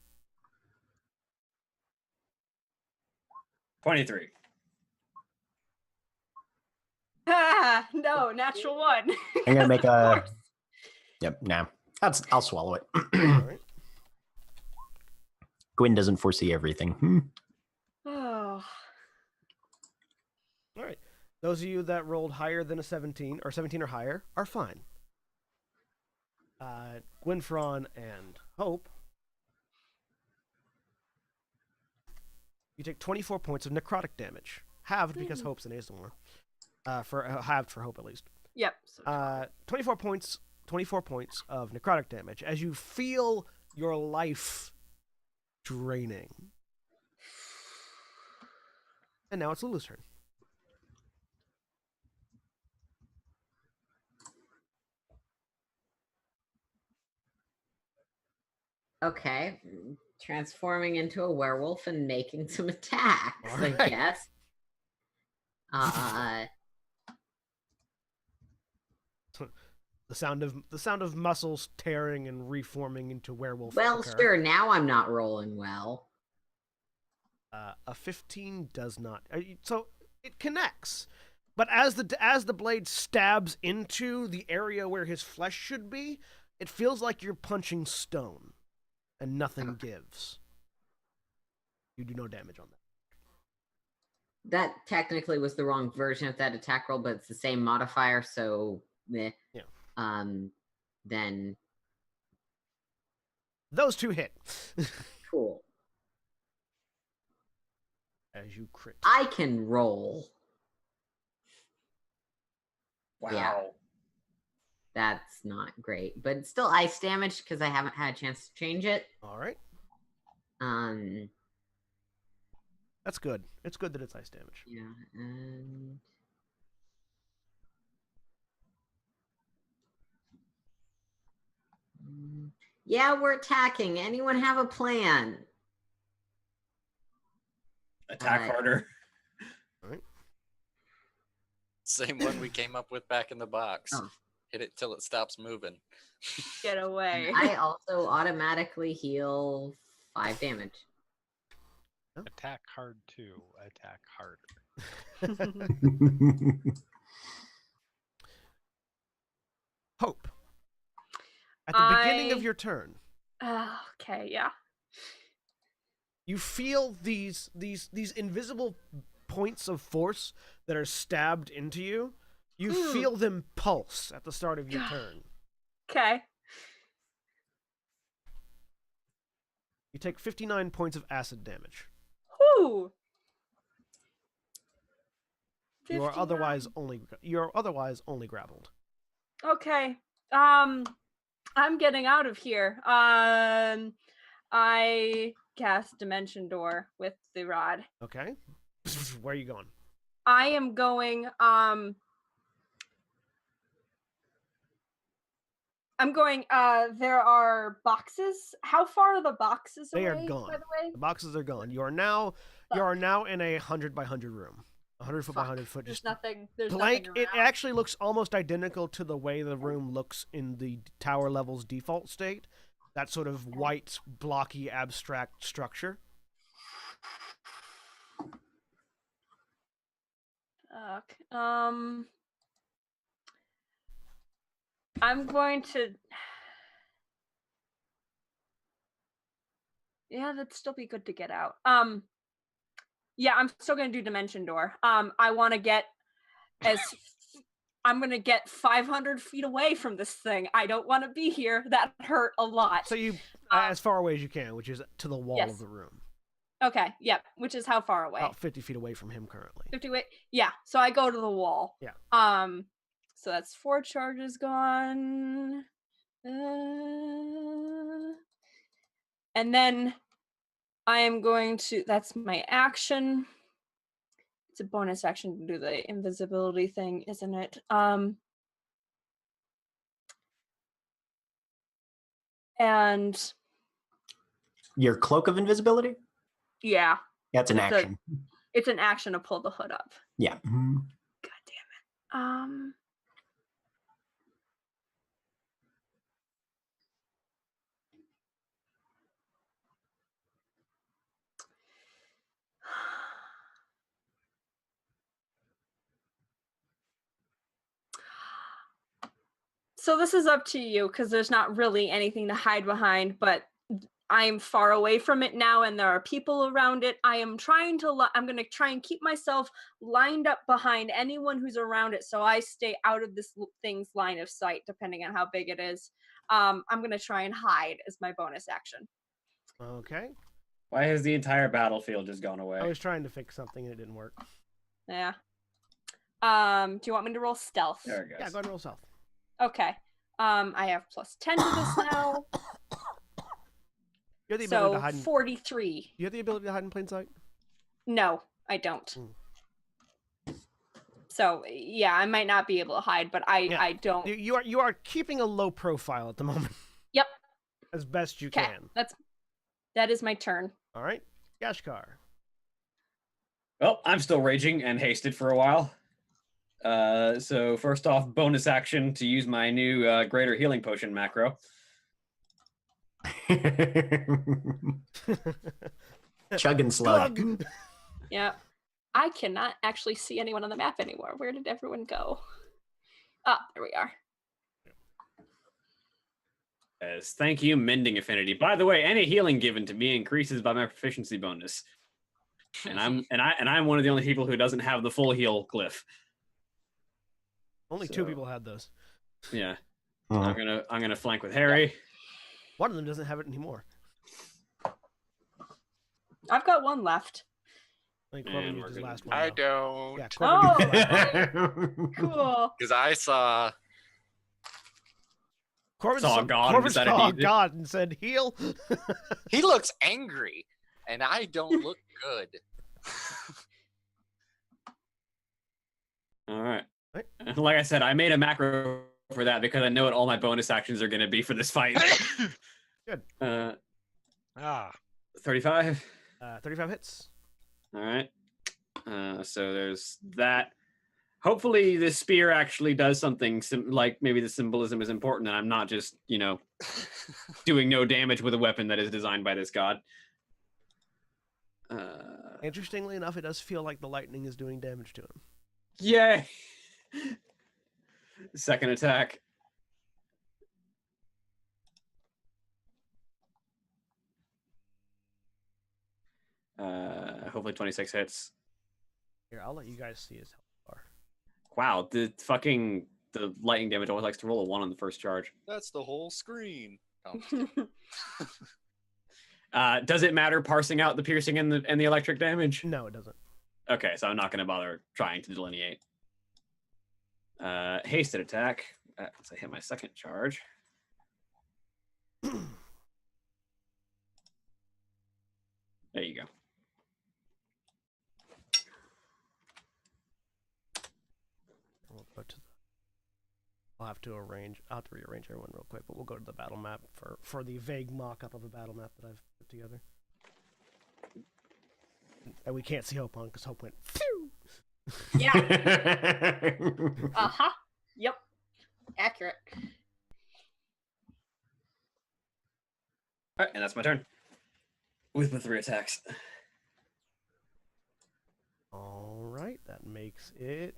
S2: 23.
S4: Ah, no, natural 1.
S6: I'm gonna make
S4: Of
S6: a.
S4: course.
S6: Yep. Nah. I'll swallow it.
S1: All right.
S6: Gwyn doesn't foresee everything.
S4: Oh.
S1: All right. Those of you that rolled higher than a 17 or 17 or higher are fine. Gwynfron and Hope. You take 24 points of necrotic damage. Halved because Hope's an Azor. Halved for Hope at least.
S4: Yep. So
S1: 24 points of necrotic damage as you feel your life draining. And now it's Lulu's turn.
S5: Okay. Transforming into a werewolf and making some attacks,
S1: All
S5: I
S1: right.
S5: guess.
S1: The sound of muscles tearing and reforming into werewolf.
S5: Well,
S1: occur.
S5: sure, now I'm not rolling well.
S1: A 15 does not. So it connects, but as the blade stabs into the area where his flesh should be, it feels like you're punching stone, and nothing gives. You do no damage on that.
S5: That technically was the wrong version of that attack roll, but it's the same modifier, so meh.
S1: Yeah.
S5: Then
S1: Those two hit.
S5: cool.
S1: As you crit.
S5: I can roll.
S2: Wow.
S5: Yeah. That's not great, but it's still ice damage because I haven't had a chance to change it.
S1: All right. That's good. It's good that it's ice damage.
S5: Yeah, and Yeah, we're attacking. Anyone have a plan?
S2: Attack harder.
S7: Same one we came up with back in the box.
S5: Oh.
S7: Hit it till it stops moving.
S4: Get away.
S5: I also automatically heal 5 damage.
S3: Attack hard too. Attack harder.
S1: Hope. At the beginning of
S4: I-
S1: your turn,
S4: Okay, yeah.
S1: you feel these invisible points of force that are stabbed into you. You feel them pulse at the start of your turn.
S4: Okay.
S1: You take 59 points of acid damage.
S4: Whoo.
S1: You are
S4: 59.
S1: otherwise only grappled.
S4: Okay. I'm getting out of here. I cast Dimension Door with the rod.
S1: Okay. Where are you going?
S4: I am going there are boxes. How far are the boxes
S1: They
S4: away,
S1: are gone.
S4: by the way?
S1: The boxes are gone. You are now in a 100 by 100 room. 100 foot by 100 foot.
S4: There's
S1: Just
S4: nothing. There's
S1: blank.
S4: nothing
S1: It
S4: around.
S1: actually looks almost identical to the way the room looks in the tower level's default state. That sort of white, blocky, abstract structure.
S4: Okay. I'm going to. Yeah, that'd still be good to get out. Yeah, I'm still gonna do Dimension Door. I want to get I'm gonna get 500 feet away from this thing. I don't want to be here. That hurt a lot.
S1: So you, as far away as you can, which is to the wall
S4: Yes.
S1: of the room.
S4: Okay, yep. Which is how far away?
S1: About 50 feet away from him currently.
S4: 50 away. Yeah. So I go to the wall.
S1: Yeah.
S4: So that's 4 charges gone. And then I am going to. That's my action. It's a bonus action to do the invisibility thing, isn't it? And
S6: Your cloak of invisibility?
S4: yeah,
S6: That's an
S4: It's a-
S6: action.
S4: it's an action to pull the hood up.
S6: Yeah. Mhm.
S4: God damn it. So this is up to you because there's not really anything to hide behind, but I'm far away from it now and there are people around it. I'm going to try and keep myself lined up behind anyone who's around it so I stay out of this thing's line of sight depending on how big it is. I'm going to try and hide as my bonus action.
S1: Okay.
S2: Why has the entire battlefield just gone
S1: I
S2: away?
S1: was trying to fix something and it didn't work.
S4: Yeah. Do you want me to roll stealth?
S2: There it
S1: Yeah,
S2: goes.
S1: go ahead and roll south.
S4: Okay. I have plus 10 to this now.
S1: You have the ability
S4: So
S1: to hide.
S4: 43.
S1: You have the ability to hide in plain sight.
S4: No, I don't. So yeah, I might not be able to hide, but I don't.
S1: You are keeping a low profile at the moment.
S4: Yep.
S1: As best you
S4: Okay,
S1: can.
S4: that is my turn.
S1: All right, Gashkar.
S2: Well, I'm still raging and hasted for a while. So first off, bonus action to use my new greater healing potion macro.
S6: Chug and slug.
S1: Glug.
S4: Yeah. I cannot actually see anyone on the map anymore. Where did everyone go? Ah, there we are.
S2: As thank you, Mending Affinity. By the way, any healing given to me increases by my proficiency bonus. And I'm one of the only people who doesn't have the full heal glyph.
S1: Only
S2: So-
S1: 2 people had those.
S2: Yeah.
S6: Mhm.
S2: I'm gonna flank with Harry.
S1: One of them doesn't have it anymore.
S4: I've got one left.
S1: I think Corbin
S2: And
S1: used
S2: we're
S1: his
S2: gonna
S1: last
S2: do-
S1: one.
S7: I
S1: though.
S7: don't.
S1: Yeah, Corbin used
S4: Oh, cool.
S7: Because I saw.
S1: Corbin
S2: Saw God and
S1: Corbin
S2: decided
S1: saw
S2: to eat it.
S1: God and said, "Heal."
S7: He looks angry, and I don't look good.
S2: All right.
S1: Right.
S2: Like I said, I made a macro for that because I know what all my bonus actions are going to be for this fight.
S1: Good.
S2: 35.
S1: 35 hits.
S2: All right. So there's that. Hopefully, this spear actually does something like maybe the symbolism is important, and I'm not just doing no damage with a weapon that is designed by this god.
S1: Interestingly enough, it does feel like the lightning is doing damage to him.
S2: Yay! Second attack. Hopefully 26 hits.
S1: Here, I'll let you guys see his health bar.
S2: Wow, the lightning damage always likes to roll a 1 on the first charge.
S7: That's the whole screen.
S2: Does it matter parsing out the piercing and the electric damage?
S1: No, it doesn't.
S2: Okay, so I'm not going to bother trying to delineate. Hasted attack. So I hit my second charge. There you go.
S1: I'll have to rearrange everyone real quick, but we'll go to the battle map for the vague mock-up of a battle map that I've put together. And we can't see Hope on because Hope went. Phew!
S4: Yeah. Yep. Accurate.
S2: All right, and that's my turn. With the 3 attacks.
S1: All right, that makes it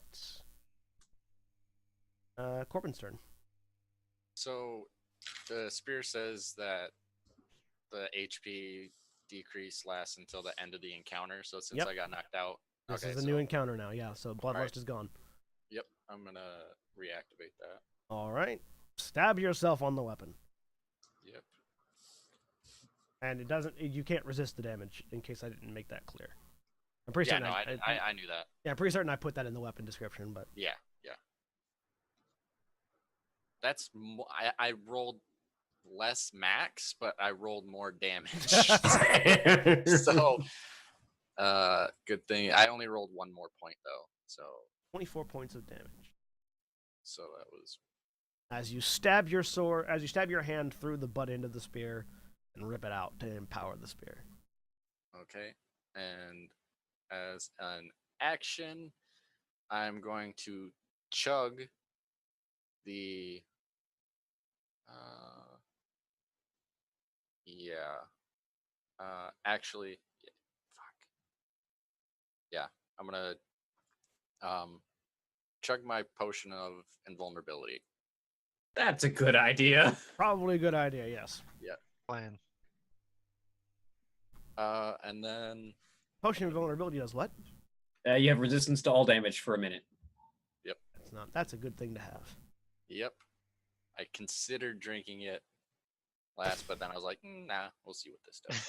S1: Corbin's turn.
S7: So the spear says that the HP decrease lasts until the end of the encounter. So since
S1: Yep.
S7: I got knocked out,
S1: This is a new encounter now, yeah. So Bloodlust
S7: Alright.
S1: is gone.
S7: Yep, I'm gonna reactivate that.
S1: All right, stab yourself on the weapon,
S7: Yep.
S1: and it doesn't. You can't resist the damage. In case I didn't make that clear, I'm pretty
S7: Yeah,
S1: certain.
S7: no, I knew that.
S1: Yeah, I'm pretty certain I put that in the weapon description, but
S7: Yeah. That's I rolled less max, but I rolled more damage. So, good thing I only rolled 1 more point though. So
S1: 24 points of damage.
S7: So that was
S1: As you stab your hand through the butt end of the spear and rip it out to empower the spear.
S7: okay. And as an action, I'm going to chug the actually I'm gonna chug my potion of invulnerability.
S2: That's a good idea.
S1: Probably a good idea, yes.
S3: Plan.
S7: And then
S1: Potion of Vulnerability does what?
S2: You have resistance to all damage for a minute.
S1: That's a good thing to have.
S7: yep, I considered drinking it last, but then I was like, nah, we'll see what this does.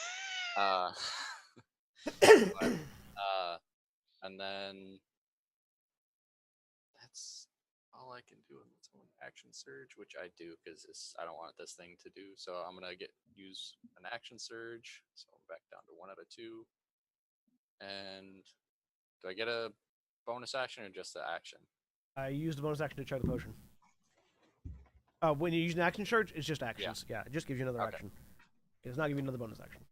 S7: But, and then that's all I can do in its own action surge, which I do because I don't want this thing to do. So I'm gonna use an action surge. So I'm back down to 1 out of 2. And do I get a bonus action or just the action?
S1: I used the bonus action to chug the potion. When you use an action surge, it's just actions. Yeah, it just gives you another
S7: Okay.
S1: action. It does not give you another bonus action.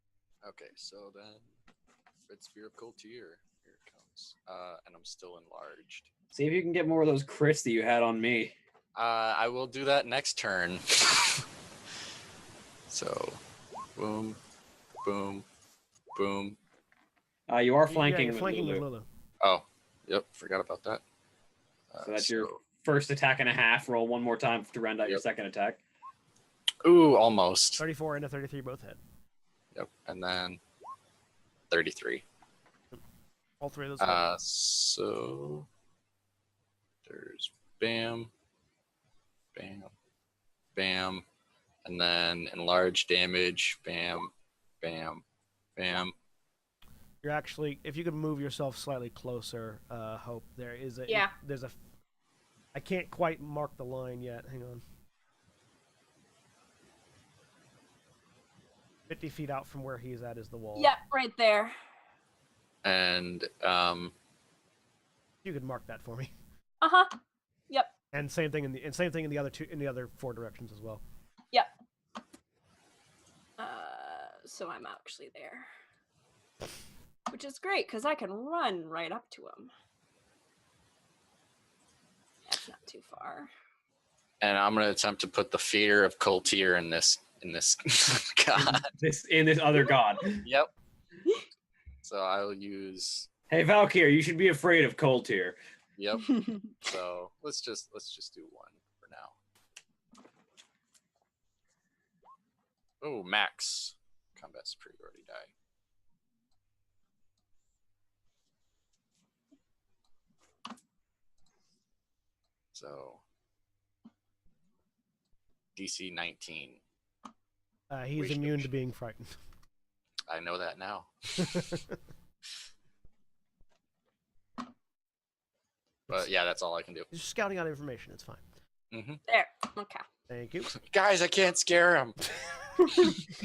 S7: Okay, so then Red Spear of Cold Tear. Here it comes. And I'm still enlarged.
S2: See if you can get more of those crits that you had on me.
S7: I will do that next turn. So, boom, boom, boom.
S2: You are
S1: Yeah,
S2: flanking
S1: you're
S2: with
S1: flanking
S2: Lulu.
S1: with Lulu.
S7: Oh, yep, forgot about that.
S2: So that's your first attack and a half. Roll 1 more time to round out your
S7: Yep.
S2: second attack.
S7: Ooh, almost.
S1: 34 and a 33 both hit.
S7: Yep, and then 33.
S1: All 3 of those hit.
S7: So there's bam, bam, bam, and then enlarged damage, bam, bam, bam.
S1: You're actually, if you could move yourself slightly closer, Hope, there is a,
S4: Yeah.
S1: there's a, I can't quite mark the line yet, hang on. 50 feet out from where he's at is the wall.
S4: Yep, right there.
S7: And
S1: You could mark that for me.
S4: Uh-huh. Yep.
S1: And same thing in the other 4 directions as well.
S4: Yep. So I'm actually there, which is great because I can run right up to him. That's not too far.
S7: And I'm gonna attempt to put the fear of Coltier in this god.
S2: In this other god.
S7: Yep. So I'll use.
S2: Hey Valkyr, you should be afraid of Coltier.
S7: Yep. So let's just do 1 for now. Oh, max combat superiority die. So DC 19.
S1: He's immune to being frightened.
S7: I know that now. But yeah, that's all I can do.
S1: He's just scouting out information. It's fine.
S7: Mm-hmm.
S4: There. Okay.
S1: Thank you.
S7: Guys, I can't scare him.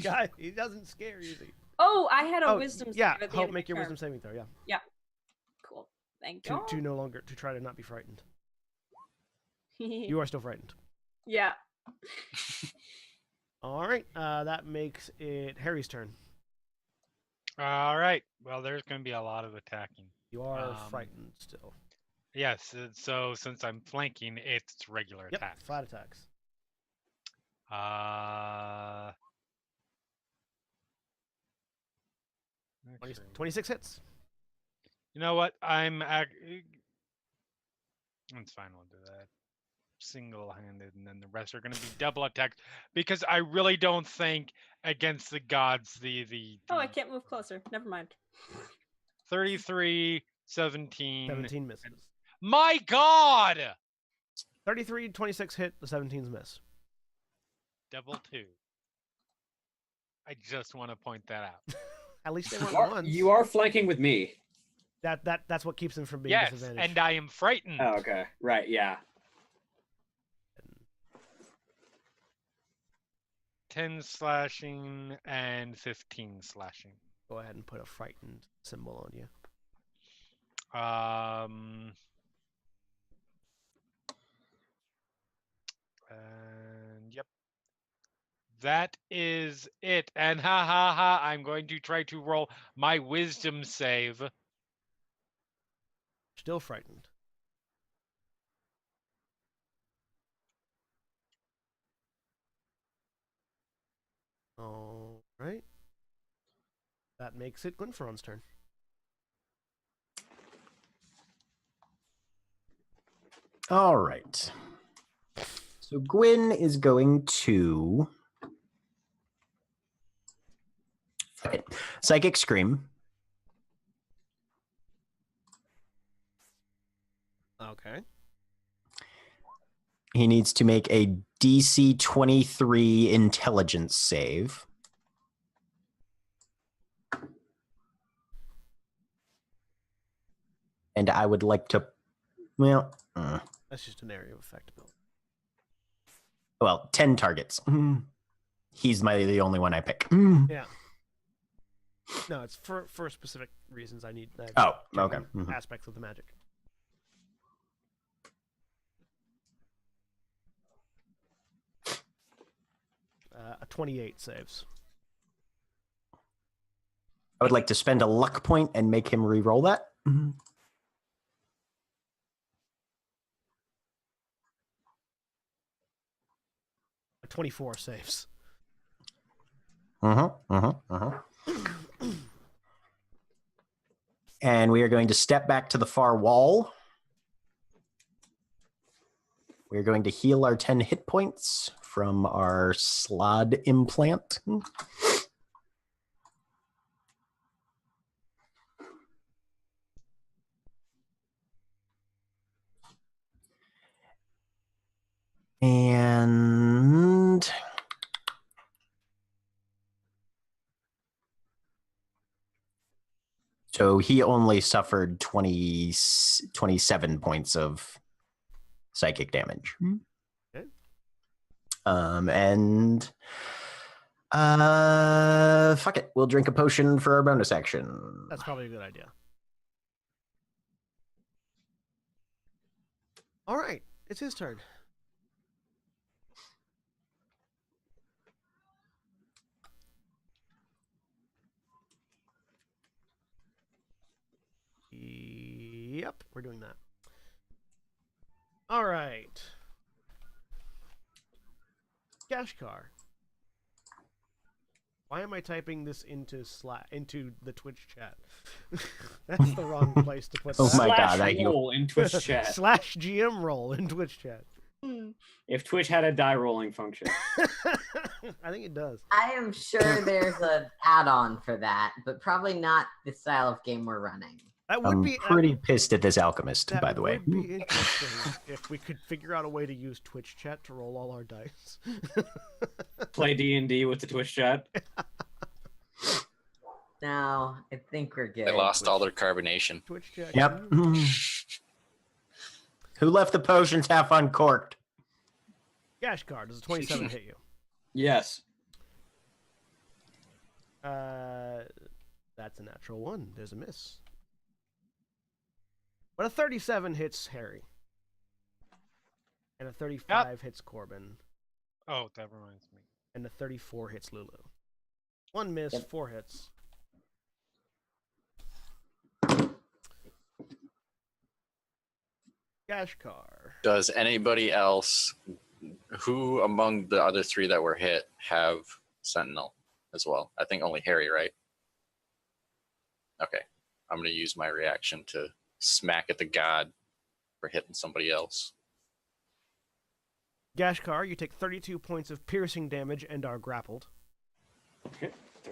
S1: Guy, he doesn't scare you.
S4: Oh, I had a wisdom.
S1: Yeah,
S4: save at the
S1: help
S4: end of
S1: make
S4: my
S1: your
S4: turn.
S1: wisdom saving throw. Yeah.
S4: Cool. Thank you.
S1: To try to not be frightened. You are still frightened.
S4: Yeah.
S1: All right. That makes it Harry's turn.
S3: All right. Well, there's going to be a lot of attacking.
S1: You are frightened still.
S3: Yes. So since I'm flanking, it's regular
S1: Yep.
S3: attacks.
S1: Flat attacks. 26 hits.
S3: You know what? It's fine. We'll do that single-handed, and then the rest are going to be double attacks because I really don't think against the gods
S4: Oh, I can't move closer. Never mind.
S3: 33, 17.
S1: 17 misses.
S3: My God!
S1: 33, 26 hit. The 17's miss.
S3: Double 2. I just want to point that out.
S1: At least they weren't ones.
S2: You are flanking with me.
S1: That's what keeps him from being
S3: Yes,
S1: disadvantaged.
S3: and I am frightened.
S2: Oh, okay. Right, yeah.
S3: 10 slashing and 15 slashing.
S1: Go ahead and put a frightened symbol on you.
S3: And yep. That is it. And ha ha ha, I'm going to try to roll my wisdom save.
S1: Still frightened. All right. That makes it Glenferon's turn.
S6: All right. So Gwyn is going to Psychic Scream.
S1: Okay.
S6: He needs to make a DC 23 intelligence save. And I would like to,
S1: That's just an area of effect ability.
S6: 10 targets. He's the only one I pick.
S1: Yeah. No, it's for specific reasons. I have
S6: okay.
S1: different aspects of the magic. A 28 saves.
S6: I would like to spend a luck point and make him re-roll that.
S1: A 24 saves.
S6: And we are going to step back to the far wall. We're going to heal our 10 hit points from our slod implant. And so he only suffered 27 points of psychic damage.
S1: Okay.
S6: And fuck it. We'll drink a potion for our bonus action.
S1: That's probably a good idea. All right. it's his turn. Yep, we're doing that. All right. Gashkar. Why am I typing this into the Twitch chat? That's the wrong place to put
S6: Oh
S1: that.
S6: my God,
S2: Slash
S6: I-
S2: roll in Twitch chat.
S1: Slash GM roll in Twitch chat.
S2: If Twitch had a die rolling function.
S1: I think it does.
S5: I am sure there's an add-on for that, but probably not the style of game we're running.
S1: That would
S6: I'm
S1: be
S6: pretty pissed at this alchemist,
S1: that
S6: by the way.
S1: would be interesting if we could figure out a way to use Twitch chat to roll all our dice.
S2: Play D&D with the Twitch chat.
S5: No, I think we're good.
S7: They lost all their carbonation.
S1: Twitch chat.
S6: Yep. Who left the potions half uncorked?
S1: Gashkar, does a 27 hit you?
S2: Yes.
S1: That's a natural one. There's a miss. But a 37 hits Harry. And a 35 hits Corbin.
S3: Oh, that reminds me.
S1: And a 34 hits Lulu. One miss,
S5: Yep.
S1: 4 hits. Gashkar.
S7: Does anybody else, who among the other 3 that were hit, have Sentinel as well? I think only Harry, right? Okay. I'm going to use my reaction to smack at the god for hitting somebody else.
S1: Gashkar, you take 32 points of piercing damage and are grappled.
S2: Okay.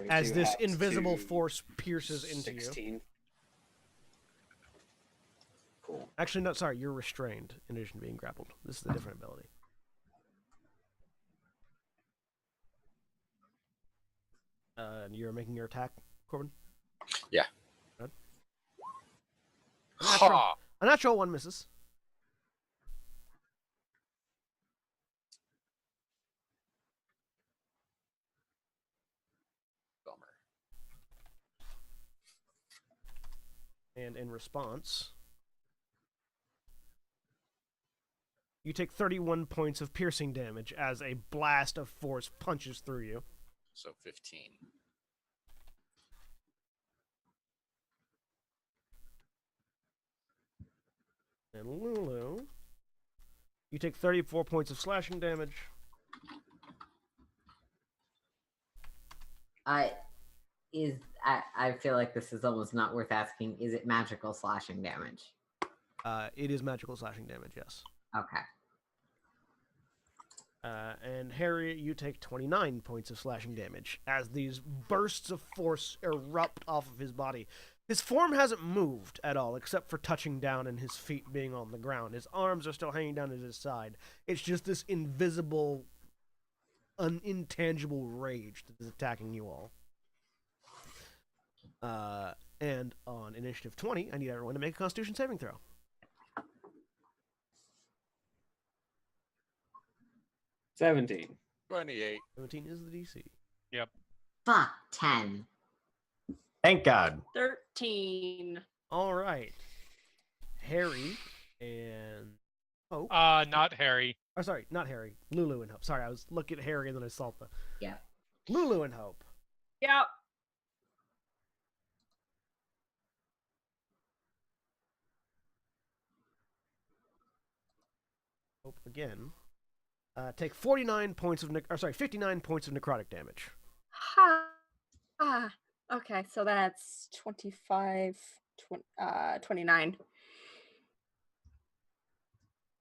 S1: As
S2: 32
S1: this
S2: halves
S1: invisible
S2: to
S1: force pierces into you.
S2: 16. Cool.
S1: Actually, no, sorry, you're restrained in addition to being grappled. This is a different ability. And you're making your attack, Corbin?
S7: Yeah.
S1: Good.
S7: Ha!
S1: A natural 1 misses.
S7: Bummer.
S1: And in response, you take 31 points of piercing damage as a blast of force punches through you.
S7: So 15.
S1: And Lulu, you take 34 points of slashing damage.
S5: I feel like this is almost not worth asking. Is it magical slashing damage?
S1: It is magical slashing damage, yes.
S5: Okay.
S1: And Harry, you take 29 points of slashing damage as these bursts of force erupt off of his body. His form hasn't moved at all, except for touching down and his feet being on the ground. His arms are still hanging down at his side. It's just this invisible, intangible rage that is attacking you all. And on initiative 20, I need everyone to make a Constitution saving throw.
S2: 17.
S7: 28.
S1: 17 is the DC.
S5: Fuck, 10.
S6: Thank God.
S4: 13.
S1: All right. Harry and Hope.
S3: Not Harry.
S1: Oh, sorry, not Harry. Lulu and Hope. Sorry, I was looking at Harry and then I saw the.
S5: Yeah.
S1: Lulu and Hope.
S4: Yep.
S1: Hope again. Take 49 points of 59 points of necrotic damage.
S4: Okay, so that's 25, 29.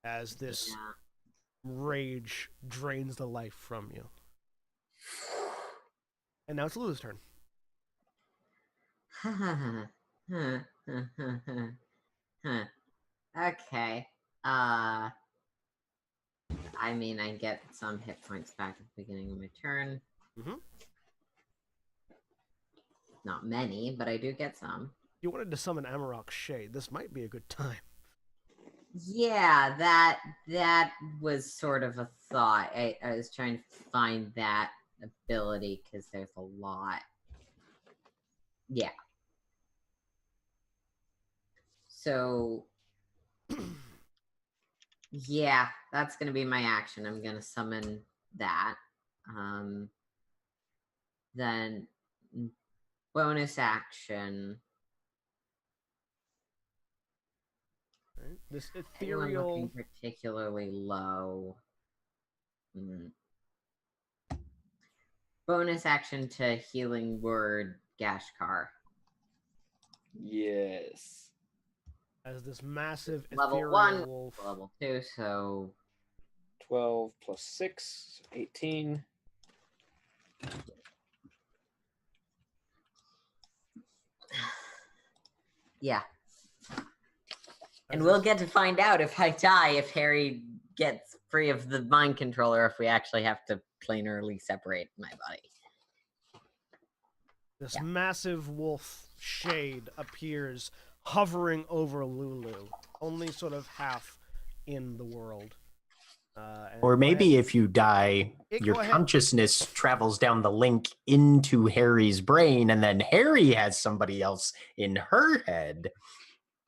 S1: As this
S5: Yeah.
S1: rage drains the life from you. And now it's Lulu's turn.
S5: Okay. I mean, I get some hit points back at the beginning of my turn.
S1: Mhm.
S5: Not many, but I do get some.
S1: If you wanted to summon Amarok's Shade, this might be a good time.
S5: Yeah, that was sort of a thought. I was trying to find that ability because there's a lot. Yeah. So Yeah, that's gonna be my action. I'm gonna summon that. Then bonus action.
S1: Right? This
S5: Anyone looking
S1: ethereal.
S5: particularly low. Bonus action to healing word Gashkar.
S2: Yes.
S1: As this massive
S5: Level
S1: ethereal
S5: 1,
S1: wolf.
S5: level 2, so
S2: 12 plus 6, 18.
S5: yeah. And
S1: As
S5: we'll
S1: this-
S5: get to find out if I die, if Harry gets free of the mind controller, if we actually have to planarly separate my body.
S1: This massive wolf shade appears hovering over Lulu, only sort of half in the world.
S6: Or maybe if you die,
S1: Go
S6: your
S1: ahead.
S6: consciousness travels down the link into Harry's brain, and then Harry has somebody else in her head.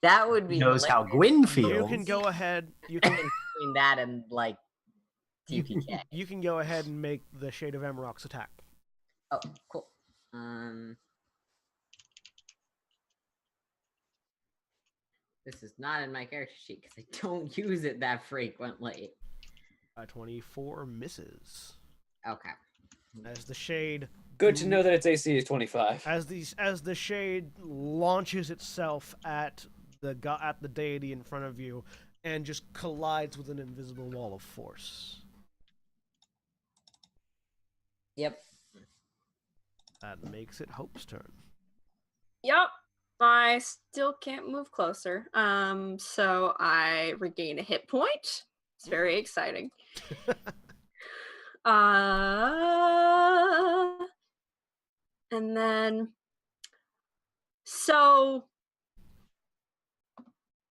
S5: That would be
S6: Knows how
S5: hilarious.
S6: Gwyn feels.
S1: You can go ahead. You can
S5: Between that and like TPK.
S1: you can go ahead and make the Shade of Amarok's attack.
S5: Oh, cool. This is not in my character sheet because I don't use it that frequently.
S1: 24 misses.
S5: Okay.
S1: As the shade
S2: Good to know that its AC is 25.
S1: as the shade launches itself at the deity in front of you and just collides with an invisible wall of force.
S5: Yep.
S1: That makes it Hope's turn.
S4: Yep. I still can't move closer. So I regain a hit point. It's very exciting. And then so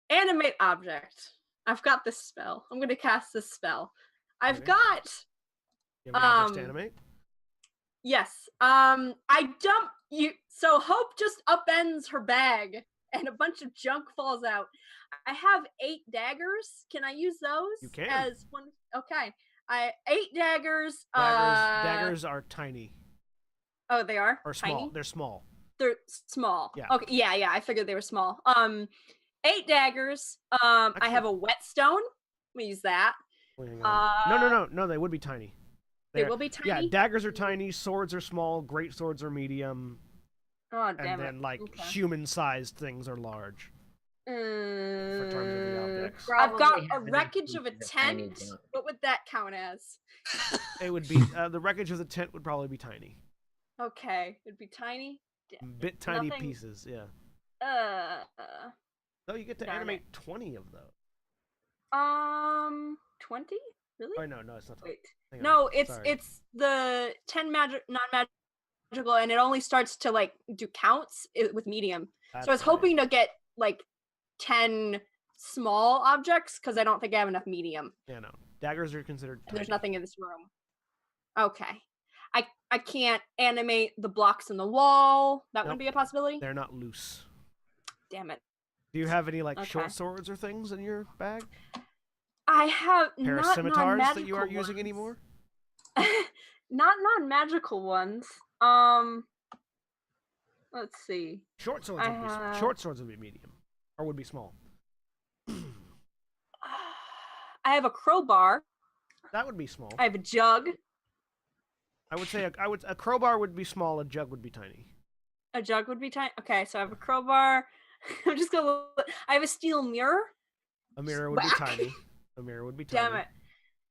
S4: animate object. I've got this spell. I'm gonna cast this spell. I've
S1: Okay.
S4: got
S1: You have an object to animate?
S4: yes. I dump you so Hope just upends her bag and a bunch of junk falls out. I have 8 daggers. Can I use those?
S1: You can.
S4: As one okay. 8 daggers.
S1: Daggers are tiny.
S4: Oh, they are?
S1: Or small.
S4: Tiny?
S1: They're small.
S4: They're small.
S1: Yeah.
S4: Okay, yeah, I figured they were small. 8 daggers. I have a whetstone. We use that.
S1: Wait, hang on. No, they would be tiny.
S4: They will be tiny.
S1: Yeah, daggers are tiny, swords are small, great swords are medium,
S4: Oh,
S1: and
S4: damn it.
S1: then like
S4: Okay.
S1: human-sized things are large. For terms of the objects.
S4: I've got
S5: Probably
S4: a
S5: have an
S4: wreckage of a
S5: increase of tiny
S4: tent.
S5: junk.
S4: What would that count as?
S1: It would be the wreckage of the tent would probably be tiny,
S4: Okay, it'd be tiny.
S1: bit tiny
S4: Nothing-
S1: pieces. Yeah. So you get to
S4: Darn it.
S1: animate 20 of those.
S4: 20? Really?
S1: Oh no, it's not.
S4: Wait.
S1: Hang on.
S4: No,
S1: Sorry.
S4: it's the 10 non-magical, and it only starts to like do counts with medium. So I was
S1: That's right.
S4: hoping to get like 10 small objects because I don't think I have enough medium.
S1: Yeah, no. Daggers are considered.
S4: And there's
S1: tiny.
S4: nothing in this room. Okay. I can't animate the blocks in the wall. That
S1: Nope.
S4: wouldn't be a possibility.
S1: They're not loose.
S4: Damn it.
S1: Do you have any like
S4: Okay.
S1: short swords or things in your bag?
S4: I have
S1: Pair of
S4: not
S1: scimitars
S4: non-magical
S1: that you aren't using
S4: ones.
S1: anymore?
S4: Not non-magical ones. Let's see.
S1: Short swords would be short swords would be medium, or would be small.
S4: I have a crowbar.
S1: That would be small.
S4: I have a jug.
S1: I would say a crowbar would be small. A jug would be tiny.
S4: A jug would be tiny. Okay, so I have a crowbar. I'm just gonna. I have a steel mirror.
S1: A mirror would be
S4: Whack.
S1: tiny. A mirror would be tiny.
S4: Damn it.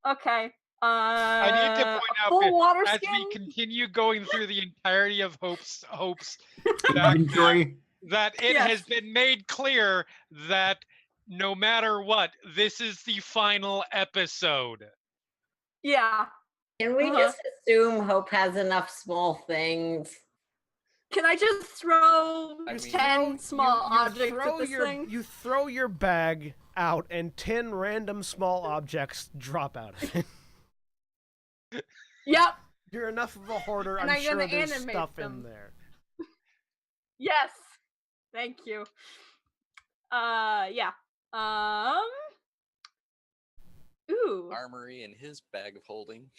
S4: Okay.
S3: I need to point
S4: a
S3: out
S4: full
S3: that
S4: water
S3: as
S4: skin.
S3: we continue going through the entirety of Hope's
S6: Inventory.
S3: that it
S4: Yes.
S3: has been made clear that no matter what, this is the final episode.
S4: Yeah.
S5: Can we just assume Hope has enough small things?
S4: Can I just throw
S7: I mean-
S4: 10 small objects
S1: throw
S4: at this
S1: your,
S4: thing?
S1: You throw your bag out, and 10 random small objects drop out of it.
S4: Yep.
S1: You're enough of a hoarder.
S4: And
S1: I'm
S4: I'm
S1: sure
S4: gonna
S1: there's
S4: animate
S1: stuff
S4: them.
S1: in there.
S4: Yes. Thank you. Yeah. Ooh.
S7: armory in his bag of holding.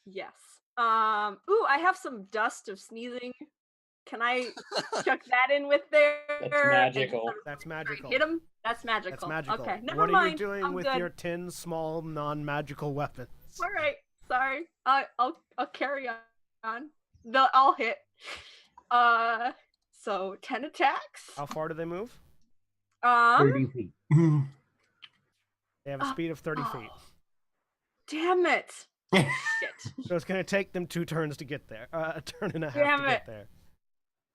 S4: Yes. Ooh, I have some dust of sneezing. Can I chuck that in with there?
S2: That's
S4: and
S2: magical.
S4: sort of
S1: That's
S4: try and
S1: magical.
S4: Hit him? That's magical.
S1: That's magical.
S4: Okay, never
S1: What are
S4: mind.
S1: you doing
S4: I'm
S1: with
S4: good.
S1: your 10 small non-magical weapons?
S4: All right. Sorry. I'll carry on. I'll hit. So 10 attacks.
S1: How far do they move?
S6: 30 feet.
S1: They have a speed of 30 feet.
S4: Damn it. Shit.
S1: So it's going to take them 2 turns to get there. A turn and a half
S4: Damn
S1: to get
S4: it.
S1: there.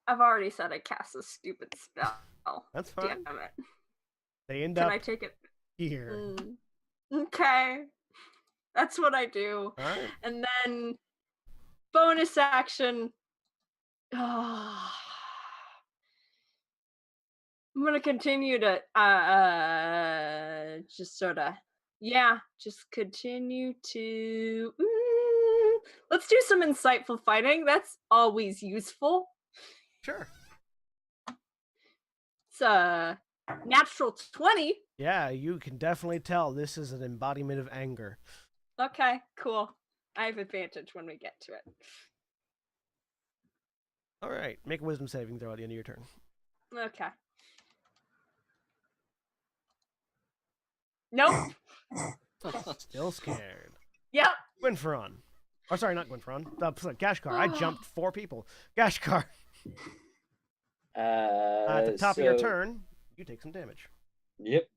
S4: I've already said I cast a stupid spell.
S1: That's fine.
S4: Damn it.
S1: They end
S4: Can
S1: up
S4: I take it?
S1: here.
S4: Okay. That's what I do.
S1: All right.
S4: And then bonus action. I'm gonna continue to just sort of just continue to let's do some insightful fighting. That's always useful.
S1: Sure.
S4: It's a natural 20.
S1: Yeah, you can definitely tell this is an embodiment of anger.
S4: Okay, cool. I have advantage when we get to it.
S1: All right. Make a wisdom saving throw at the end of your turn.
S4: Okay. Nope.
S1: Still scared.
S4: Yep.
S1: Gwynferon. Oh, sorry, not Gwynferon. Gashkar. I jumped 4 people. Gashkar. At the top of your turn, you take some damage.
S2: Yep.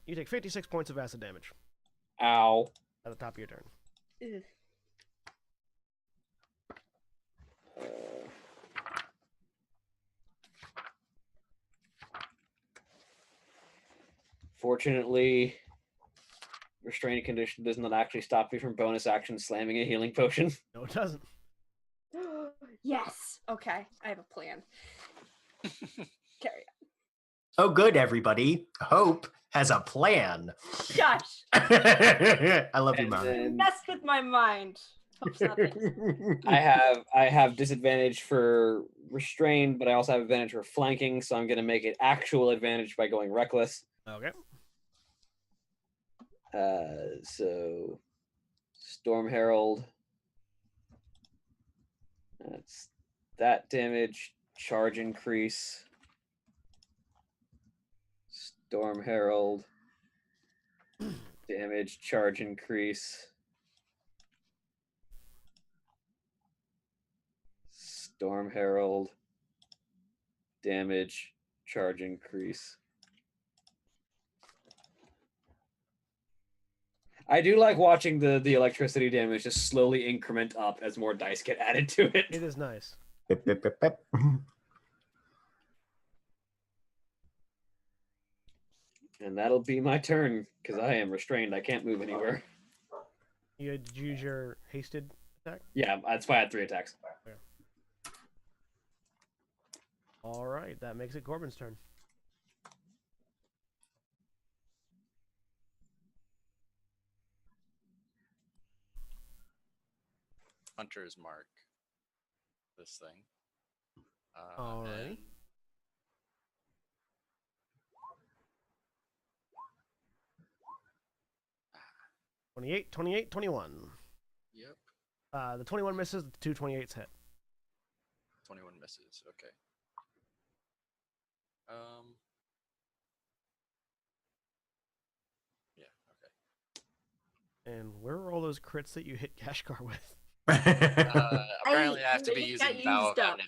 S1: You take 56 points of acid damage
S2: Ow.
S1: at the top of your turn.
S4: Ugh.
S2: Fortunately, restraining condition does not actually stop me from bonus action slamming a healing potion.
S1: No, it doesn't.
S4: Yes. Okay. I have a plan. Carry
S6: Oh, good, everybody. Hope has a plan.
S4: on. Shush.
S6: I love you,
S2: And
S6: Mom.
S2: then
S4: Messed with my mind. Hope's nothing.
S2: I have disadvantage for restrained, but I also have advantage for flanking, so I'm gonna make it actual advantage by going reckless.
S1: Okay.
S2: So Storm Herald. That's that damage. Charge increase. Storm Herald. Damage, charge increase. Storm Herald. Damage, charge increase. I do like watching the electricity damage just slowly increment up as more dice get added to it.
S1: It is nice.
S6: Bip, bip, bip, bip.
S2: And that'll be my turn, because I am restrained. I can't move anywhere.
S1: You had to use your hasted attack?
S2: Yeah, that's why I had 3 attacks.
S1: All right, that makes it Corbin's turn.
S7: Hunter's mark. This thing.
S1: Alrighty.
S7: And
S1: 28, 28, 21.
S7: Yep.
S1: The 21 misses, the 2 28s hit.
S7: 21 misses. Okay. Yeah. Okay.
S1: And where are all those crits that you hit Gashkar with?
S7: Apparently, I have to be
S4: they
S7: using
S4: got
S7: Vow
S4: used
S7: of
S4: up.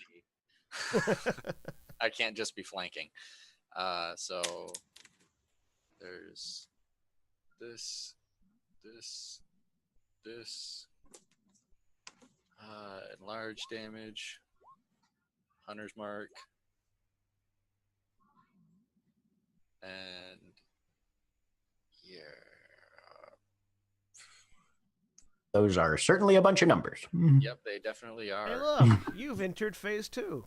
S7: Enmity. I can't just be flanking. So there's this. Enlarge damage. Hunter's mark. And here.
S6: Those are certainly a bunch of numbers.
S7: Yep, they definitely are.
S1: Hey, look, you've entered phase 2.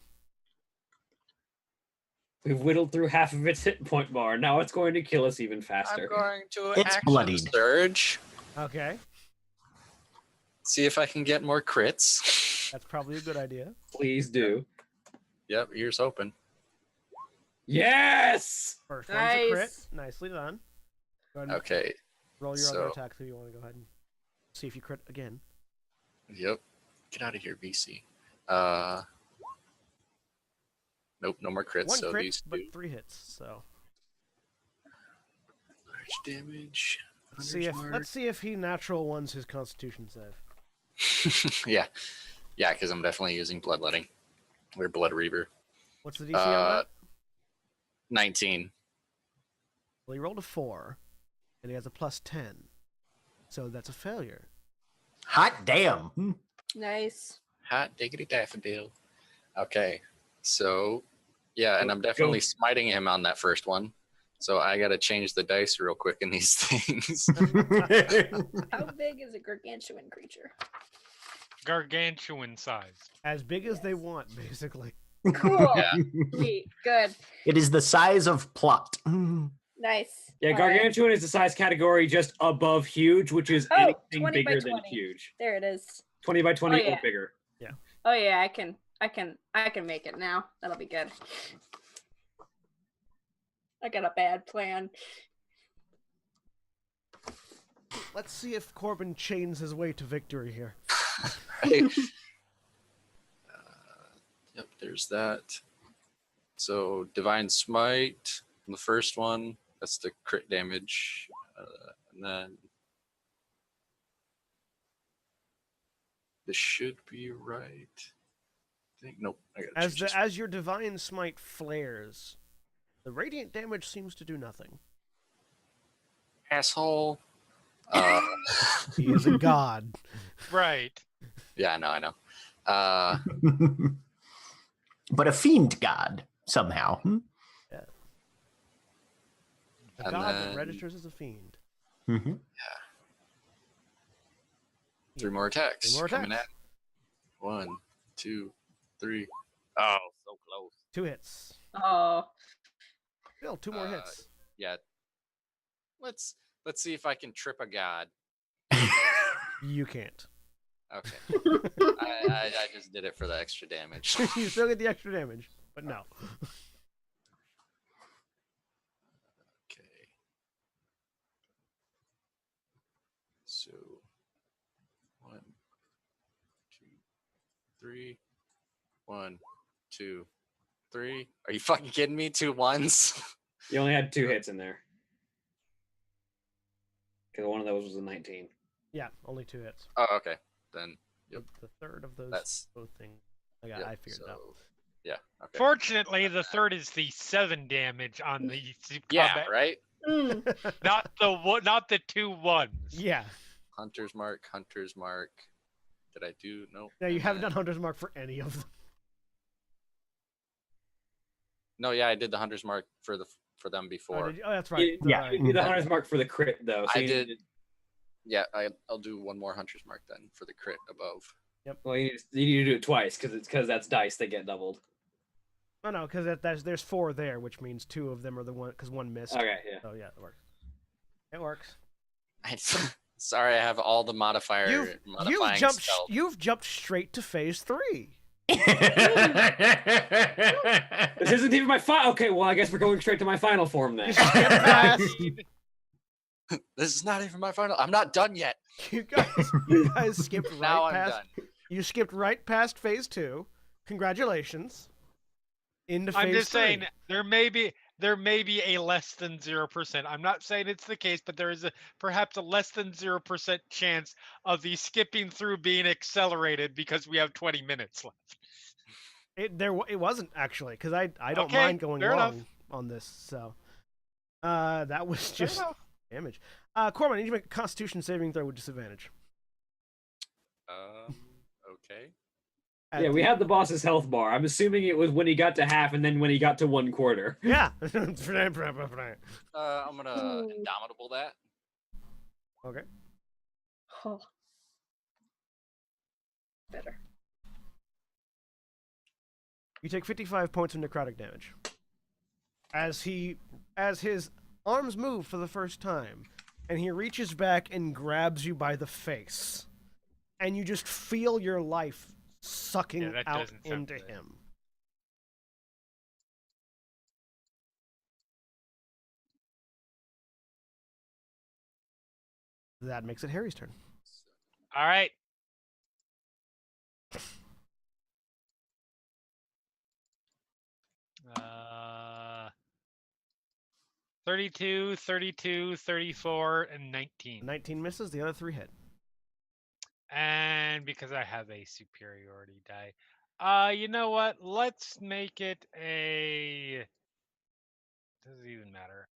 S2: We've whittled through half of its hit point bar. Now it's going to kill us even faster.
S7: I'm going to
S6: It's
S7: action
S6: bloodied.
S7: surge.
S1: Okay.
S7: See if I can get more crits.
S1: That's probably a good idea.
S2: Please do.
S7: Yep, ears open.
S2: Yes!
S1: First one's a crit.
S4: Nice.
S1: Nicely done. Go ahead and
S7: Okay.
S1: roll your
S7: so-
S1: other attacks if you want to go ahead and see if you crit again.
S7: Yep. Get out of here, VC. Nope, no more crits.
S1: One
S7: so
S1: crit,
S7: these
S1: but
S7: two.
S1: 3 hits. So
S7: Large damage.
S1: let's see if he natural ones his Constitution save.
S7: Yeah, because I'm definitely using bloodletting or blood reaver.
S1: What's the DC on that?
S7: 19.
S1: Well, he rolled a 4, and he has a +10, so that's a failure.
S6: Hot damn.
S4: Nice.
S7: Hot diggity daffodil. Okay, so yeah, and I'm definitely smiting him on that first one. So I gotta change the dice real quick in these things.
S4: How big is a gargantuan creature?
S3: Gargantuan size.
S1: As big as they want, basically.
S4: Cool.
S7: Yeah.
S4: Sweet. Good.
S6: It is the size of plot.
S4: Nice.
S2: Yeah,
S4: All right.
S2: gargantuan is the size category just above huge, which is
S4: Oh,
S2: anything
S4: 20 by
S2: bigger than
S4: 20.
S2: huge.
S4: There it is.
S2: 20 by 20
S4: Oh, yeah.
S2: or bigger.
S4: Oh yeah, I can make it now. That'll be good. I got a bad plan.
S1: Let's see if Corbin chains his way to victory here.
S7: Right? Yep, there's that. So Divine Smite, the first one, that's the crit damage. And then this should be right. I think nope. I gotta change this.
S1: As your Divine Smite flares, the radiant damage seems to do nothing.
S7: Asshole.
S1: He is a god.
S3: Right.
S7: Yeah, I know.
S6: But a fiend god, somehow.
S1: A
S7: And
S1: god that
S7: then-
S1: registers as a fiend.
S6: Mm-hmm.
S7: 3 more attacks.
S1: 3 more
S7: Coming
S1: attacks.
S7: at 1, 2, 3. Oh, so close.
S1: 2 hits.
S4: Oh.
S1: Still 2 more hits.
S7: Yeah. Let's see if I can trip a god.
S1: You can't.
S7: Okay. I just did it for the extra damage.
S1: You still get the extra damage, but no.
S7: Okay. So 1, 2, 3. 1, 2, 3. Are you fucking kidding me? 2 1s?
S2: You only had 2 hits in there. Because one of those was a 19.
S1: Yeah, only 2 hits.
S7: Oh, okay. Then
S1: The third of those
S7: That's-
S1: both things. I
S7: yep,
S1: figured it out.
S7: so- Yeah. Okay.
S3: Fortunately, the third is the 7 damage on the
S7: Yeah.
S3: combat,
S7: Right.
S4: Mm.
S3: not the 2 1s.
S1: Yeah.
S7: Hunter's mark. Hunter's mark. Did I do? Nope.
S1: No, you
S7: And
S1: haven't
S7: then-
S1: done Hunter's Mark for any of them.
S7: No, yeah, I did the hunter's mark for them
S1: Oh,
S7: before.
S1: did you? Oh, that's right.
S2: Yeah,
S1: Sorry.
S2: you did the hunter's mark for the crit, though. So
S7: I
S2: you
S7: did.
S2: needed-
S7: Yeah, I'll do one more hunter's mark then for the crit above.
S2: Well, you need to do it twice because that's dice that get doubled.
S1: Oh no, because there's 4 there, which means 2 of them are the one because 1 missed.
S2: Okay, yeah.
S1: So yeah, it works. It works.
S7: Sorry, I have all the modifying spells.
S1: You've jumped straight to phase 3.
S2: This isn't even my final. Okay, well, I guess we're going straight to my final form then.
S7: This is not even my final. I'm not done yet.
S1: You guys skipped right
S7: Now I'm
S1: past.
S7: done.
S1: You skipped right past phase 2. Congratulations. Into phase
S3: I'm just
S1: 3.
S3: saying there may be a less than 0%. I'm not saying it's the case, but there is perhaps a less than 0% chance of the skipping through being accelerated because we have 20 minutes left.
S1: It wasn't actually because I don't
S3: Okay,
S1: mind going
S3: fair
S1: long
S3: enough.
S1: on this. So that was
S3: Fair
S1: just
S3: enough.
S1: damage. Corbin, I need you to make a Constitution saving throw with disadvantage.
S7: Okay.
S2: Yeah, we had the boss's health bar. I'm assuming it was when he got to half and then when he got to 1/4.
S1: Yeah.
S7: I'm gonna indomitable that.
S1: Okay.
S4: Oh. Better.
S1: You take 55 points of necrotic damage. As his arms move for the first time, and he reaches back and grabs you by the face. and you just feel your life sucking
S3: that
S1: out
S3: doesn't sound
S1: into
S3: good.
S1: him. That makes it Harry's turn.
S3: All right. Uh, 32, 32, 34, and 19.
S1: 19 misses. The other 3 hit.
S3: And because I have a superiority die, you know what? Let's make it a. Does it even matter?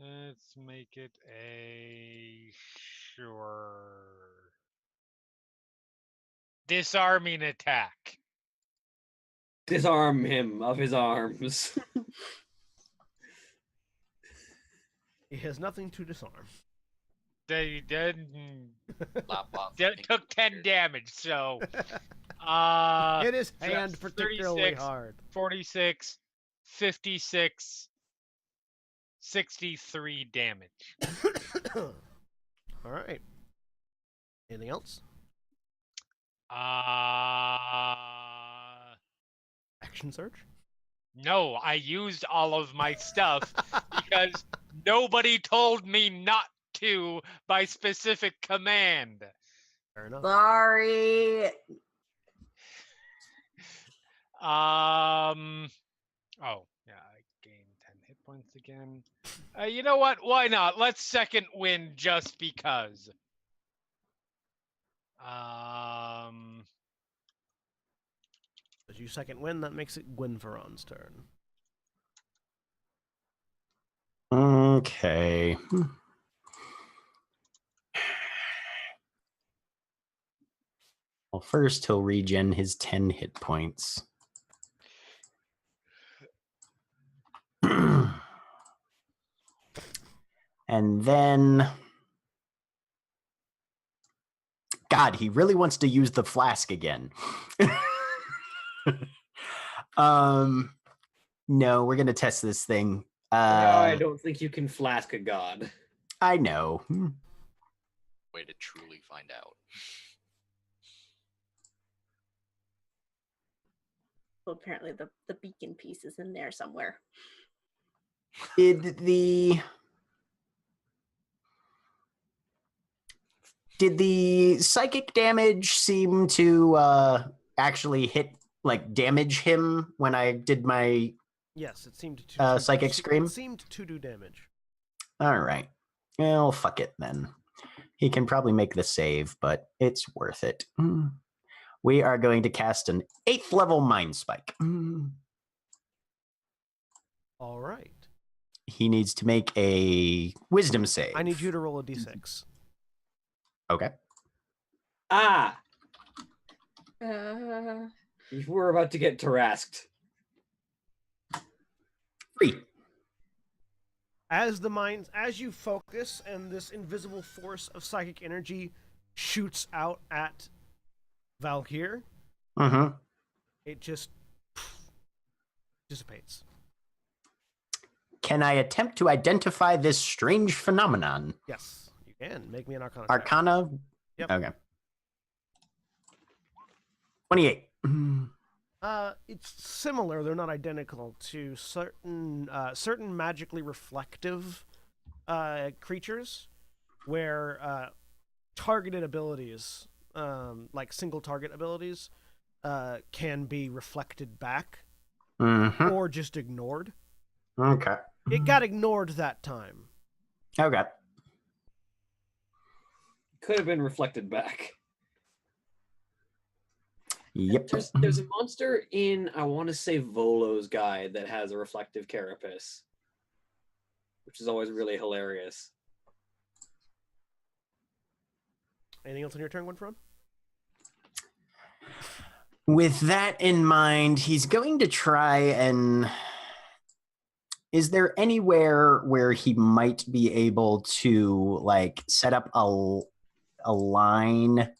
S3: Let's make it a disarming attack.
S2: Disarm him of his arms.
S1: He has nothing to disarm.
S3: They did.
S7: Lop off
S3: Took 10 damage, so.
S1: Hit his
S3: so
S1: hand
S3: that's
S1: particularly
S3: 36,
S1: hard.
S3: 46, 56, 63 damage.
S1: All right. Anything else? Action surge?
S3: No, I used all of my stuff because nobody told me not to by specific command.
S1: Fair enough.
S5: Sorry.
S3: Oh, yeah, I gained 10 hit points again. You know what? Why not? Let's second win just because.
S1: As you second win, that makes it Gwynferon's turn.
S6: Okay. Well, first he'll regen his 10 hit points. And then... God, he really wants to use the flask again. No, we're going to test this thing.
S2: No, I don't think you can flask a god.
S6: I know.
S7: Way to truly find out.
S4: Well, apparently the beacon piece is in there somewhere.
S6: Did the psychic damage seem to actually hit, like, damage him when I did my
S1: Yes, it seemed to
S6: psychic scream?
S1: It seemed to do damage.
S6: All right. Well, fuck it then. He can probably make the save, but it's worth it. We are going to cast an 8th level Mind Spike.
S1: All right.
S6: He needs to make a wisdom save.
S1: I need you to roll a d6.
S6: Okay.
S2: We're about to get Tarrasqued.
S6: 3.
S1: As you focus and this invisible force of psychic energy shoots out at Valkyr, it just dissipates.
S6: Can I attempt to identify this strange phenomenon?
S1: Yes, you can. Make me an Arcana check.
S6: Arcana?
S1: Yep.
S6: Okay. 28.
S1: It's similar. They're not identical to certain magically reflective creatures, where targeted abilities, like single target abilities, can be reflected back or just ignored.
S6: Okay.
S1: It got ignored that time.
S6: Okay.
S2: Could have been reflected back.
S6: Yep.
S2: There's a monster in, I want to say, Volo's guide that has a reflective carapace, which is always really hilarious.
S1: Anything else on your turn, Winfron?
S6: With that in mind, he's going to try and... Is there anywhere where he might be able to, like, set up a line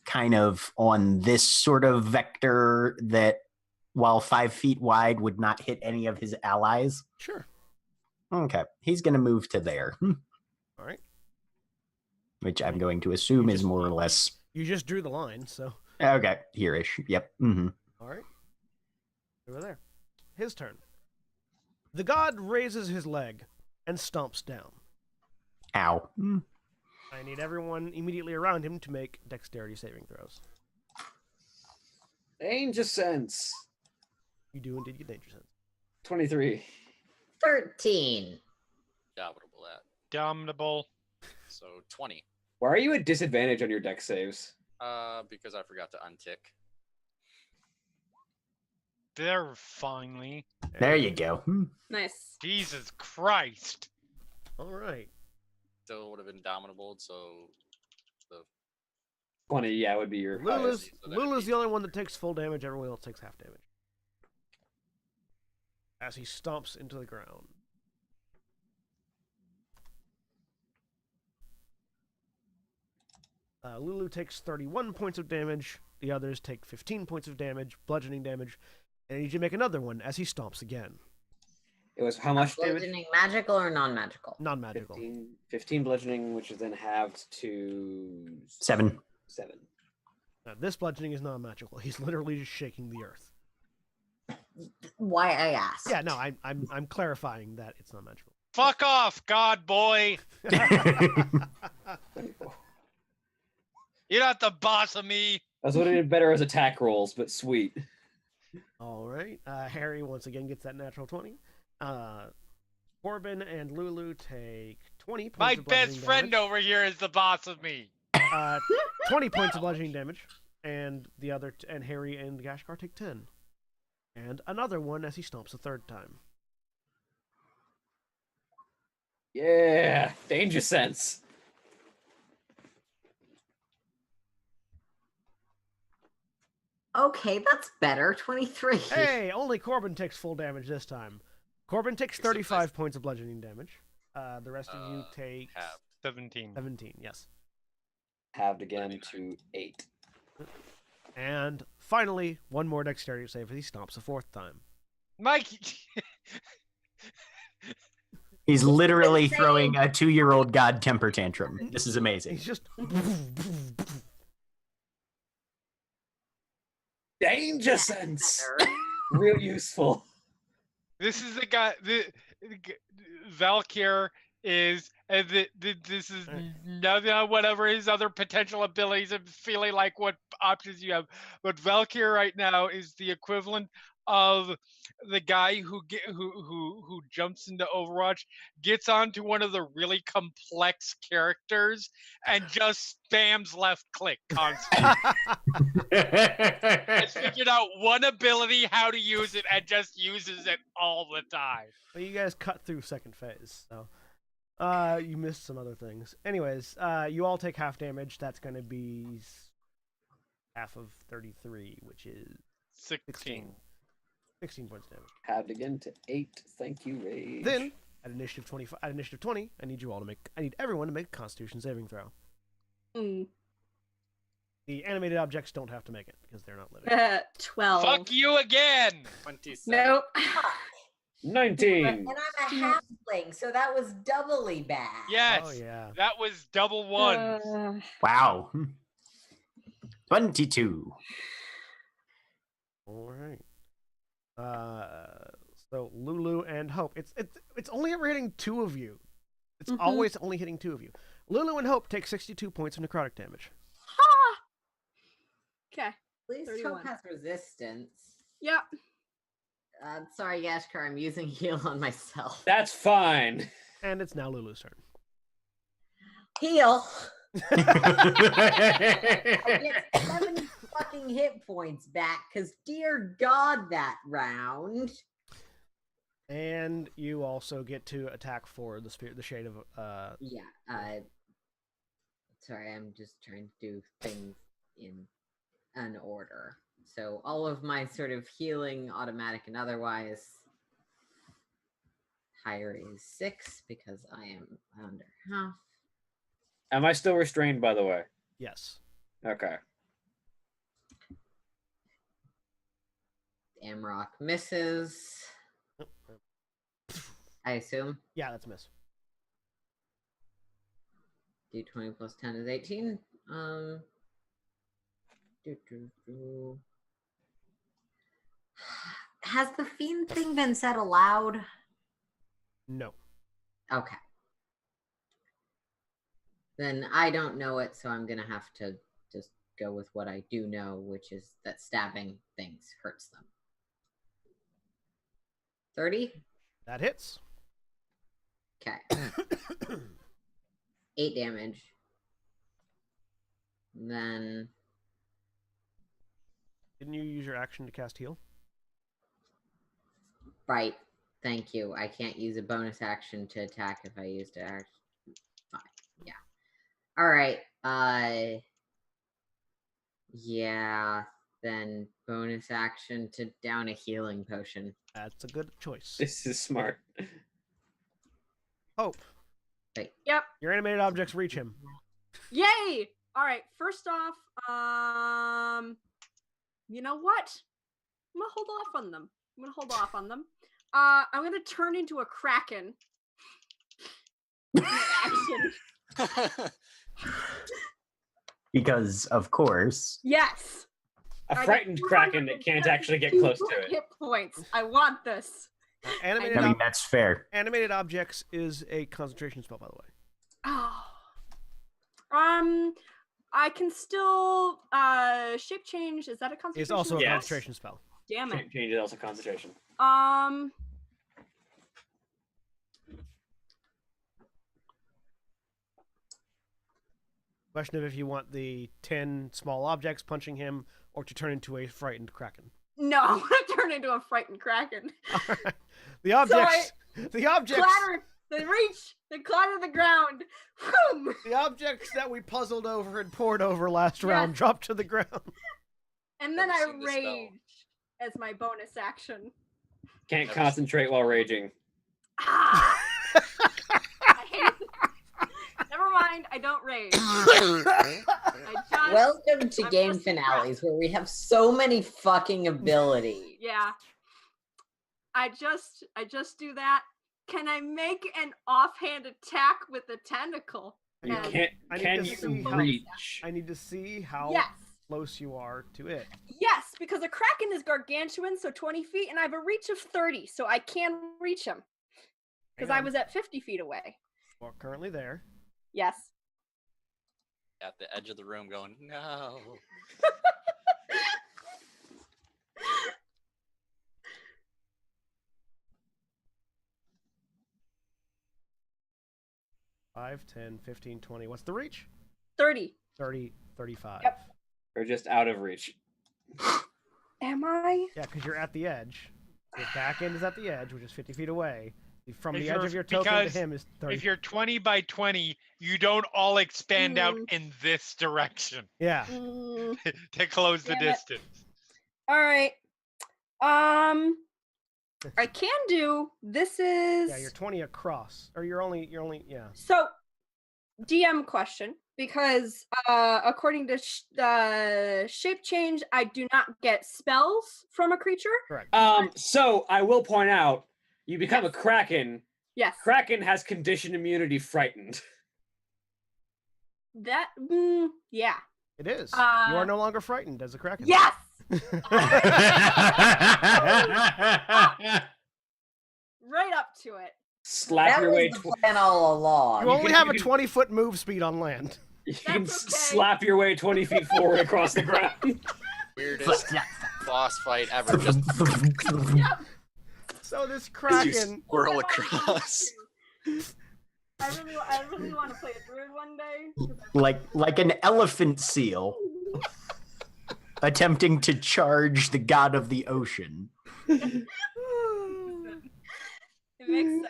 S6: kind of on this sort of vector that while 5 feet wide would not hit any of his allies?
S1: Sure.
S6: Okay. He's going to move to there,
S1: All right.
S6: which I'm going to assume is more or less.
S1: You just drew the line, so.
S6: Okay. Here-ish. Yep. Mm-hmm.
S1: All right. Over there. His turn. The god raises his leg and stomps down.
S6: Ow.
S1: I need everyone immediately around him to make dexterity saving throws.
S2: Danger sense.
S1: You do indeed get danger sense.
S2: 23.
S5: 13.
S7: Doubtable at.
S3: Damnable.
S7: So 20.
S2: Why are you at disadvantage on your dex saves?
S7: Because I forgot to untick.
S3: There, finally.
S6: There you go.
S4: Nice.
S3: Jesus Christ.
S1: All right.
S7: Still would have been dominable, so
S2: 20, yeah, would be your highest.
S1: Lulu's the only one that takes full damage. Everyone else takes half damage. As he stomps into the ground. Lulu takes 31 points of damage. The others take 15 points of damage, bludgeoning damage. And I need you to make another one as he stomps again.
S2: It was how much damage?
S5: Bludgeoning magical or non-magical?
S1: Non-magical.
S2: 15 bludgeoning, which is then halved to
S6: 7.
S2: 7.
S1: Now, this bludgeoning is non-magical. He's literally just shaking the earth.
S5: Why I asked.
S1: Yeah, no, I'm clarifying that it's not magical.
S3: Fuck off, God boy. You're not the boss of me.
S2: I was would have been better as attack rolls, but sweet.
S1: All right. Harry once again gets that natural 20. Corbin and Lulu take 20 points
S3: My
S1: of
S3: best
S1: bludgeoning
S3: friend
S1: damage.
S3: over here is the boss of me.
S1: 20 points of bludgeoning damage. And the other and Harry and Gashkar take 10. And another one as he stomps a third time.
S2: Yeah, danger sense.
S5: Okay, that's better. 23.
S1: Hey, only Corbin takes full damage this time. Corbin takes 35 points of bludgeoning damage. The rest of you take
S7: halved.
S3: 17.
S1: 17, yes.
S2: Halved again to 8.
S1: And finally, one more dexterity save as he stomps a fourth time.
S3: Mike.
S6: He's literally throwing a 2-year-old god temper tantrum. This is amazing.
S1: He's just...
S2: Danger sense. Real useful.
S3: This is the guy. Valkyr is, and this is not whatever his other potential abilities and feeling like what options you have. But Valkyr right now is the equivalent of the guy who jumps into Overwatch, gets onto one of the really complex characters, and just spams left click constantly. Has figured out one ability, how to use it, and just uses it all the time.
S1: Well, you guys cut through second phase, so you missed some other things. Anyways, you all take half damage. That's going to be half of 33, which is
S3: 16.
S1: 16 points of damage.
S2: Halved again to 8. Thank you, Rage.
S1: Then at initiative 20, I need everyone to make a Constitution saving throw. The animated objects don't have to make it because they're not living.
S4: 12.
S3: Fuck you again.
S7: 27.
S4: Nope.
S2: 19.
S5: And I'm a halfling, so that was doubly bad.
S3: Yes.
S1: Oh yeah.
S3: That was double one.
S6: Wow. 22.
S1: All right. So Lulu and Hope. It's only ever hitting 2 of you. It's always only hitting 2 of you. Lulu and Hope take 62 points of necrotic damage.
S4: Okay.
S5: At least
S4: 31.
S5: Hope has resistance.
S4: Yep.
S5: Sorry, Yashkar, I'm using heal on myself.
S2: That's fine.
S1: And it's now Lulu's turn.
S5: Heal. I get 7 fucking hit points back, because dear God, that round.
S1: And you also get to attack for the shade of
S5: Yeah. Sorry, I'm just trying to do things in an order. So all of my sort of healing, automatic and otherwise, higher is 6 because I am under half.
S2: Am I still restrained, by the way?
S1: Yes.
S2: Okay.
S5: Amrock misses. I assume.
S1: Yeah, that's a miss.
S5: D20 plus 10 is 18. Has the fiend thing been said aloud?
S1: No.
S5: Okay. Then I don't know it, so I'm gonna have to just go with what I do know, which is that stabbing things hurts them. 30?
S1: That hits.
S5: Okay. 8 damage. And then
S1: Didn't you use your action to cast heal?
S5: right. Thank you. I can't use a bonus action to attack if I used an action. Fine. Yeah. All right. Yeah. Then bonus action to down a healing potion.
S1: That's a good choice.
S2: This is smart.
S1: Hope.
S4: Yep.
S1: Your animated objects reach him.
S4: Yay! All right. First off, you know what? I'm gonna hold off on them. I'm gonna turn into a kraken. Action.
S6: Because, of course.
S4: Yes.
S2: A frightened kraken that can't actually get close to it.
S4: Hit points. I want this.
S1: Animated,
S6: I mean, that's fair.
S1: animated objects is a concentration spell, by the way.
S4: Oh. I can still shape change. Is that a concentration?
S1: It's also a
S2: Yes.
S1: concentration spell.
S4: Damn it.
S2: Change is also concentration.
S1: Question of if you want the 10 small objects punching him or to turn into a frightened kraken.
S4: No, I'm gonna turn into a frightened kraken.
S1: The objects. The objects.
S4: Clatter. They reach. They clatter the ground. Boom.
S1: The objects that we puzzled over and poured over last round drop to the ground.
S4: And then
S7: Never
S4: I
S7: seen this spell.
S4: rage as my bonus action.
S2: Can't concentrate while raging.
S4: Ah! I hate it. Never mind. I don't rage. I just,
S5: Welcome to
S4: I'm
S5: game
S4: just
S5: finales where we have so many fucking abilities.
S4: yeah. I just do that. Can I make an offhand attack with a tentacle?
S2: You
S4: And-
S2: can't.
S1: I need
S2: Can
S1: to
S2: you
S1: see how-
S2: reach?
S1: I need to see how
S4: Yes.
S1: close you are to it.
S4: Yes, because a kraken is gargantuan, so 20 feet, and I have a reach of 30, so I can reach him. Because I
S1: Hang on.
S4: was at 50 feet away.
S1: Well, currently there.
S4: Yes.
S7: At the edge of the room going, no.
S1: Five, 10, 15, 20. What's the reach?
S4: 30.
S1: 30, 35.
S4: Yep.
S2: Or just out of reach.
S4: Am I?
S1: Yeah, because you're at the edge. Your back end is at the edge, which is 50 feet away. From
S3: If
S1: the edge
S3: you're-
S1: of your token to
S3: because
S1: him is 30.
S3: If you're 20 by 20, you don't all expand out
S4: Mm.
S3: in this direction
S1: Yeah.
S4: Mm,
S3: to close the
S4: Damn it.
S3: distance.
S4: all right. I can do. This is.
S1: Yeah, you're 20 across. Or you're only, yeah.
S4: So, DM question, because according to shape change, I do not get spells from a creature.
S1: Correct.
S2: So I will point out, you become a kraken.
S4: Yes.
S2: Kraken has conditioned immunity frightened.
S4: That. Yeah.
S1: It is. You are
S4: uh,
S1: no longer frightened as a kraken.
S4: Yes. Right up to it.
S2: Slap
S5: That
S2: your
S5: was
S2: way.
S5: the plan all along.
S1: You only
S2: can-
S1: have
S2: you
S1: a
S2: can-
S1: 20-foot move speed on land.
S2: You can
S4: That's okay.
S2: slap your way 20 feet forward across the ground.
S7: Weirdest boss fight ever. Just
S4: Yep.
S1: So this
S7: you
S1: kraken.
S7: swirl across.
S4: I really want to play a druid one day.
S6: like an elephant seal attempting to charge the god of the ocean.
S4: It makes sense.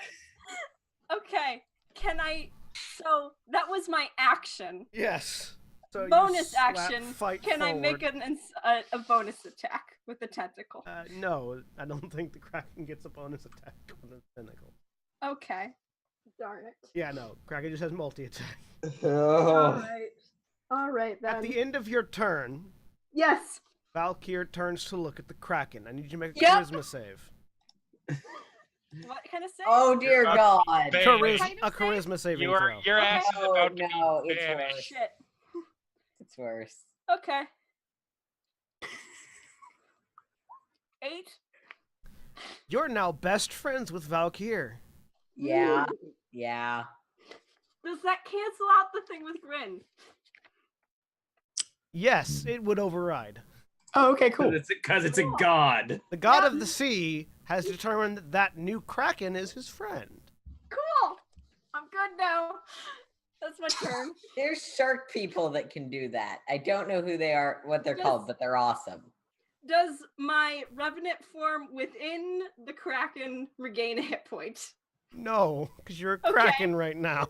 S4: Okay. Can I? So that was my action.
S1: Yes. So you
S4: Bonus
S1: slap,
S4: action.
S1: fight
S4: Can I make
S1: forward.
S4: a bonus attack with the tentacle?
S1: No, I don't think the kraken gets a bonus attack with a tentacle.
S4: Okay. Darn it.
S1: Yeah, no. Kraken just has multi-attack.
S4: All right. All right then.
S1: At the end of your turn,
S4: Yes.
S1: Valkyr turns to look at the Kraken. I need you to make a
S4: Yep.
S1: charisma save.
S4: What kind of say?
S5: Oh dear God.
S3: Bang.
S1: A charisma saving
S3: Your
S1: throw.
S3: your ass is
S5: Oh,
S3: about to
S5: no,
S3: be
S5: it's
S3: banished.
S5: worse.
S4: Shit.
S5: It's worse.
S4: Okay. 8.
S1: You're now best friends with Valkyr.
S5: Yeah. Yeah.
S4: Does that cancel out the thing with Grin?
S1: Yes, it would override.
S6: Oh, okay, cool.
S2: Because it's a god.
S1: The god of the sea has determined that new Kraken is his friend.
S4: Cool. I'm good now. That's my turn.
S5: There's shark people that can do that. I don't know who they are, what they're
S4: Yes.
S5: called, but they're awesome.
S4: Does my revenant form within the Kraken regain a hit point?
S1: No, because you're a
S4: Okay.
S1: Kraken right now.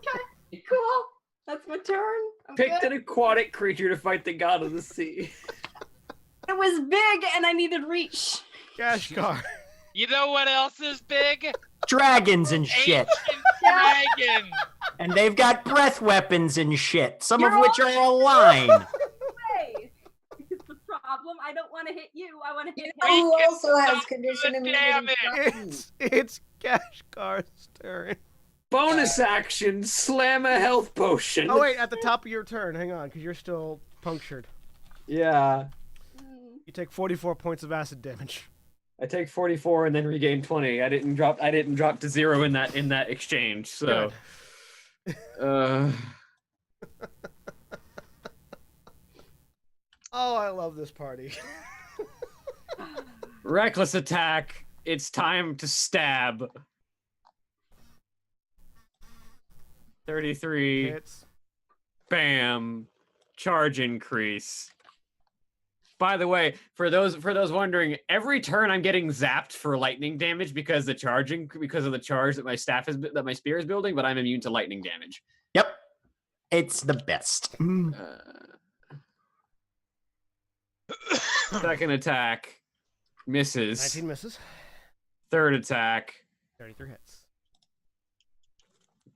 S4: Cool. That's my turn. I'm
S2: Picked
S4: good.
S2: an aquatic creature to fight the god of the sea.
S4: It was big and I needed reach.
S1: Gashkar.
S3: You know what else is big?
S6: Dragons and shit.
S3: Ancient dragon.
S6: And they've got breath weapons and shit, some
S4: You're
S6: of which are a line.
S4: Hey, it's the problem. I don't want to hit you. I want to hit
S3: We
S4: him.
S5: Who
S3: can
S5: also has
S3: stop
S5: condition
S3: the
S5: immunity?
S3: damage.
S1: It's Gashkar's turn.
S2: Bonus action, slam a health potion.
S1: Oh wait, at the top of your turn, hang on, because you're still punctured.
S2: Yeah.
S1: You take 44 points of acid damage.
S2: I take 44 and then regain 20. I didn't drop to 0 in that exchange. So
S1: Oh, I love this party.
S2: reckless attack. It's time to stab. 33.
S1: Hits.
S2: Bam. Charge increase. By the way, for those wondering, every turn I'm getting zapped for lightning damage because of the charge that my spear is building, but I'm immune to lightning damage.
S6: Yep. It's the best.
S2: Second attack misses.
S1: 19 misses.
S2: Third attack,
S1: 33 hits.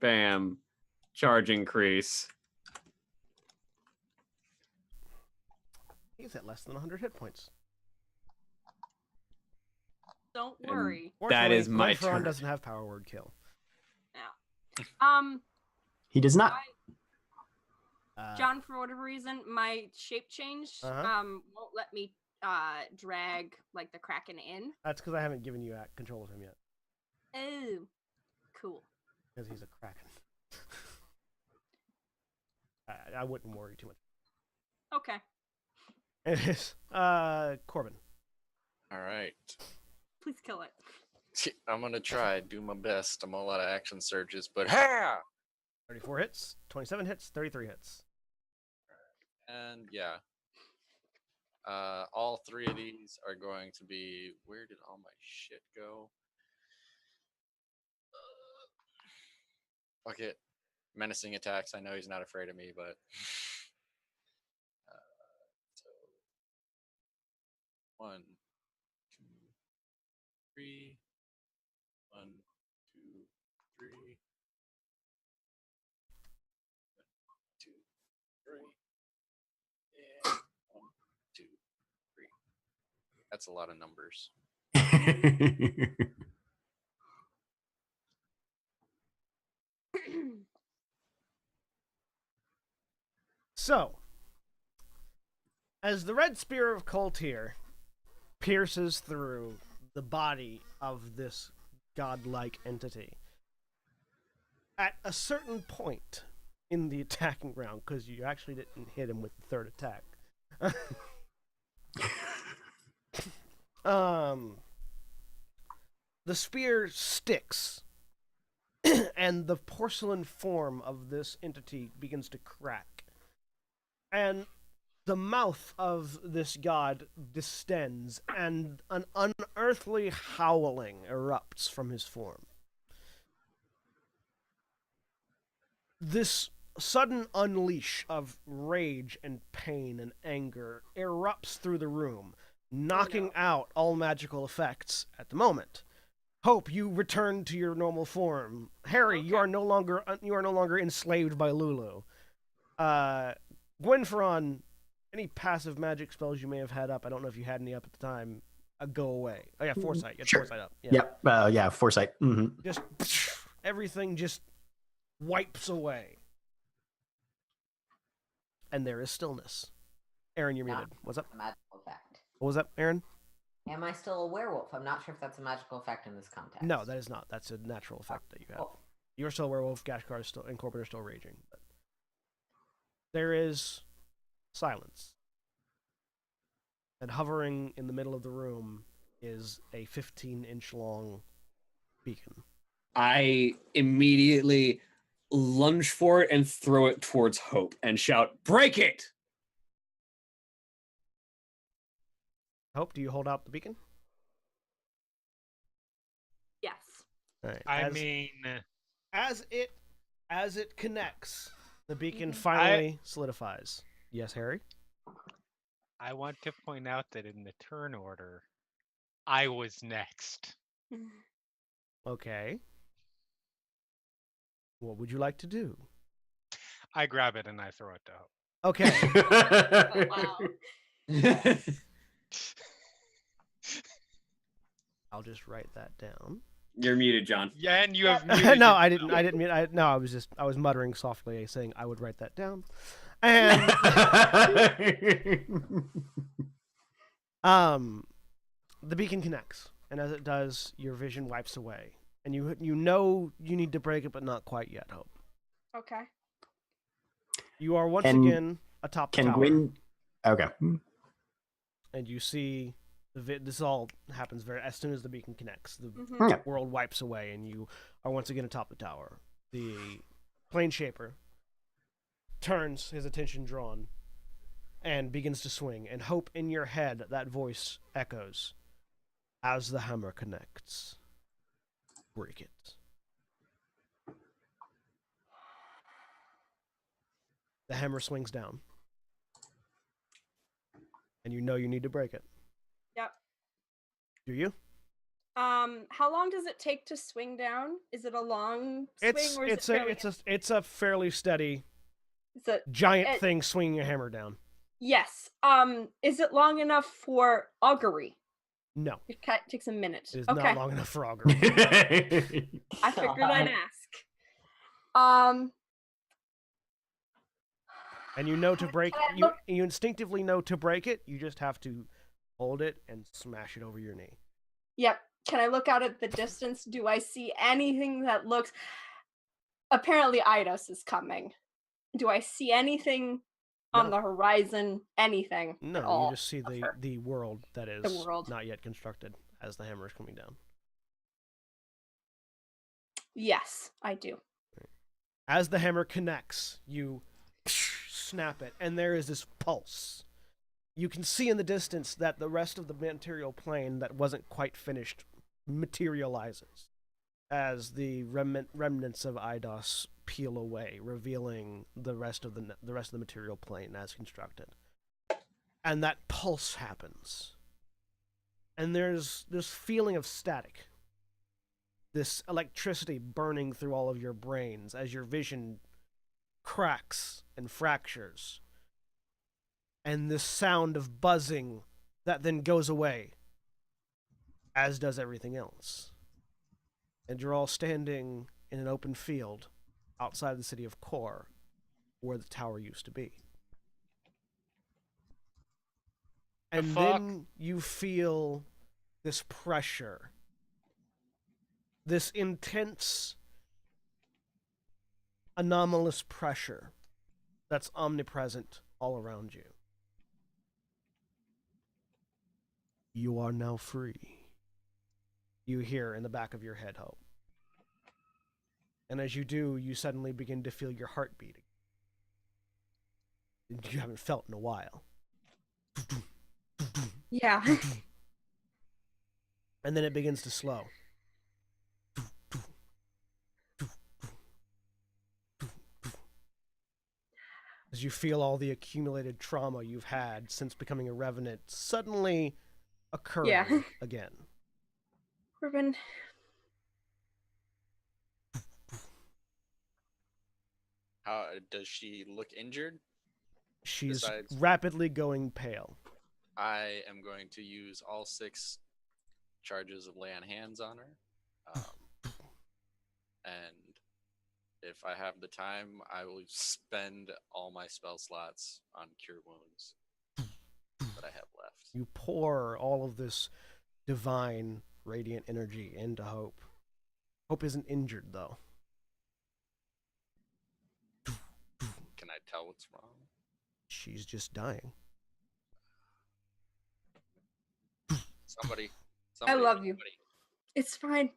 S2: bam. Charge increase.
S1: He's at less than 100 hit points.
S4: Don't
S2: And
S4: worry.
S2: that is
S1: Fortunately,
S2: my
S1: Glenferon
S2: turn.
S1: doesn't have power word kill.
S6: He does not.
S4: John, for whatever reason, my shape change
S1: Uh-huh.
S4: won't let me drag like the Kraken in.
S1: That's because I haven't given you control of him yet.
S4: Oh, cool.
S1: Because he's a Kraken. I wouldn't worry too much.
S4: Okay.
S1: Anyways, Corbin.
S7: All right.
S4: Please kill it.
S7: I'm gonna try, do my best. I'm a lot of action surges, but ha!
S1: 34 hits, 27 hits, 33 hits.
S7: And yeah. All three of these are going to be. Where did all my shit go? Fuck it. Menacing attacks. I know he's not afraid of me, but. So. 1, 2, 3. 1, 2, 3. 2, 3. And 1, 2, 3. That's a lot of numbers.
S1: So, as the red spear of Koltir pierces through the body of this godlike entity, at a certain point in the attacking round, because you actually didn't hit him with the third attack, the spear sticks, and the porcelain form of this entity begins to crack. And the mouth of this god distends, and an unearthly howling erupts from his form. This sudden unleash of rage and pain and anger erupts through the room, knocking out all magical effects at the moment. Hope, you return to your normal form. Harry, you are no longer enslaved by Lulu. Gwenferon any passive magic spells you may have had up, I don't know if you had any up at the time, go away. Oh yeah, foresight. You had
S6: Sure.
S1: foresight up. Yeah.
S6: Yep. Yeah, foresight. Mm-hmm.
S1: Just everything just wipes away. And there is stillness. Aaron, you're muted. What's up?
S5: A magical effect.
S1: What was that, Aaron?
S5: Am I still a werewolf? I'm not sure if that's a magical effect in this context.
S1: No, that is not. That's a natural effect that you have.
S5: Cool.
S1: You're still a werewolf, Gashkar is still, and Corbin are still raging. But there is silence. And hovering in the middle of the room is a 15-inch long beacon.
S2: I immediately lunge for it and throw it towards Hope and shout, "Break it!"
S1: Hope, do you hold out the beacon?
S4: Yes.
S1: All right.
S3: I mean,
S1: as it connects, the beacon
S4: Mhm.
S1: finally solidifies. Yes, Harry?
S3: I want to point out that in the turn order, I was next.
S1: Okay. What would you like to do?
S3: I grab it and I throw it to Hope.
S1: Okay.
S4: Wow.
S1: I'll just write that down.
S2: You're muted, John.
S3: Yeah, and you have
S1: No,
S3: muted
S1: I
S3: yourself.
S1: didn't mean. I was muttering softly, saying I would write that down. And the beacon connects, and as it does, your vision wipes away, and you know you need to break it, but not quite yet. Hope.
S4: Okay.
S1: You are once
S6: Can-
S1: again atop the
S6: Can
S1: tower,
S6: Gwyn? Okay.
S1: and you see this all happens very as soon as the beacon connects. The
S4: Mhm.
S6: Yeah.
S1: world wipes away, and you are once again atop the tower. The plane shaper turns, his attention drawn, and begins to swing. And Hope, in your head, that voice echoes, "As the hammer connects, break it." The hammer swings down, and you know you need to break it.
S4: Yep.
S1: Do you?
S4: How long does it take to swing down? Is it a long swing or is
S1: It's a fairly steady
S4: it's a
S1: giant
S4: it-
S1: thing swinging a hammer down.
S4: yes. Is it long enough for augury?
S1: No,
S4: It takes a minute.
S1: it is
S4: Okay.
S1: not long enough for augury.
S4: I figured I'd ask.
S1: And you know to break
S4: Can I
S1: you
S4: look-
S1: you instinctively know to break it. You just have to hold it and smash it over your knee.
S4: Yep. Can I look out at the distance? Do I see anything that looks? Apparently, Eidos is coming. Do I see anything on
S1: No.
S4: the horizon? Anything?
S1: No,
S4: at all
S1: you just see
S4: of her?
S1: the world that is
S4: world.
S1: not yet constructed as the hammer is coming down.
S4: Yes, I do.
S1: As the hammer connects, you snap it, and there is this pulse. You can see in the distance that the rest of the material plane that wasn't quite finished materializes as the remnants of Eidos peel away, revealing the rest of the material plane as constructed. And that pulse happens. And there's this feeling of static. This electricity burning through all of your brains as your vision cracks and fractures. And this sound of buzzing that then goes away, as does everything else. And you're all standing in an open field outside the city of Kor, where the tower used to be. And
S3: fuck?
S1: then you feel this pressure, this intense, anomalous pressure that's omnipresent all around you. You are now free. You hear in the back of your head, Hope. And as you do, you suddenly begin to feel your heart beating. You haven't felt in a while.
S4: Yeah.
S1: And then it begins to slow. As you feel all the accumulated trauma you've had since becoming a revenant suddenly occurring
S4: Yeah.
S1: again.
S4: Corbin.
S7: How does she look injured?
S1: She's
S7: Besides-
S1: rapidly going pale.
S7: I am going to use all 6 charges of lay on hands on her. And if I have the time, I will spend all my spell slots on cure wounds that I have left.
S1: You pour all of this divine, radiant energy into Hope. Hope isn't injured, though.
S7: Can I tell what's wrong?
S1: She's just dying.
S7: Somebody.
S4: I love you.
S7: somebody.
S4: It's fine.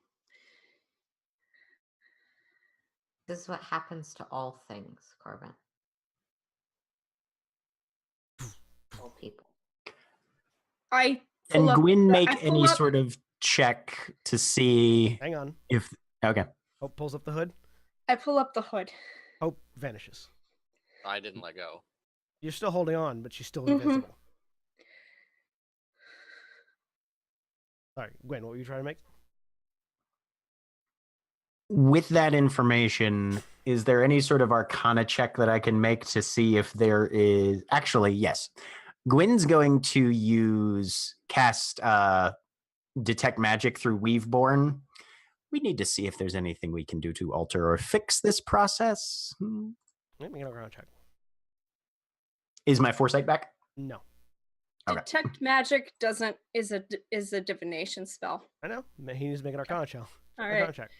S5: This is what happens to all things, Corbin. All people.
S4: I
S6: Can
S4: pull up
S6: Gwyn
S4: the-
S6: make
S4: I pull
S6: any
S4: up-
S6: sort of check to see
S1: Hang on.
S6: if... Okay.
S1: Hope pulls up the hood.
S4: I pull up the hood.
S1: Hope vanishes.
S7: I didn't let go.
S1: You're still holding on, but she's still
S4: Mhm.
S1: invincible. Sorry, Gwen, what were you trying to make?
S6: With that information, is there any sort of arcana check that I can make to see if there is... Actually, yes. Gwyn's going to cast Detect Magic through Weaveborn. We need to see if there's anything we can do to alter or fix this process.
S1: Let me get a ground check.
S6: Is my foresight back?
S1: No.
S6: Okay.
S4: Detect magic is a divination spell.
S1: I know. He needs to make an arcana check.
S4: All
S1: Arcana
S4: right.
S1: check.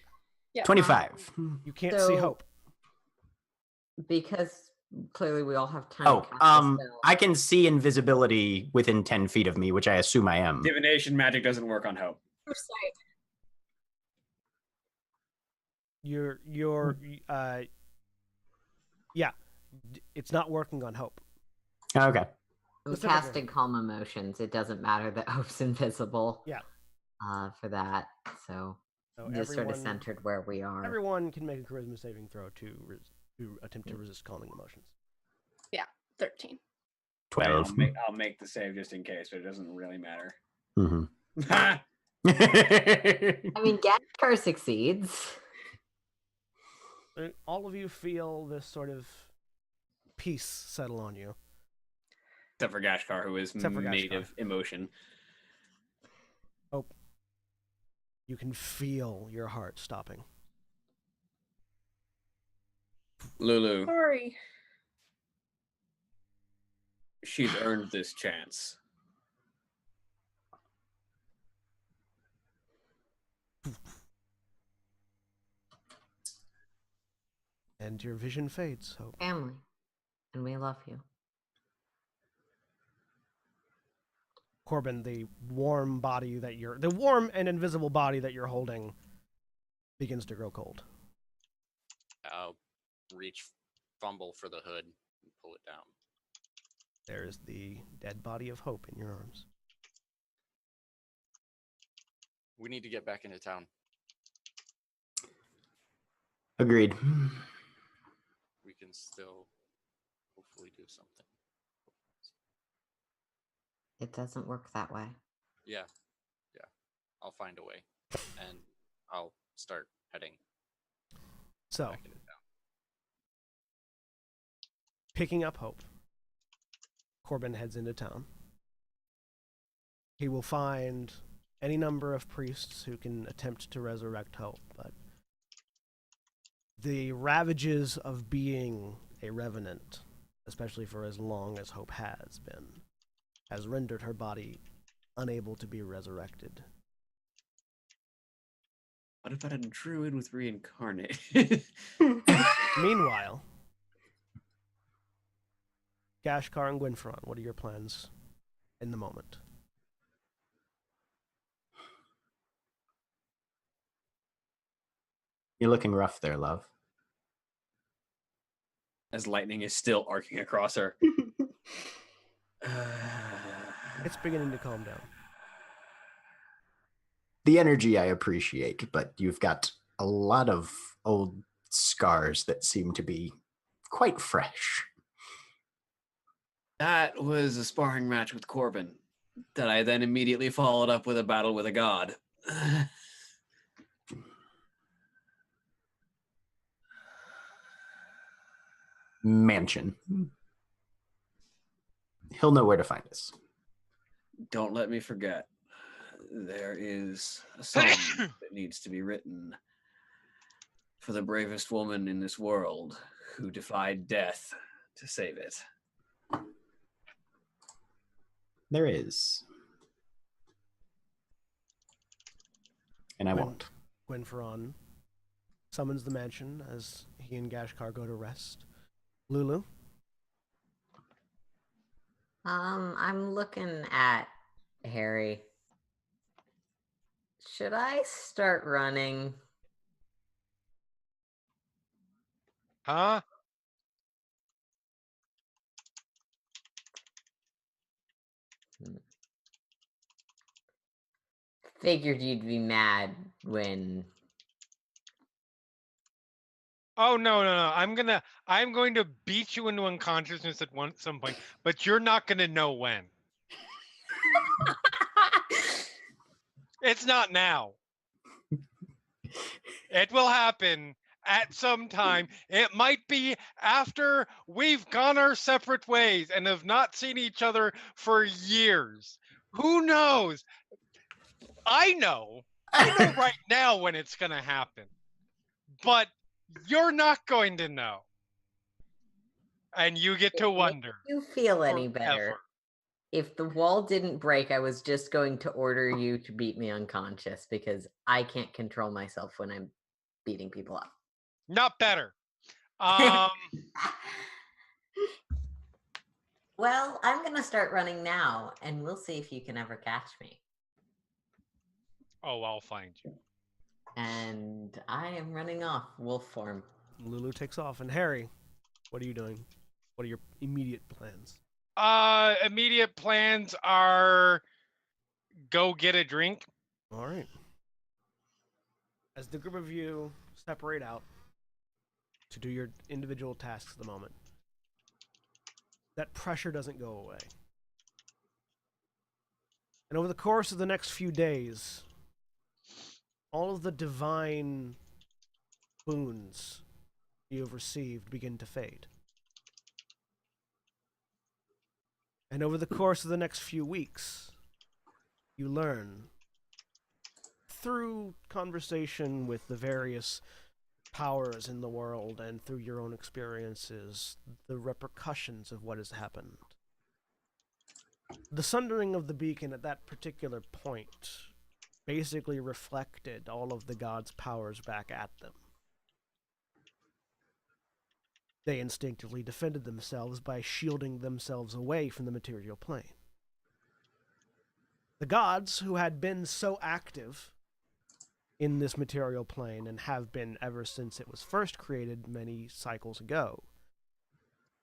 S4: Yeah.
S6: 25.
S1: You can't see
S5: So-
S1: Hope.
S5: Because clearly we all have time
S6: Oh,
S5: to cast a spell.
S6: I can see invisibility within 10 feet of me, which I assume I am.
S2: Divination magic doesn't work on Hope.
S4: Foresight.
S1: Yeah. It's not working on Hope.
S6: Okay.
S5: I'm
S1: specifically.
S5: casting calm emotions. It doesn't matter that Hope's invisible.
S1: Yeah.
S5: For that, so
S1: So
S5: just sort of centered where we are.
S1: Everyone can make a charisma saving throw to attempt to resist calming emotions.
S4: 13.
S6: 12.
S2: I'll make the save just in case, but it doesn't really matter.
S6: Mhm.
S5: I mean, Gaspar succeeds.
S1: All of you feel this sort of peace settle on you.
S2: Except for Gashkar, who is
S1: Except for
S2: made
S1: Gashkar.
S2: of emotion.
S1: You can feel your heart stopping.
S2: Lulu,
S4: Sorry.
S2: she's earned this chance.
S1: And your vision fades, Hope.
S5: Family, and we love you.
S1: Corbin, the warm and invisible body that you're holding begins to grow cold.
S7: I'll fumble for the hood, and pull it down.
S1: There is the dead body of Hope in your arms.
S7: We need to get back into town.
S6: Agreed.
S7: We can still hopefully do something.
S5: It doesn't work that way.
S7: Yeah. I'll find a way, and I'll start heading
S1: So,
S7: back into town.
S1: picking up Hope, Corbin heads into town. He will find any number of priests who can attempt to resurrect Hope, but the ravages of being a revenant, especially for as long as Hope has been, has rendered her body unable to be resurrected.
S2: What about a druid with reincarnate?
S1: Meanwhile, Gashkar and Gwynfron, what are your plans in the moment?
S6: You're looking rough there, love.
S2: As lightning is still arcing across her.
S1: It's beginning to calm down.
S6: The energy I appreciate, but you've got a lot of old scars that seem to be quite fresh.
S2: That was a sparring match with Corbin that I then immediately followed up with a battle with a god.
S6: Mansion. He'll know where to find us.
S2: Don't let me forget. There is a song that needs to be written for the bravest woman in this world who defied death to save it.
S6: There is. And I won't.
S1: Gwenferon summons the mansion as he and Gashkar go to rest. Lulu?
S5: I'm looking at Harry. Should I start running?
S3: Huh?
S5: Figured you'd be mad when.
S3: Oh no. I'm going to beat you into unconsciousness at some point, but you're not gonna know when. It's not now. It will happen at some time. It might be after we've gone our separate ways and have not seen each other for years. Who knows? I know right now when it's gonna happen, but you're not going to know. And you get to wonder.
S5: You feel any
S3: forever.
S5: better? If the wall didn't break, I was just going to order you to beat me unconscious because I can't control myself when I'm beating people up.
S3: Not better.
S5: Well, I'm going to start running now, and we'll see if you can ever catch me.
S3: Oh, I'll find you.
S5: And I am running off, wolf form.
S1: Lulu takes off. And Harry, what are you doing? What are your immediate plans?
S3: Immediate plans are go get a drink.
S1: All right. As the group of you separate out to do your individual tasks at the moment, that pressure doesn't go away. And over the course of the next few days, all of the divine boons you have received begin to fade. And over the course of the next few weeks, you learn, through conversation with the various powers in the world and through your own experiences, the repercussions of what has happened. The sundering of the beacon at that particular point basically reflected all of the gods' powers back at them. They instinctively defended themselves by shielding themselves away from the material plane. The gods, who had been so active in this material plane and have been ever since it was first created many cycles ago,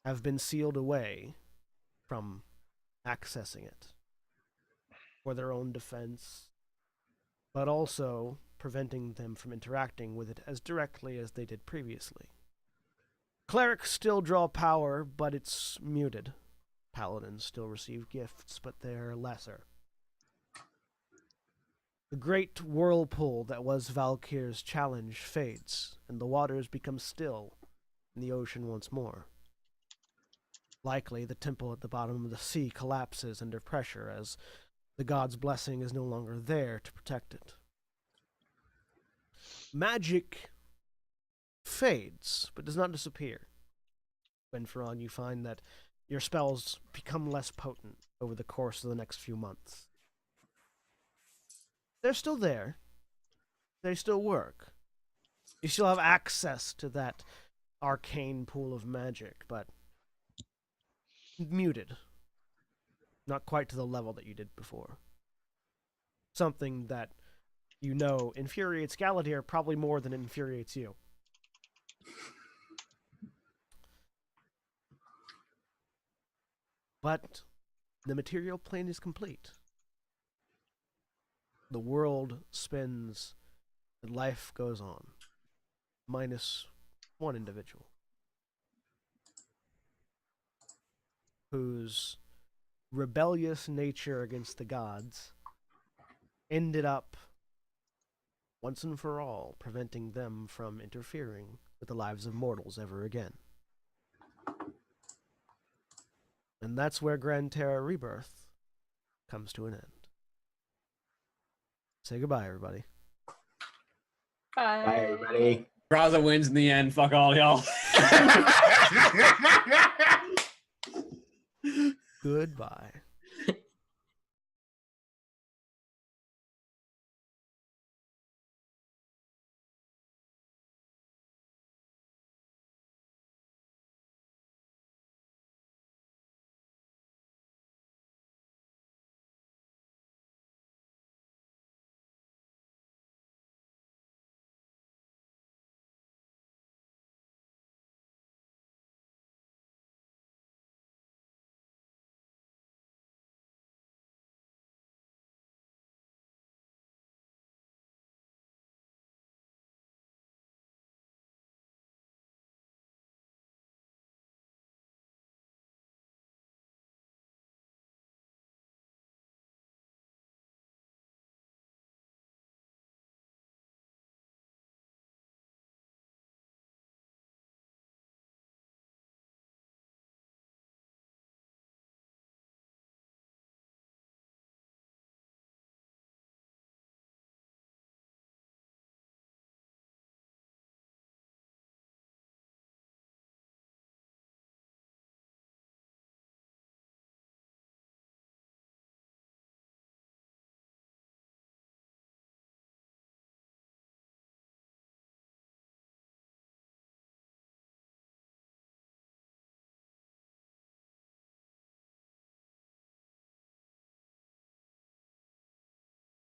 S1: have been sealed away from accessing it for their own defense, but also preventing them from interacting with it as directly as they did previously. Clerics still draw power, but it's muted. Paladins still receive gifts, but they're lesser. The great whirlpool that was Valkyr's challenge fades, and the waters become still in the ocean once more. Likely, the temple at the bottom of the sea collapses under pressure as the god's blessing is no longer there to protect it. Magic fades, but does not disappear. Gwenferon, you find that your spells become less potent over the course of the next few months. They're still there. They still work. You still have access to that arcane pool of magic, but muted. Not quite to the level that you did before. Something that you know infuriates Galadir probably more than it infuriates you. But the material plane is complete. The world spins and life goes on, minus one individual whose rebellious nature against the gods ended up, once and for all, preventing them from interfering with the lives of mortals ever again. And that's where Gran Terra Rebirth comes to an end. Say goodbye, everybody.
S4: Bye.
S6: Bye, everybody.
S2: Graza wins in the end. Fuck all y'all.
S1: Goodbye.